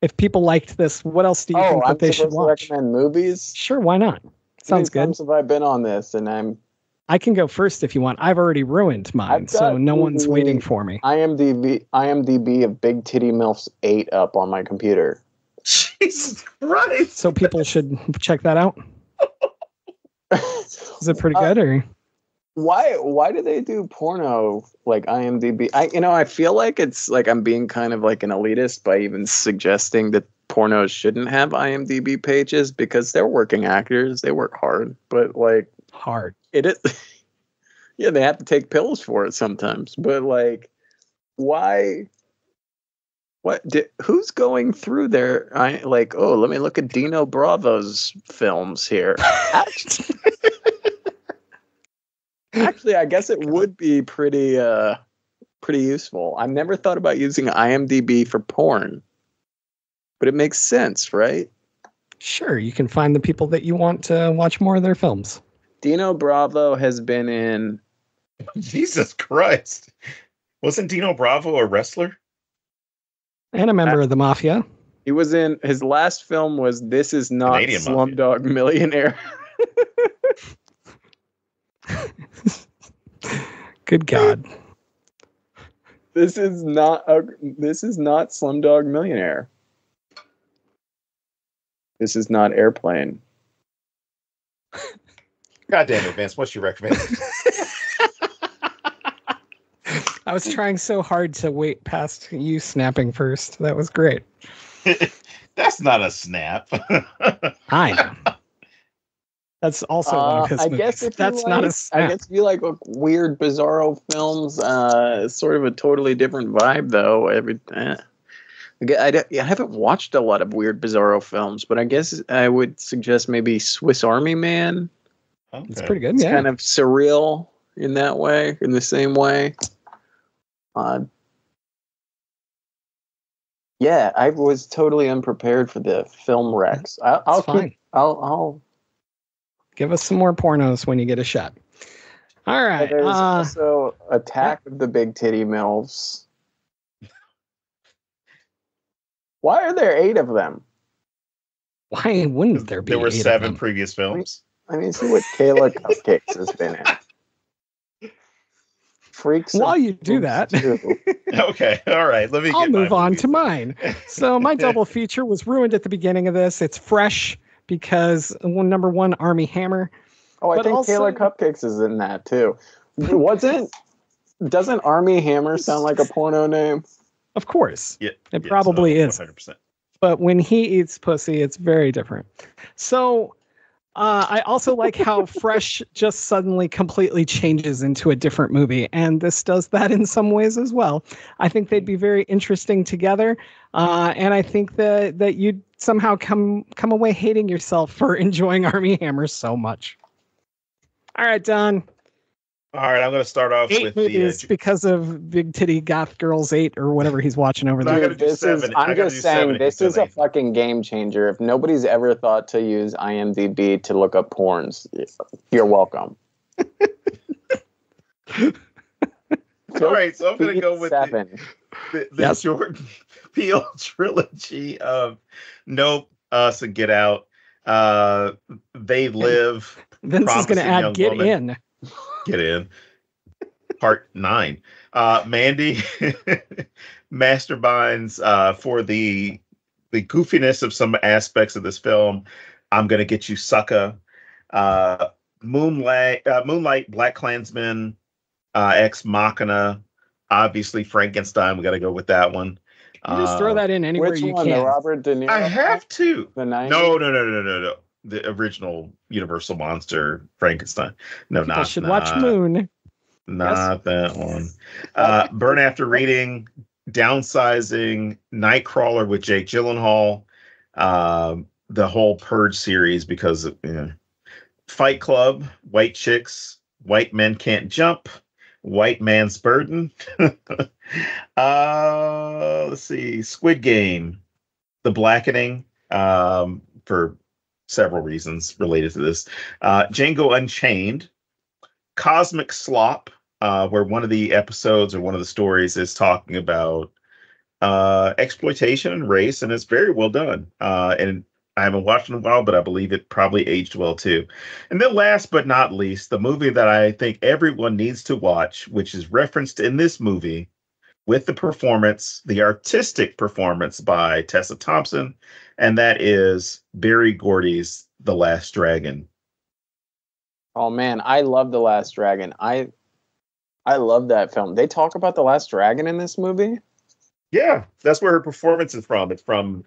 If people liked this, what else do you think that they should watch?
Recommend movies?
Sure, why not? Sounds good.
How many times have I been on this? And
I can go first if you want. I've already ruined mine, so no one's waiting for me.
IMDb of Big Titty MILFs 8 up on my computer.
Jesus Christ!
So people should check that out. Is it pretty good, or
why do they do porno like IMDb? I feel like it's like I'm being kind of like an elitist by even suggesting that pornos shouldn't have IMDb pages because they're working actors. They work hard, but like
hard.
It is. Yeah, they have to take pills for it sometimes. But like, why? Who's going through there? Let me look at Dino Bravo's films here. Actually, I guess it would be pretty pretty useful. I've never thought about using IMDb for porn, but it makes sense, right?
Sure, you can find the people that you want to watch more of their films.
Dino Bravo has been in...
Jesus Christ. Wasn't Dino Bravo a wrestler?
And a member of the Mafia.
He was in... His last film was This Is Not
Canadian
Slumdog Millionaire.
Good God.
This is not Slumdog Millionaire. This is not Airplane.
God damn it, Vince. What's your recommendation?
I was trying so hard to wait past you snapping first. That was great.
That's not a snap.
I know. That's also one of his movies.
Guess if
that's not a snap.
I guess if you like weird, bizarro films, it's sort of a totally different vibe, though. I haven't watched a lot of weird, bizarro films, but I guess I would suggest maybe Swiss Army Man.
Okay.
It's pretty good,
It's
yeah.
kind of surreal in that way, in the same way. Yeah, I was totally unprepared for the film Rex. I'll
give us some more pornos when you get a shot. All right.
There's also Attack of the Big Titty MILFs. Why are there 8 of them?
Why wouldn't there be?
There were
8
7 previous films.
I mean, see what Kayla Cupcakes has been in. Freaks.
While you do that,
okay, all right.
I'll move on to mine. So my double feature was ruined at the beginning of this. It's fresh because number 1, Army Hammer.
Oh, I think Kayla Cupcakes is in that too. Doesn't Army Hammer sound like a porno name?
Of course.
Yeah,
it probably is.
100%.
But when he eats pussy, it's very different. So I also like how Fresh just suddenly completely changes into a different movie. And this does that in some ways as well. I think they'd be very interesting together. And I think that you'd somehow come away hating yourself for enjoying Army Hammer so much. All right, Don.
All right, I'm going to start off
8
with
movies because of Big Titty Goth Girls 8 or whatever he's watching over there.
I'm just saying,
this is a fucking game changer. If nobody's ever thought to use IMDb to look up porns, you're welcome.
All right, so I'm going to go with
7.
the Jordan Peele trilogy of Nope, Us, and Get Out. They Live.
Vince is going to add Get In.
Get In. Part 9. Mandy Masterminds for the goofiness of some aspects of this film. I'm Gonna Get You, Sucker. Moonlight, Black Klansman, Ex Machina, obviously Frankenstein. We got to go with that one.
You just throw that in anywhere you can.
The Robert De Niro?
I have to.
The 90s?
No. The original Universal monster Frankenstein. No,
People should watch Moon.
Not that one. Burn After Reading, Downsizing, Nightcrawler with Jake Gyllenhaal, the whole Purge series because of, Fight Club, White Chicks, White Men Can't Jump, White Man's Burden. Let's see, Squid Game, The Blackening, for several reasons related to this. Django Unchained, Cosmic Slop, where one of the episodes or one of the stories is talking about exploitation and race, and it's very well done. And I haven't watched it in a while, but I believe it probably aged well too. And then last but not least, the movie that I think everyone needs to watch, which is referenced in this movie with the artistic performance by Tessa Thompson, and that is Barry Gordy's The Last Dragon.
Oh man, I love The Last Dragon. I love that film. They talk about The Last Dragon in this movie?
Yeah, that's where her performance is from. It's from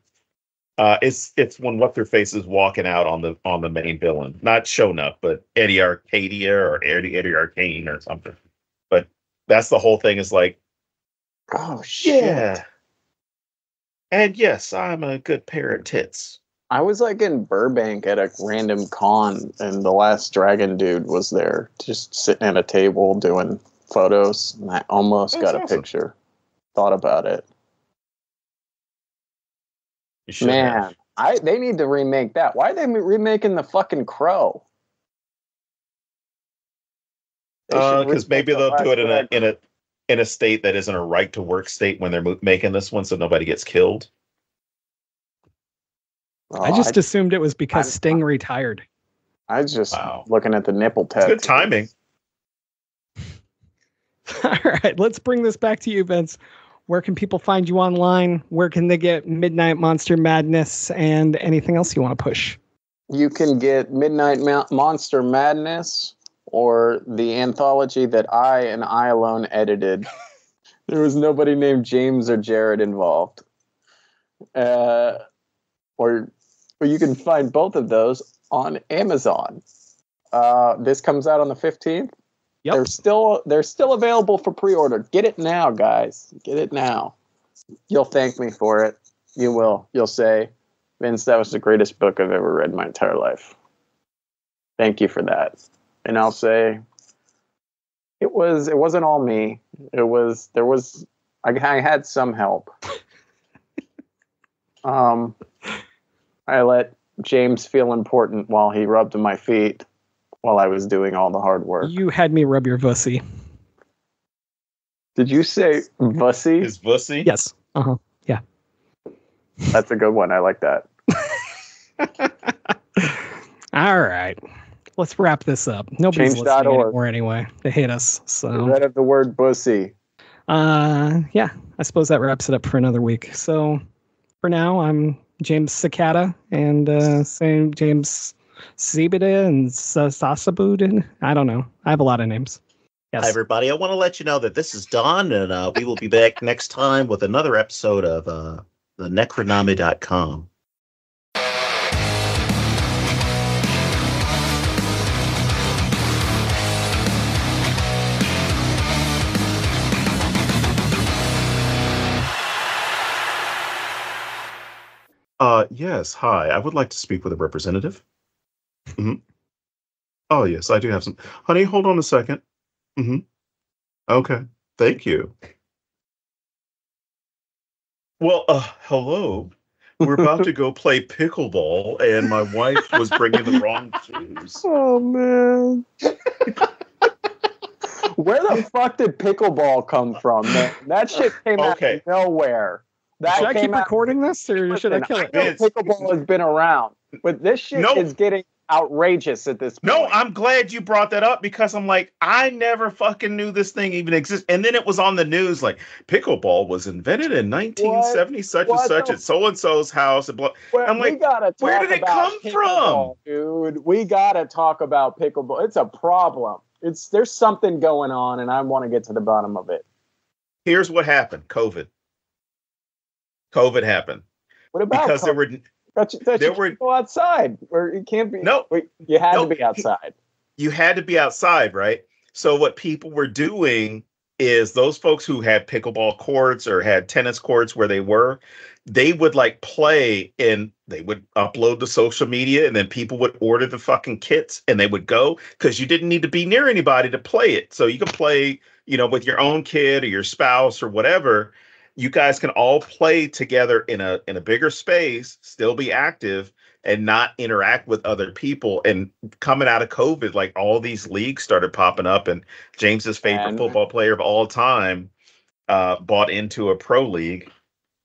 it's when What's Her Face is walking out on the main villain. Not Shonuff, but Eddie Arcadia or Eddie Arcane or something. But that's the whole thing, is like,
oh shit.
Yeah. And yes, I'm a good pair of tits.
I was like in Burbank at a random con, and The Last Dragon dude was there, just sitting at a table doing photos, and I almost got a picture. Thought about it. Man, they need to remake that. Why are they remaking the fucking Crow?
Because maybe they'll do it in a state that isn't a right to work state when they're making this one, so nobody gets killed.
I just assumed it was because Sting retired.
I was just looking at the nipple test.
Good timing.
All right, let's bring this back to you, Vince. Where can people find you online? Where can they get Midnight Monster Madness and anything else you want to push?
You can get Midnight Monster Madness or the anthology that I alone edited. There was nobody named James or Jared involved. Or you can find both of those on Amazon. This comes out on the 15th. Yep. They're still available for pre-order. Get it now, guys. Get it now. You'll thank me for it. You will. You'll say, Vince, that was the greatest book I've ever read in my entire life. Thank you for that. And I'll say, it wasn't all me. I had some help. I let James feel important while he rubbed my feet while I was doing all the hard work.
You had me rub your vussy.
Did you say vussy?
His vussy?
Yes. Yeah.
That's a good one. I like that.
All right. Let's wrap this up. Nobody's listening anymore anyway. They hate us. So
rid of the word bussy.
Yeah. I suppose that wraps it up for another week. So for now, I'm James Cicada and saying James Zebeda and Sasabud, and I don't know. I have a lot of names. Yes.
Hi, everybody. I want to let you know that this is Don, and we will be back next time with another episode of the Necronami.com.
Yes. Hi. I would like to speak with a representative. Mm-hmm. Oh, yes, I do have some. Honey, hold on a second. Mm-hmm. Okay. Thank you. Well, hello. We're about to go play pickleball, and my wife was bringing the wrong shoes.
Oh, man. Where the fuck did pickleball come from, man? That shit came out of nowhere.
Should I keep recording this, or should I kill it?
Pickleball has been around, but this shit is getting outrageous at this point.
No, I'm glad you brought that up because I'm like, I never fucking knew this thing even existed. And then it was on the news, like, pickleball was invented in 1970, such and such at so-and-so's house. And I'm like, where did it come from?
Dude, we gotta talk about pickleball. It's a problem. There's something going on, and I want to get to the bottom of it.
Here's what happened. COVID happened.
What about
because
COVID? There were people outside where you can't be. No, you had to be outside.
You had to be outside, right? So what people were doing is those folks who had pickleball courts or had tennis courts where they would like play and they would upload to social media, and then people would order the fucking kits and they would go because you didn't need to be near anybody to play it. So you could play, with your own kid or your spouse or whatever. You guys can all play together in a bigger space, still be active, and not interact with other people. And coming out of COVID, like all these leagues started popping up, and James's favorite football player of all time bought into a pro league.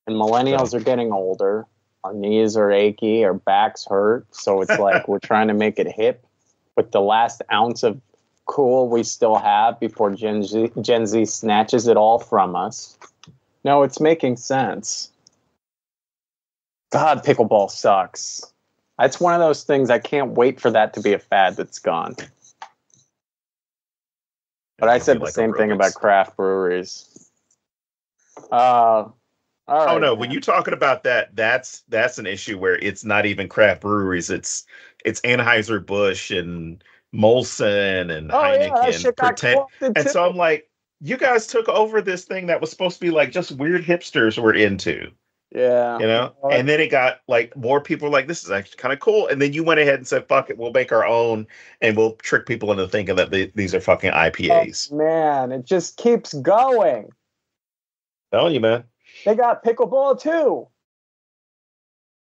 And millennials are getting older. Our knees are achy, our backs hurt. So it's like we're trying to make it hip with the last ounce of cool we still have before Gen Z snatches it all from us. No, it's making sense. God, pickleball sucks. That's one of those things I can't wait for that to be a fad that's gone. But I said the same thing about craft breweries. All right,
oh no, when you're talking about that's an issue where it's not even craft breweries. It's Anheuser-Busch and Molson and Heineken. And so I'm like, you guys took over this thing that was supposed to be like just weird hipsters were into.
Yeah.
You know? And then it got like more people were like, this is actually kind of cool. And then you went ahead and said, fuck it, we'll make our own and we'll trick people into thinking that these are fucking IPAs.
Oh, man, it just keeps going.
Telling you, man.
They got pickleball too.